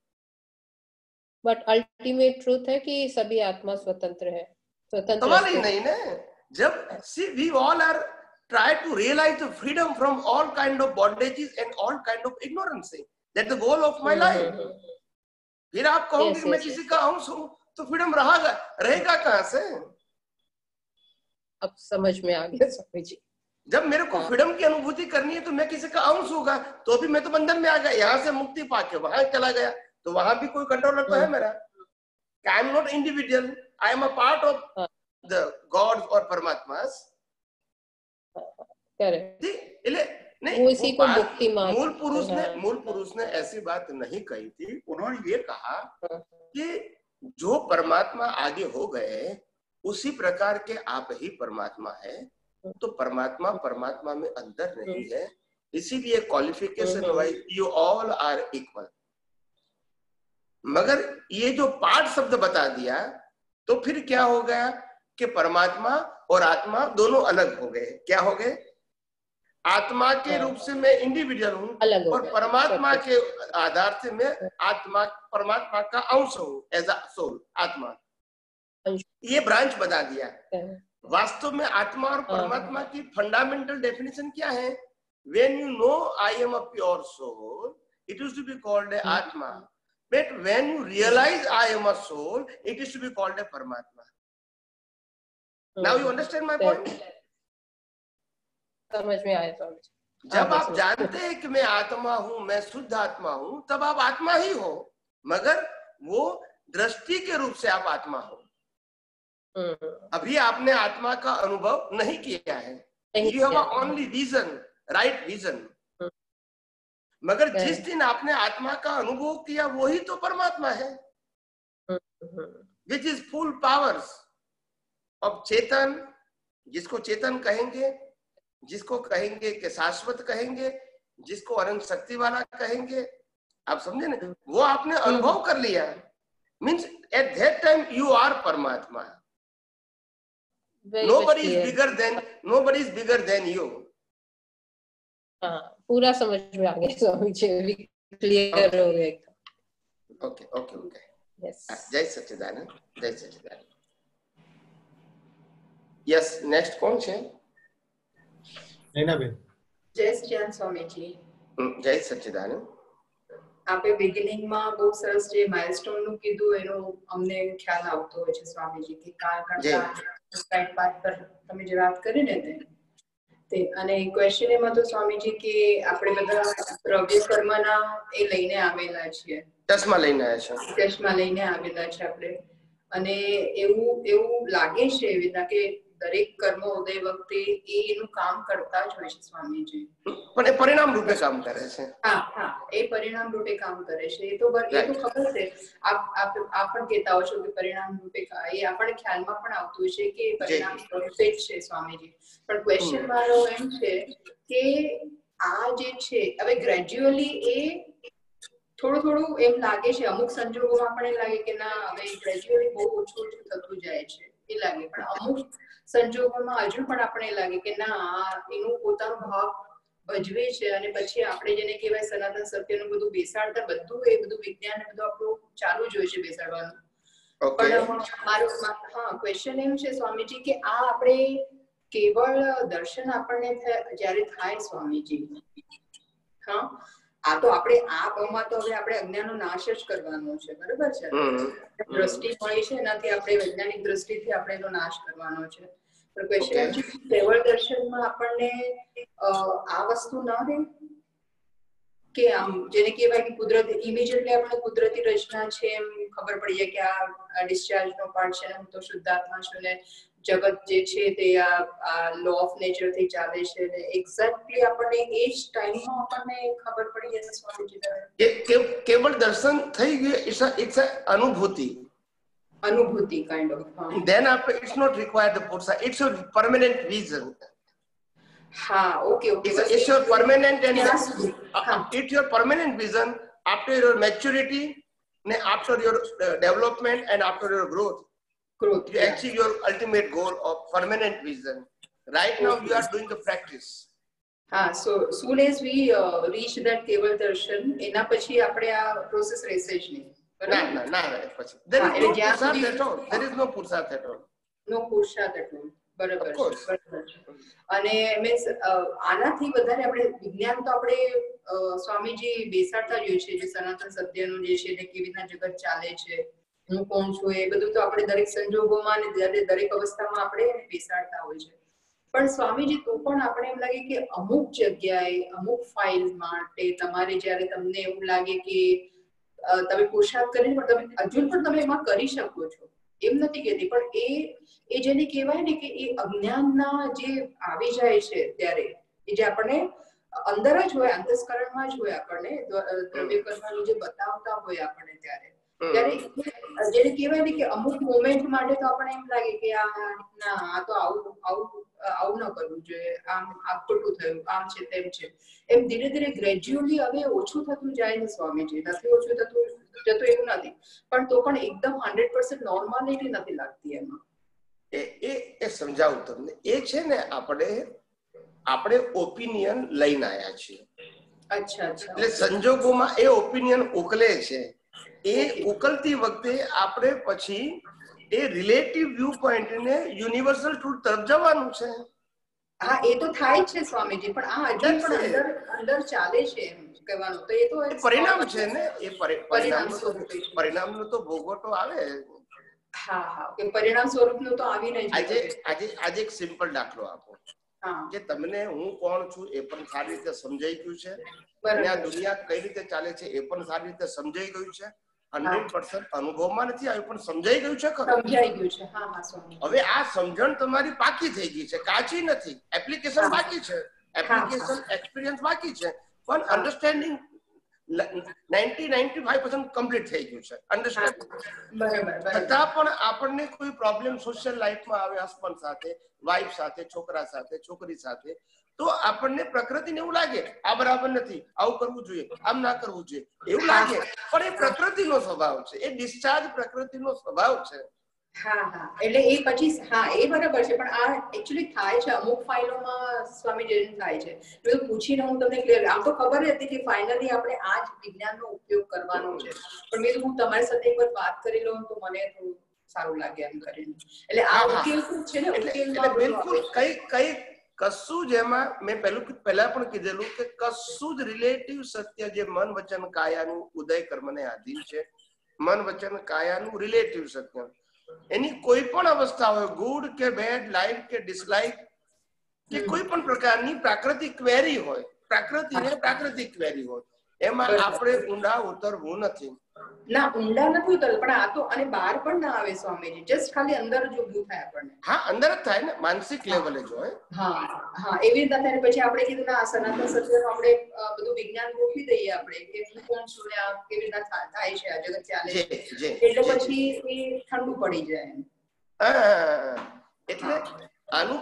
But ultimate truth है कि सभी आत्मा स्वतंत्र है। सवाल ही नहीं ना। जब see we all are try to realize the freedom from all kind of bondages and all kind of ignorance. That's the goal of my life. फिर आप कहोगे कि मैं किसी का अंश हूँ तो फ्रीडम रहेगा कहाँ से? अब समझ में आ गया स्वामी जी। जब मेरे को फ्रीडम की अनुभूति करनी है तो मैं किसी का अंश होगा, तो भी मैं तो बंधन में आ गया। यहाँ से मुक्ति पाके वहां चला गया तो वहां भी कोई कंट्रोलर तो है मेरा। I am not individual, I am a part of the God और परमात्मा। मूल पुरुष ने ऐसी बात नहीं कही थी। उन्होंने ये कहा कि जो परमात्मा आगे हो गए उसी प्रकार के आप ही परमात्मा है। तो परमात्मा में अंदर नहीं है, इसीलिए qualification wise you all are equal. मगर ये जो पार्ट शब्द बता दिया तो फिर क्या हो गया कि परमात्मा और आत्मा दोनों अलग हो गए। क्या हो गए? आत्मा के रूप से मैं इंडिविजुअल हूँ और परमात्मा के आधार से मैं परमात्मा का अंश हूँ एज अ सोल, आत्मा। ये ब्रांच बता दिया। वास्तव में आत्मा और परमात्मा की फंडामेंटल डेफिनेशन क्या है? When you know I am a pure soul, it is to be called a atma, but when you realize I am a soul, it is to be called a paramatma. Now you understand my point? समझ में आया स्वामी जी। जब आप जानते हैं कि मैं आत्मा हूं, मैं शुद्ध आत्मा हूं, तब आप आत्मा ही हो। मगर वो दृष्टि के रूप से आप आत्मा हो। अभी आपने आत्मा का अनुभव नहीं किया है। You have only vision, right vision. मगर जिस दिन आपने आत्मा का अनुभव किया वही तो परमात्मा है, which is full powers of chetan. जिसको चेतन कहेंगे, जिसको कहेंगे कि शाश्वत कहेंगे, जिसको अनंत शक्ति वाला कहेंगे, आप समझे ना? वो आपने अनुभव कर लिया, means at that time you are परमात्मा। Nobody is bigger than you. पूरा समझ में आ गया स्वामी जी, क्लियर हो गया। ओके। जय सच्चिदानंद, जय सच्चिदानंद। यस, नेक्स्ट कौन છે? નૈનાબેન। જય સચ્ચિદાનંદ સ્વામીજી। જય સચ્ચિદાનંદ। આપે બિગિનિંગમાં બહુ સરસ જે માઇલસ્ટોન નું કીધું એનો અમને ખ્યાલ આવતો હોય છે સ્વામીજી કે કાળ કરતા સ્લાઇડ પાથ પર તમે જે વાત કરી ને તે અને ક્વેશ્ચન એમાં તો સ્વામીજી કે આપણે બધા દ્રવ્ય કર્મના એ લઈને આવેલા છીએ, ચશ્મા લઈને આવ્યા છે, ચશ્મા લઈને આવેલા છે આપણે। અને એવું લાગે છે એવી રીતના કે દરેક કર્મ ઉદય વખતે એનું કામ કરતા જ હોય છે સ્વામીજી, પણ એ પરિણામ રૂપે કામ કરે છે. હા, એ પરિણામ રૂપે કામ કરે છે. એ તો ખબર છે. આપ પણ કહેતા હો છો કે પરિણામ રૂપે એ આપણે ખ્યાલમાં પણ આવતું છે કે પરિણામ સ્વરૂપે જ છે સ્વામીજી. પણ ક્વેશ્ચન મારો એમ છે કે આ જે છે હવે ગ્રેજ્યુઅલી એ થોડું એમ લાગે છે, અમુક સંજોગોમાં પણ એ લાગે કે ના હવે ગ્રેજ્યુઅલી બહુ ઓછું થતું જાય છે એ લાગે, પણ અમુક સંજોગોમાં હજુ પણ આપણે લાગે કે ના એનું પોતાનો ભાગ ભજવે છે. અને પછી આપણે જેને કહેવાય સનાતન સત્યનું બધું બેસાડતા બધું એ બધું વિજ્ઞાન બધું આપણું ચાલુ જ હોય છે બેસાડવાનું. પણ મારો ક્વેશ્ચન એમ છે સ્વામીજી કે આ આપણે કેવળ દર્શન આપણને જયારે થાય સ્વામીજી, આ તો આપણે આ ભાવમાં તો હવે આપણે અજ્ઞાનનો નાશ જ કરવાનો છે, બરોબર છે? દ્રષ્ટિ હોય છે એનાથી આપણે વૈજ્ઞાનિક દ્રષ્ટિથી આપણે એનો નાશ કરવાનો છે. પણ ક્વેશ્ચન છે કેવળ દર્શનમાં આપણને આ વસ્તુ ના રહે કે આમ જેને કહેવાય કે કુદરતી ઇમિડિયેટલી આપણે કુદરતી રચના છે એમ ખબર પડી જાય કે આ ડિસ્ચાર્જ નો પાર્ટ છે, હું તો શુદ્ધાત્મા છું ને જગત જે છે તે આ લો ઓફ નેચર થી ચાલે છે ને એક્ઝેક્ટલી આપણને એ જ ટાઈમમાં આપણને ખબર પડી જાય સ્વામીજી. કેવળ દર્શન થઈ ગયું, ઇટ્સ અનુભૂતિ kind of. Then after it's not required the pursa, it's your permanent vision. Okay. It's your permanent and it's your permanent vision after your maturity, after your development and after your growth. You achieve your ultimate goal of permanent vision. Right now you are doing the practice. So soon as we reach that keval darshan, એના પછી આપણે આ process રહેશે જ નહીં. ના પછી there is no pursat at all. There is no pursat at all. No pursat at all. બરાબર. અને મીન્સ આનાથી વધારે આપણે વિજ્ઞાન તો આપણે સ્વામીજી બેસાડતા જ હોય છે, જે સનાતન સત્યનું જે છે કેવી રીતના જગત ચાલે છે, હું કોણ છું, એ બધું તો આપણે દરેક સંજોગોમાં અને દરેક અવસ્થામાં આપણે બેસાડતા હોય છે. પણ સ્વામીજી તો પણ આપણે એમ લાગે કે અમુક જગ્યાએ અમુક ફાઇલ માટે તમારે જયારે તમને એવું લાગે કે તમે પુરુષાર્થ કરીને પણ તમે હજુ પણ તમે એમાં કરી શકો છો, એમ નથી કહેતી, પણ એ જેને કહેવાય ને કે એ અજ્ઞાનના જે આવી જાય છે ત્યારે એ જે આપણને અંદર જ હોય, અંતસ્કરણમાં જ હોય, આપણને દ્રવ્ય કર્મનું જે બતાવતા હોય આપણને ત્યારે જેને કહેવાય ને કે અમુક મોમેન્ટ માટે તો આપણને એમ લાગે કે આ તો આવું ન કરવું જોઈએ, આમ આ ખોટું થયું, આમ છે તેમ છે, એમ ધીરે ધીરે ગ્રેજ્યુઅલી હવે ઓછું થતું જાય ને સ્વામીજી. નથી ઓછું જતું એવું નથી, પણ તો પણ એકદમ 100% નોર્માલિટી નથી લાગતી એમાં. એ સમજાવું તમને. એ છે ને આપણે ઓપિનિયન લઈને આવ્યા છીએ. અચ્છા. એટલે સંજોગોમાં એ ઓપિનિયન ઉકલે છે. એ ઉકલતી વખતે આપણે પછી એ રિલેટિવ વ્યૂ પોઈન્ટ ને યુનિવર્સલ ટ્રુથ તરફ જવાનું છે. એ તો થાય છે સ્વામીજી, પણ આ હજુ પણ અંદર ચાલે છે એમ કહેવાનું. તો એ તો પરિણામ છે ને, એ પરિણામનો તો ભોગવટો આવે. કે પરિણામ સ્વરૂપનું તો આવીને આજે એક સિમ્પલ દાખલો આપો કે તમને હું કોણ છું એ પણ સારી રીતે સમજાઈ ગયું છે, અને આ દુનિયા કઈ રીતે ચાલે છે એ પણ સારી રીતે સમજાઈ ગયું છે. 100% અનુભવમાં નથી આવ્યું પણ સમજાઈ ગયું છે ખરું. સમજાઈ ગયું છે. હવે આ સમજણ તમારી પાકી થઈ ગઈ છે, કાચી નથી. એપ્લિકેશન બાકી છે, એપ્લિકેશન એક્સપિરિયન્સ બાકી છે, પણ અન્ડરસ્ટેન્ડિંગ 90-95% કમ્પ્લીટ થઈ ગયું છે. અન્ડરસ્ટેન્ડિંગ છતાં પણ આપણને કોઈ પ્રોબ્લેમ સોશિયલ લાઈફમાં આવે, હસબન્ડ સાથે, વાઈફ સાથે, છોકરા સાથે, છોકરી સાથે, તો આપણને પ્રકૃતિને એવું લાગે આ બરાબર નથી, આવું કરવું જોઈએ, આમ ના કરવું જોઈએ એવું લાગે, પણ એ પ્રકૃતિનો સ્વભાવ છે, એ ડિસ્ચાર્જ પ્રકૃતિનો સ્વભાવ છે. એટલે એ પછી એ બરાબર છે, પણ આ એકચ્યુઅલી થાય છે અમુક ફાઇલોમાં સ્વામીજી થાય છે. બધું પૂછીને હું તમને ક્લિયર, આમ તો ખબર હતી કે ફાઇનલી આપણે આ જ વિજ્ઞાનનો ઉપયોગ કરવાનો છે, પણ મેં હું તમારી સાથે એકવાર વાત કરી લઉં તો મને થોડું સારું લાગે એમ કરીને. એટલે આ ઉકેલ છે ને, એટલે બિલકુલ કઈ કશું જ એમાં મેં પહેલા પણ કીધેલું કે કશું જ રિલેટિવ સત્ય જે મન વચન કાયાનું ઉદય કર્મને આધીન છે, મન વચન કાયાનું રિલેટિવ સત્ય, એની કોઈ પણ અવસ્થા હોય, ગુડ કે બેડ, લાઈક કે ડિસલાઈક કે કોઈ પણ પ્રકારની પ્રાકૃતિક ક્વેરી હોય, પ્રાકૃતિક ક્વેરી હોય, એમાં આપણે ઊંડા ઉતરવું નથી. ના, ઊંડા નથી ઉતરવું, પણ આ તો અને બહાર પણ ના આવે સ્વામીજી, જસ્ટ ખાલી અંદર જ ઊભું થાય આપણને. હા, અંદર જ થાય ને, માનસિક લેવલે જ હોય. હા હા, એવી રીતના થાય. પછી આપણે કીધું ના, સનાતન સત્યનું આપણે બધું વિજ્ઞાન ગોઠવી દઈએ આપણે કે હું કોણ છું ને આ કેવી રીતના થાય છે, આ જગત ચાલે છે, એટલે પછી એ ઠંડુ પડી જાય. એટલે આનું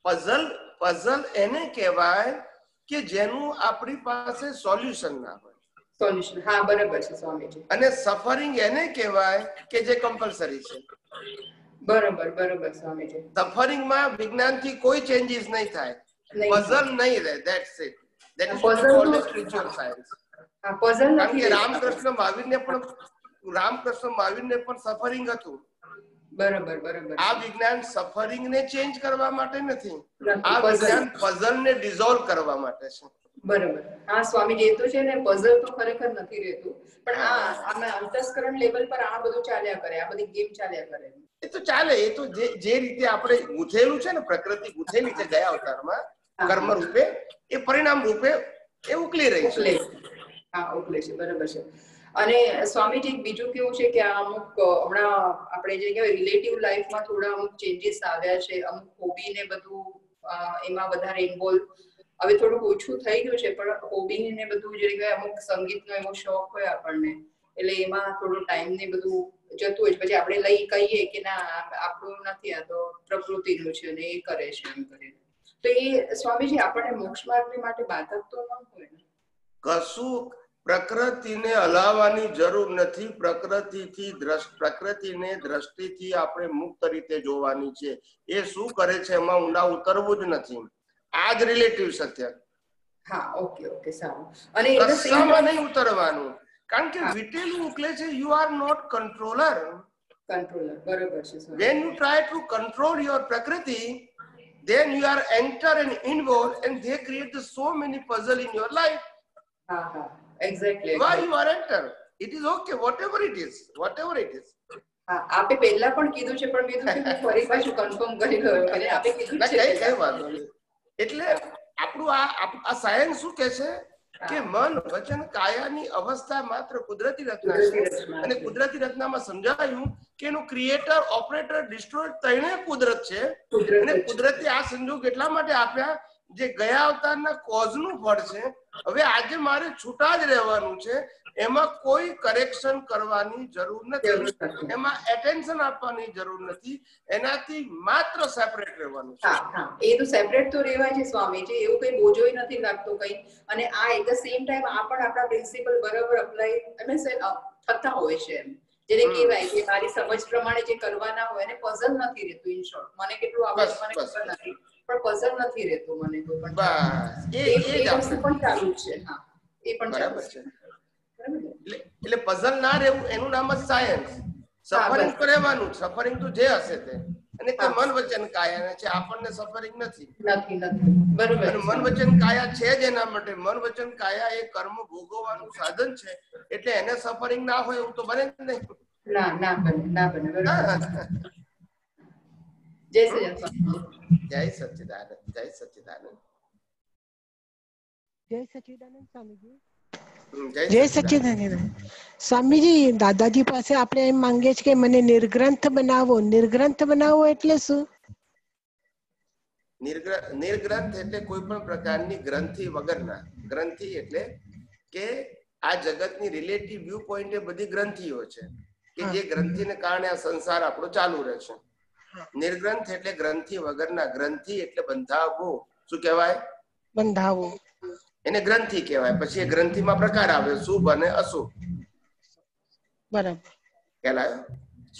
પઝલ એને કહેવાય કે જેનું આપણી પાસે સોલ્યુશન ના હોય. સોલ્યુશન, હા બરાબર છે સ્વામીજી. અને સફરિંગ એને કહેવાય કે જે કમ્પલસરી છે. બરાબર બરાબર સ્વામીજી. સફરિંગ માં વિજ્ઞાનથી કોઈ ચેન્જીસ નહીં થાય, પઝલ નહીં રહે. That's it. That is called spiritual science. હા, પઝલ કારણ કે રામકૃષ્ણ મહાવીરને પણ સફરિંગ હતું. બરાબર બરાબર. આ વિજ્ઞાન સફરિંગ ને ચેન્જ કરવા માટે નથી, આ વિજ્ઞાન પઝલ ને ડિઝોલ્વ કરવા માટે છે. બરાબર. હા સ્વામીજી, એ તો છે ને, પઝલ તો ખરેખર નથી રહેતું, પણ આમાં અંતસ્કરણ લેવલ પર આ બધું ચાલ્યા કરે, આ બધી ગેમ ચાલ્યા કરે. એ તો ચાલે. એ તો જે રીતે આપણે ગૂંથેલું છે ને, પ્રકૃતિ ગૂંથેલી છે ગયા અવતારમાં કર્મ રૂપે, એ પરિણામ રૂપે એ ઉકલી રહી છે. હા, ઉકલે છે. બરાબર છે. અને સ્વામીજી બીજું કેવું છે કે અમુક હમણાં આપણે જે કહેવાય રિલેટિવ લાઈફમાં થોડા અમુક ચેન્જીસ આવ્યા છે, અમુક હોબી ને બધું એમાં વધારે ઇન્વોલ્વ હવે થોડુંક ઓછું થઈ ગયું છે, પણ હોબી ને બધું જે કહેવાય અમુક સંગીતનો એવો શોખ હોય આપણને, એટલે એમાં થોડું ટાઈમ ને બધું જતું હોય. પછી આપણે કહીએ કે ના આપણું નથી, આ તો પ્રકૃતિનું છે અને એ કરે છે એમ કરીને, તો એ સ્વામીજી આપણને મોક્ષ માર્ગ માટે બાધક તો ન હોય ને? કશું પ્રકૃતિને હલાવવાની જરૂર નથી. પ્રકૃતિને દ્રષ્ટિથી આપણે મુક્ત રીતે જોવાની છે. એ શું કરે છે એમાં ઊંડા ઉતરવું જ નથી. આ જ રિલેટિવ સત્ય. હા, ઓકે ઓકે, સારું. અને કશામાં નહીં ઉતરવાનું, કારણ કે વિટેલું ઉકલે છે. You are not controller. બરાબર છે. When you try to control your Prakriti, then you are enter and involved, and they create so many puzzle in your life. Exactly. Why you are enter? It is okay, whatever it is. આપે પહેલા પણ કીધું છે, પણ કીધું છે ફરી પાછું કન્ફર્મ કરી લો. આપે કીધું છે કઈ વાંધો નહીં. એટલે આપણું આ સાયન્સ શું કહે છે કે મન વચન કાયાની અવસ્થા માત્ર કુદરતી રચના છે, અને કુદરતી રચનામાં સમજાયું કે એનું ક્રિએટર, ઓપરેટર, ડિસ્ટ્રોયર ત્રણેય કુદરત છે. અને કુદરતે આ સંજોગ એટલા માટે આપ્યા જે ગયા અવતારના કોઝનું ફળ છે. હવે આજે મારે છૂટા જ રહેવાનું છે, એમાં કોઈ કરેક્શન કરવાની જરૂર નથી, એમાં એટેન્શન આપવાની જરૂર નથી, એનાથી માત્ર સેપરેટ રહેવાનું છે. એ તો સેપરેટ તો રહેવાય છે સ્વામીજી, એવું કઈ બોજોય નથી લાગતો કઈ. અને આ એટ ધ સેમ ટાઈમ આ પણ આપણા પ્રિન્સિપલ બરાબર અપ્લાય થતા હોય છે, એમ જેને કહેવાય કે મારી સમજ પ્રમાણે જે કરવાના હોય એને પઝલ નથી રહેતું. ઇન શોર્ટ, મને કેટલું આવડે મને ખબર નથી, પણ પઝલ નથી રહેતું મને કોઈ પણ. એ વસ્તુ પણ ચાલુ છે. હા, એ પણ બરાબર છે. એટલે પઝલ ના રહેવું એનું નામ જ સાયન્સ. સફરિંગ તો રહેવાનું, સફરિંગ તો જે હશે તે. અને તે મન વચન કાયા છે, આપણને સફરિંગ નથી. બરાબર. અને મન વચન કાયા છે જ એના માટે. મન વચન કાયા એ કર્મ ભોગવવાનું સાધન છે, એટલે એને સફરિંગ ના હોય એવું તો બને જ નહીં. ના બને. બરાબર. જય સચ્ચિદાનંદ. જય સચ્ચિદાનંદ. જય સચ્ચિદાનંદ. જય સચ્ચિદાનંદ સ્વામીજી. જય સચ્ચિદાનંદ સ્વામીજી. દાદાજી પાસે આપણે એમ માંગીએ છીએ કે મને નિર્ગ્રંથ બનાવો. નિર્ગ્રંથ બનાવો એટલે શું? નિર્ગ્રંથ એટલે કોઈ પણ પ્રકારની ગ્રંથિ વગરના. ગ્રંથિ એટલે કે આ જગતની રિલેટિવ વ્યૂ પોઈન્ટ એ બધી ગ્રંથિઓ છે કે જે ગ્રંથિને કારણે આ સંસાર આપણો ચાલુ રહે છે. નિર્ગ્રંથ એટલે ગ્રંથિ વગરના. ગ્રંથિ એટલે બંધાવવું. શું કહેવાય? બંધાવવું. એને ગ્રંથિ કહેવાય. પછી એ ગ્રંથિમાં પ્રકાર આવે, શુભ અને અશુભ. બરાબર. કહેવાય.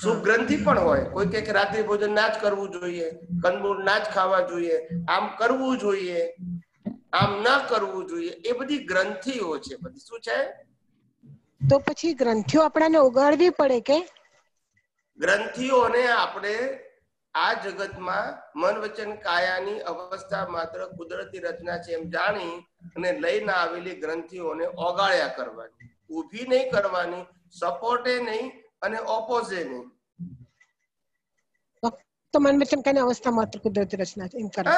શુભ ગ્રંથિ પણ હોય. કોઈ કે રાત્રિ ભોજન ના જ કરવું જોઈએ, કંદમૂળ ના જ ખાવા જોઈએ, આમ કરવું જોઈએ, આમ ના કરવું જોઈએ, એ બધી ગ્રંથિઓ છે. બધી શું છે? તો પછી ગ્રંથિઓ આપણાને ઓગાળવી પડે કે? ગ્રંથિઓને આપણે આ જગતમાં મન વચન કાયાની અવસ્થા માત્ર કુદરતી રચના છે એમ જાણી અને લઈને આવેલી ગ્રંથિઓને ઓગાળ્યા કરવાની. ઊભી નહીં કરવાની, સપોર્ટે નહીં અને ઓપોઝે નહીં. તો મન વચન કાયાની અવસ્થા માત્ર કુદરતી રચના છે એમ કરે.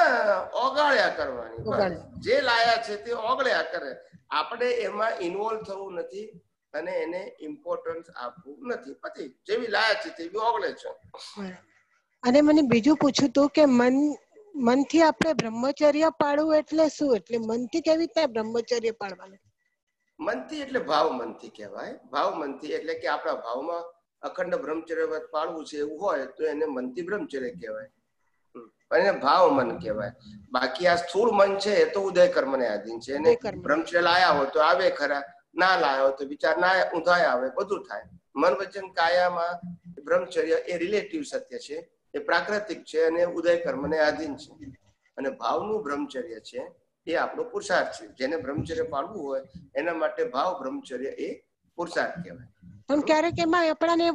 ઓગાળ્યા કરવાની, જે લાયા છે તે ઓગળ્યા કરે. આપણે એમાં ઇન્વોલ્વ થવું નથી અને એને ઇમ્પોર્ટન્સ આપવું નથી. પછી જેવી લાયા છે તેવી ઓગળે છે. અને મને બીજું પૂછ્યું હતું કે મનથી આપણે બ્રહ્મચર્ય પાળવું એટલે શું? એટલે મનથી કેવી રીતે બ્રહ્મચર્ય પાળવાનું? મનથી એટલે ભાવ મનથી કહેવાય. ભાવ મનથી એટલે કે આપણા ભાવમાં અખંડ બ્રહ્મચર્ય પાળવું છે એવું હોય તો એને મનથી બ્રહ્મચર્ય કહેવાય, એને ભાવ મન કહેવાય. બાકી આ સ્થૂળ મન છે એ તો ઉદય કર્મને આધીન છે. એને બ્રહ્મચર્ય લાયા હોય તો આવે ખરા, ના લાયા હોય તો વિચાર ના ઊંધાય આવે, બધું થાય. મન વચન કાયામાં બ્રહ્મચર્ય એ રિલેટિવ સત્ય છે, એ પ્રાકૃતિક છે અને ઉદય કર્મને આધીન છે. અને ભાવનું બ્રહ્મચર્ય છે એ આપણો પુરુષાર્થ છે. જેને બ્રહ્મચર્ય પાળવું હોય એના માટે ભાવ બ્રહ્મચર્ય એ પુરુષાર્થ કહેવાય. પણ ક્યારેક એમાં આપણાને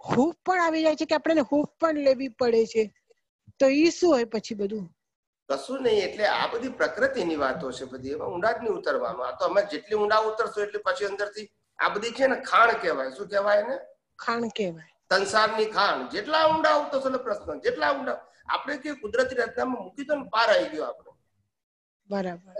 હૂફ પણ આવી જાય છે કે આપણે હૂફ પણ લેવી પડે છે, તો એ શું હોય પછી? બધું કશું નહીં. એટલે આ બધી પ્રકૃતિની વાતો છે, બધી એમાં ઊંડા જ નહીં ઉતરવાનું. આ તો અમે જેટલી ઊંડા ઉતરશો એટલે પછી અંદરથી આ બધી છે ને ખાણ કહેવાય. શું કહેવાય એને? ખાણ કહેવાય. સંસારની ખાણ. જેટલા ઊંડા ઉતરશો એટલે પ્રશ્ન જેટલા ઊંડા આપણે કે કુદરતી રચનામાં મૂકી દો ને પાર આવી ગયો આપણે. બરાબર.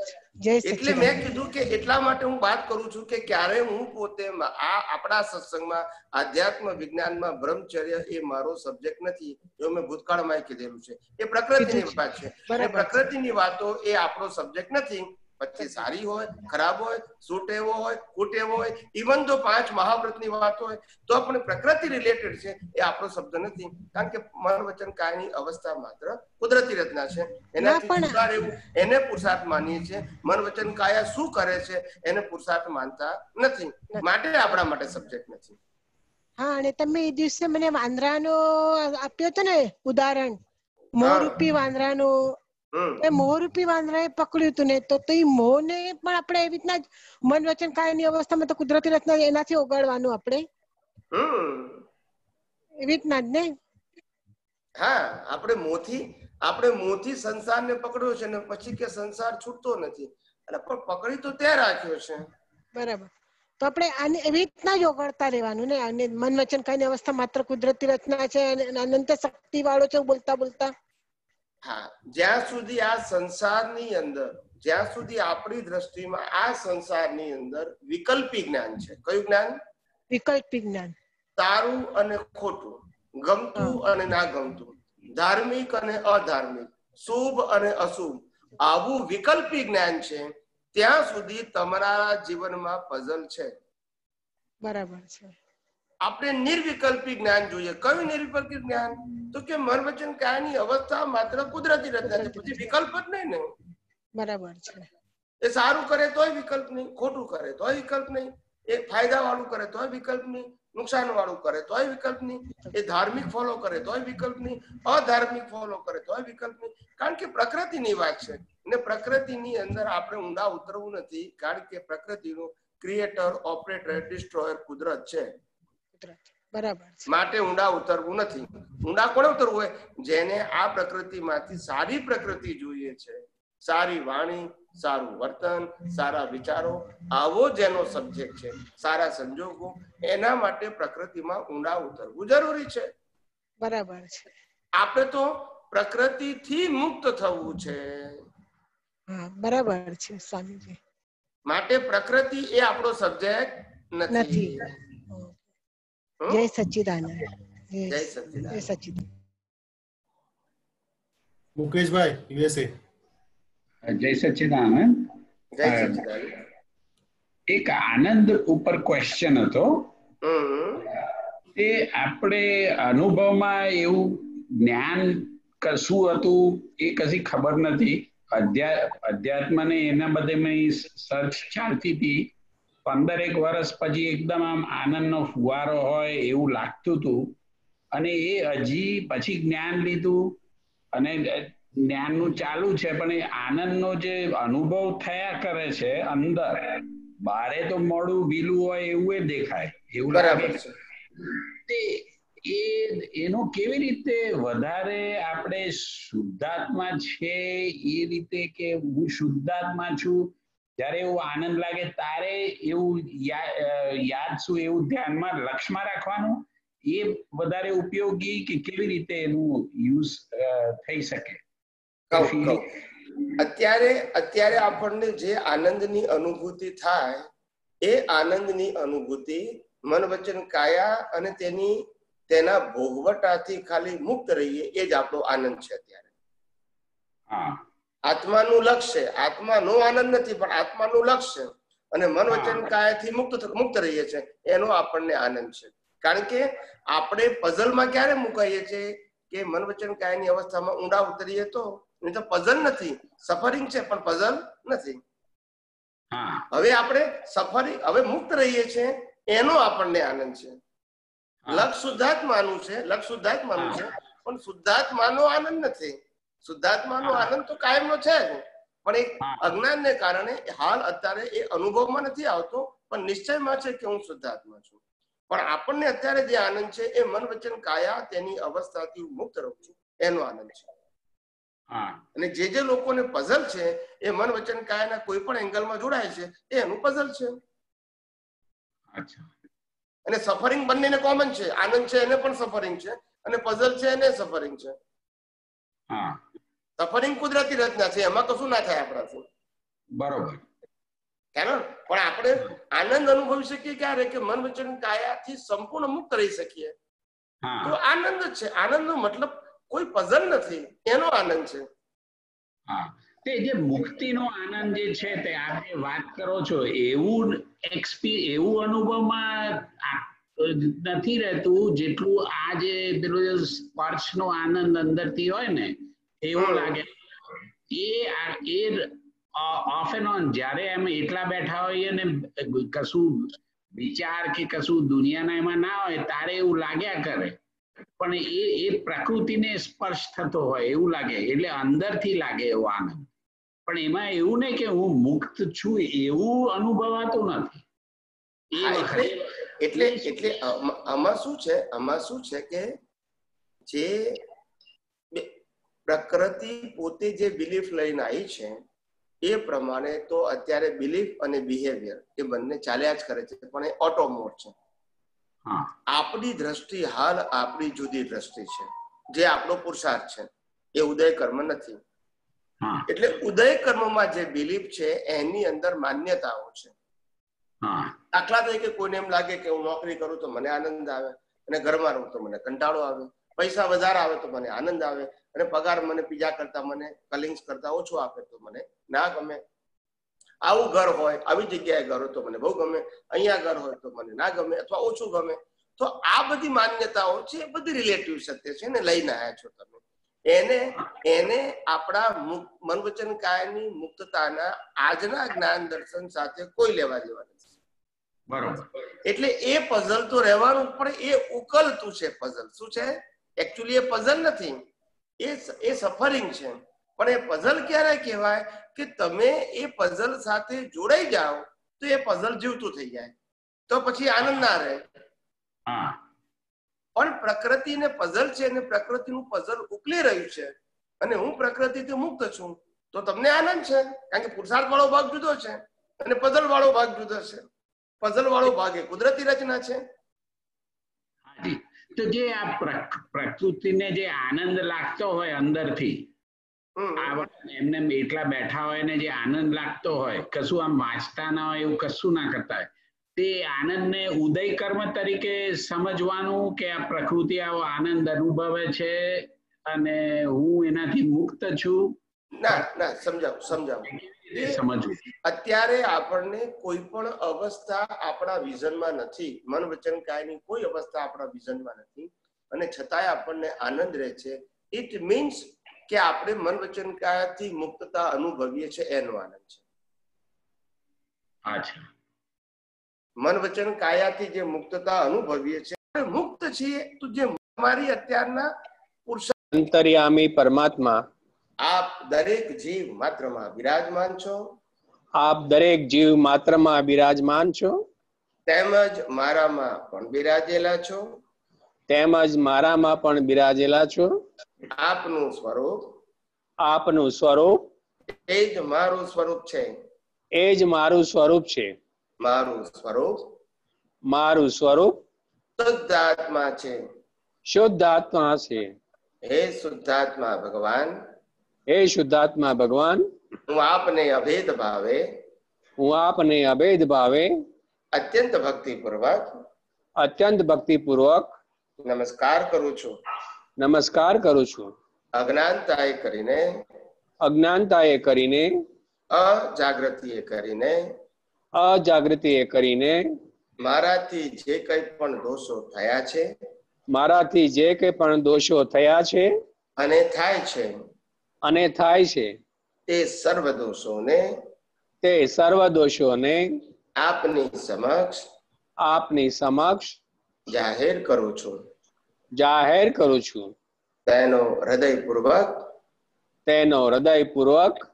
એટલે મેં કીધું કે એટલા માટે હું વાત કરું છું કે ક્યારે હું પોતે આ આપણા સત્સંગમાં આધ્યાત્મ વિજ્ઞાનમાં બ્રહ્મચર્ય એ મારો સબ્જેક્ટ નથી, એવું મેં ભૂતકાળમાં કીધેલું છે. એ પ્રકૃતિની વાત છે. પ્રકૃતિની વાતો એ આપણો સબ્જેક્ટ નથી. પછી સારી હોય, ખરાબ હોય, સુટેવો હોય, કુટેવો હોય, ઇવન તો 5 મહાવ્રતની વાત હોય તો પણ પ્રકૃતિ રિલેટેડ છે, એ આપણો શબ્દ નથી. કારણ કે મન વચન કાયની અવસ્થા માત્ર કુદરતી રચના છે. એનાથી જુદા રહેવું એને પુરુષાર્થ માનીએ છીએ. મન વચન કાયા શું કરે છે એને પુરુષાર્થ માનતા નથી, માટે આપણા માટે સબ્જેક્ટ નથી. હા, અને તમે એ દિવસે મને વાંદરાનો આપ્યો હતો ને ઉદાહરણ, મોહરૂપી વાંદરાનો. મોહરૂપી વાંદરાએ પકડ્યું હતું ને, તો એ મોહને પણ આપણે એવી રીતના મન વચન કાયની અવસ્થામાં તો કુદરતી રચના એનાથી ઓગાળવાનું આપણે એવી રીતના જ ને. હા, આપણે મોહથી સંસારને પકડ્યો છે ને પછી કે સંસાર છૂટતો નથી, એટલે પણ પકડી તો ત્યાં રાખ્યો છે. બરાબર. તો આપણે આને એવી રીતના જ ઓગાળતા રહેવાનું ને. અને મન વચન કાયની અવસ્થા માત્ર કુદરતી રચના છે અને અનંત શક્તિ વાળો છે બોલતા બોલતા. હા, જ્યાં સુધી આ સંસારની અંદર, જ્યાં સુધી આપણી દ્રષ્ટિમાં આ સંસારની અંદર વિકલ્પી જ્ઞાન છે. કયું જ્ઞાન? વિકલ્પી જ્ઞાન. સારું અને ખોટું, ગમતું અને ના ગમતું, ધાર્મિક અને અધાર્મિક, શુભ અને અશુભ, આવું વિકલ્પી જ્ઞાન છે, ત્યાં સુધી તમારા જીવનમાં પઝલ છે. બરાબર છે. આપણે નિર્વિકલ્પી જ્ઞાન જોઈએ. કયું નિર્વિકલ્પી જ્ઞાન? તો કે મન વચન કાયાની અવસ્થા માત્ર કુદરતી રચના છે, પછી વિકલ્પ જ નહીં ને. બરાબર છે. એ સારું કરે તોય વિકલ્પ નહીં, ખોટું કરે તોય વિકલ્પ નહીં, એ ફાયદા વાળું કરે તોય વિકલ્પ નહીં, નુકસાન વાળું કરે તોય વિકલ્પ નહીં, એ ધાર્મિક ફોલો કરે તોય વિકલ્પ નહીં, અધાર્મિક ફોલો કરે તોય વિકલ્પ નહીં. કારણ કે પ્રકૃતિની વાત છે ને પ્રકૃતિની અંદર આપણે ઊંડા ઉતરવું નથી. કારણ કે પ્રકૃતિનું ક્રિએટર, ઓપરેટર, ડિસ્ટ્રોયર કુદરત છે. બરાબર. માટે ઊંડા ઉતરવું નથી. ઊંડા કોને ઉતરવું હોય? જેને આ પ્રકૃતિમાંથી સારી પ્રકૃતિ જોઈએ છે, સારી વાણી, સારું વર્તન, સારા વિચારો, આવો જેનો સબ્જેક્ટ છે, સારા સંજોગો, એના માટે પ્રકૃતિમાં ઊંડા ઉતરવું જરૂરી છે. બરાબર છે. આપણે તો પ્રકૃતિથી મુક્ત થવું છે. બરાબર છે સ્વામીજી. માટે પ્રકૃતિ એ આપણો સબ્જેક્ટ નથી. જય સચ્ચિદાનંદ. જય સચ્ચિદાનંદ. મુકેશભાઈ, યુએસએ. જય સચ્ચિદાનંદ. એક આનંદ ઉપર ક્વેશ્ચન હતો. એ આપણે અનુભવમાં એવું જ્ઞાન કશું હતું એ કશી ખબર નથી. અધ્યાત્મને એના બધે સર્ચ ચાલતી હતી. 15 વર્ષ પછી એકદમ આમ આનંદનો ફુવારો હોય એવું લાગતું હતું. અને એ હજી પછી જ્ઞાન લીધું અને જ્ઞાનનું ચાલુ છે, પણ એ આનંદનો જે અનુભવ થયા કરે છે અંદર, બારે તો મોડું બીલું હોય એવું એ દેખાય, એવું લાગે છે. એનો કેવી રીતે વધારે આપણે શુદ્ધાત્મા છે એ રીતે કે હું શુદ્ધાત્મા છું, જયારે એવું આનંદ લાગે તારે એવું યાદ શું એવું ધ્યાનમાં લક્ષમાં રાખવાનું એ વધારે ઉપયોગી કે કેવી રીતે એનું યુઝ થઈ શકે? અત્યારે આપણને જે આનંદની અનુભૂતિ થાય એ આનંદની અનુભૂતિ મન વચન કાયા અને તેના ભોગવટાથી ખાલી મુક્ત રહીએ એ જ આપણો આનંદ છે અત્યારે. આત્માનું લક્ષ્ય, આત્માનો આનંદ નથી પણ આત્માનું લક્ષ્ય અને મન વચન કાયાથી મુક્ત રહીએ છીએ એનો આપણને આનંદ છે. કારણ કે આપણે પઝલમાં ક્યારે મુકાઈએ છીએ કે મન વચન કાયાની અવસ્થામાં ઊંડા ઉતરીએ તો પઝલ નથી, સફરિંગ છે પણ પઝલ નથી. હવે આપણે હવે મુક્ત રહીએ છીએ એનો આપણને આનંદ છે. લક્ષ શુદ્ધાત્માનું છે, પણ શુદ્ધાત્માનો આનંદ નથી. શુદ્ધાત્માનો આનંદ તો કાયમનો છે જ, પણ એક અજ્ઞાનને કારણે હાલ અત્યારે એ અનુભવમાં નથી આવતો, પણ નિશ્ચયમાં છે કે હું શુદ્ધાત્મા છું. પણ આપણને અત્યારે જે આનંદ છે એ મન વચન કાયા તેની અવસ્થાથી મુક્ત રહું છું એનો આનંદ છે. અને જે લોકોને પઝલ છે એ મન વચન કાયાના કોઈ પણ એંગલમાં જોડાય છે એનું પઝલ છે. અને સફરિંગ બંનેને કોમન છે. આનંદ છે એને પણ સફરિંગ છે અને પઝલ છે એને સફરિંગ છે. સફરિંગ કુદરતી રચના છે, એમાં કશું ના થાય આપણાથી. બરોબર. પણ આપણે આનંદ અનુભવી શકીએ ક્યારે કે મન વચન કાયાથી સંપૂર્ણ મુક્ત રહી શકીએ તો આનંદ જ છે. આનંદનો મતલબ કોઈ પઝલ નથી, એનો આનંદ છે. તે જે મુક્તિનો આનંદ જે છે તે આપણે વાત કરો છો એવું અનુભવમાં નથી રહેતું જેટલું આ જે પેલું સ્પર્શનો આનંદ અંદરથી હોય ને એવું લાગે. એ ઓફ એન્ડ ઓન જ્યારે અમે એટલા બેઠા હોઈએ ને કશું વિચાર કે કશું દુનિયાના એમાં ના હોય તારે એવું લાગ્યા કરે, પણ એ પ્રકૃતિને સ્પર્શ થતો હોય એવું લાગે, એટલે અંદરથી લાગે એવો આનંદ. પણ એમાં એવું નહીં કે હું મુક્ત છું એવું અનુભવાતું નથી. એટલે આમાં શું છે કે જે પ્રકૃતિ પોતે જે બિલીફ લઈને આવી છે એ પ્રમાણે તો અત્યારે બિલીફ અને બિહેવિયર એ બંને ચાલ્યા જ કરે છે, પણ એ ઓટો મોડ છે. આપણી દ્રષ્ટિ હાલ આપણી જુદી દ્રષ્ટિ છે, જે આપણો પુરુષાર્થ છે એ ઉદય કર્મ નથી. એટલે ઉદય કર્મમાં જે બિલીફ છે એની અંદર માન્યતાઓ છે. દાખલા તરીકે કોઈને એમ લાગે કે હું નોકરી કરું તો મને આનંદ આવે અને ઘરમાં રહું તો મને કંટાળો આવે, પૈસા વધારે આવે તો મને આનંદ આવે અને પગાર મને બીજા કરતા મને કલિંગ્સ કરતા ઓછો આપે તો મને ના ગમે. આવું ઘર હોય, આવી જગ્યાએ ઘર હોય તો મને બહુ ગમે, અહીંયા ઘર હોય તો મને ના ગમે અથવા ઓછું ગમે. તો આ બધી માન્યતાઓ છે, બધી રિલેટિવ સત્ય છે ને લઈને આવ્યા છો તમે. એને આપણા મન વચન કાયાની મુક્તતાના આજના જ્ઞાન દર્શન સાથે કોઈ લેવા દેવા નથી. બરોબર. એટલે એ પઝલ તો રહેવાનું, પણ એ ઉકલતું છે પઝલ. શું છે? એકચ્યુઅલી એ પઝલ નથી, એ સફરિંગ છે. પણ એ પઝલ ક્યારે કહેવાય કે તમે એ પઝલ સાથે જોડાઈ જાઓ તો એ પઝલ જીવતું થઈ જાય, તો પછી આનંદ ના રહે. પણ પ્રકૃતિને પઝલ છે અને પ્રકૃતિનું પઝલ ઉકલી રહ્યું છે અને હું પ્રકૃતિથી મુક્ત છું તો તમને આનંદ છે, કારણ કે પુરુષાર્થ વાળો ભાગ જુદો છે અને પઝલ વાળો ભાગ જુદો છે. પઝલ વાળો ભાગ એ કુદરતી રચના છે. તો જે આ પ્રકૃતિને જે આનંદ લાગતો હોય અંદરથી, એમને એટલા બેઠા હોય ને જે આનંદ લાગતો હોય, કશું આમ વાંચતા ના હોય એવું કશું ના કરતા હોય, તે આનંદને ઉદય કર્મ તરીકે સમજવાનું કે આ પ્રકૃતિ આવો આનંદ અનુભવે છે અને હું એનાથી મુક્ત છું? ના, સમજાવું. અત્યારે આપણને કોઈ પણ અવસ્થા આપણા વિઝનમાં નથી, મન વચન કાયની કોઈ અવસ્થા આપણા વિઝનમાં નથી અને છતાંય આપણને આનંદ રહે છે. ઇટ મીન્સ કે આપણે મન વચન કાયાથી મુક્તતા અનુભવીએ છીએ એનો આનંદ છે. મન વચન કાયાથી જે મુક્તતા અનુભવીએ છીએ, મુક્ત છીએ તો જે મારી અત્યારના અંતર્યામી પરમાત્મા આપ દરેક જીવ માત્રમાં બિરાજમાન છો. આપ દરેક જીવ માત્રમાં બિરાજમાન છો. તેમજ મારામાં પણ બિરાજેલા છો. તેમજ મારામાં પણ બિરાજેલા છો. આપનું સ્વરૂપ એ જ મારું સ્વરૂપ છે. એ જ મારું સ્વરૂપ છે. મારું સ્વરૂપ શુદ્ધ આત્મા છે, શુદ્ધ આત્મા છે. હે શુદ્ધાત્મા ભગવાન, હે શુદ્ધાત્મા ભગવાન, હું આપને અભેદ ભાવે, હું આપને અભેદ ભાવે અત્યંત ભક્તિપૂર્વક, અત્યંત ભક્તિપૂર્વક નમસ્કાર કરું છું. નમસ્કાર કરું છું. અજ્ઞાનતાએ કરીને, અજ્ઞાનતાએ કરીને, અજાગૃતિએ કરીને, અજાગૃતિએ કરીને મારાથી જે કંઈ પણ દોષો થયા છે, મારાથી જે કંઈ પણ દોષો થયા છે અને થાય છે, અને થાય છે, તે સર્વ દોષોને, તે સર્વ દોષોને આપની સમક્ષ, આપની સમક્ષ જાહેર કરું છું. જાહેર કરું છું. તેનો હૃદયપૂર્વક, તેનો હૃદયપૂર્વક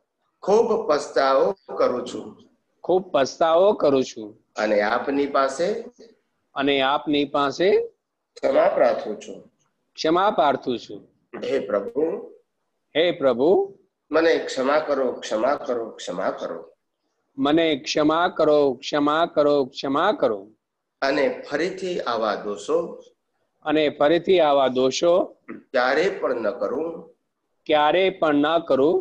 ખૂબ પસ્તાવો કરું છું. ખૂબ પસ્તાવો કરું છું. અને આપની પાસે, અને આપની પાસે ક્ષમા પ્રાર્થું છું. ક્ષમા પ્રાર્થું છું. હે પ્રભુ, હે પ્રભુ, મને ક્ષમા કરો, ક્ષમા કરો, ક્ષમા કરો. મને ક્ષમા કરો, ક્ષમા કરો, ક્ષમા કરો. અને ફરીથી આવા દોષો, અને ફરીથી આવા દોષો ક્યારે પણ ન કરું, ક્યારે પણ ન કરું,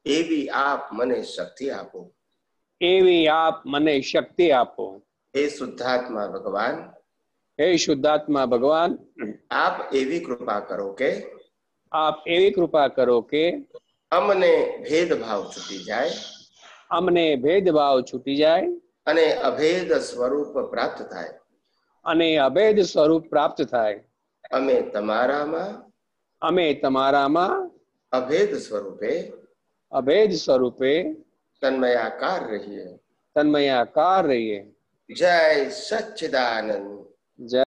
એવી આપ મને શક્તિ આપો. એવી આપ મને શક્તિ આપો. હે શુદ્ધાત્મા ભગવાન, હે શુદ્ધાત્મા ભગવાન, આપ એવી કૃપા કરો કે, આપ એવી કૃપા કરો કે અમને ભેદભાવ છૂટી જાય, અમને ભેદભાવ છૂટી જાય, અને અભેદ સ્વરૂપ પ્રાપ્ત થાય. અને અભેદ સ્વરૂપ પ્રાપ્ત થાય. અમે તમારામાં, અમે તમારામાં અભેદ સ્વરૂપે, અભેદ સ્વરૂપે તન્મયાકાર રહીએ. તન્મયાકાર રહીએ. જય સચ્ચિદાનંદ. જય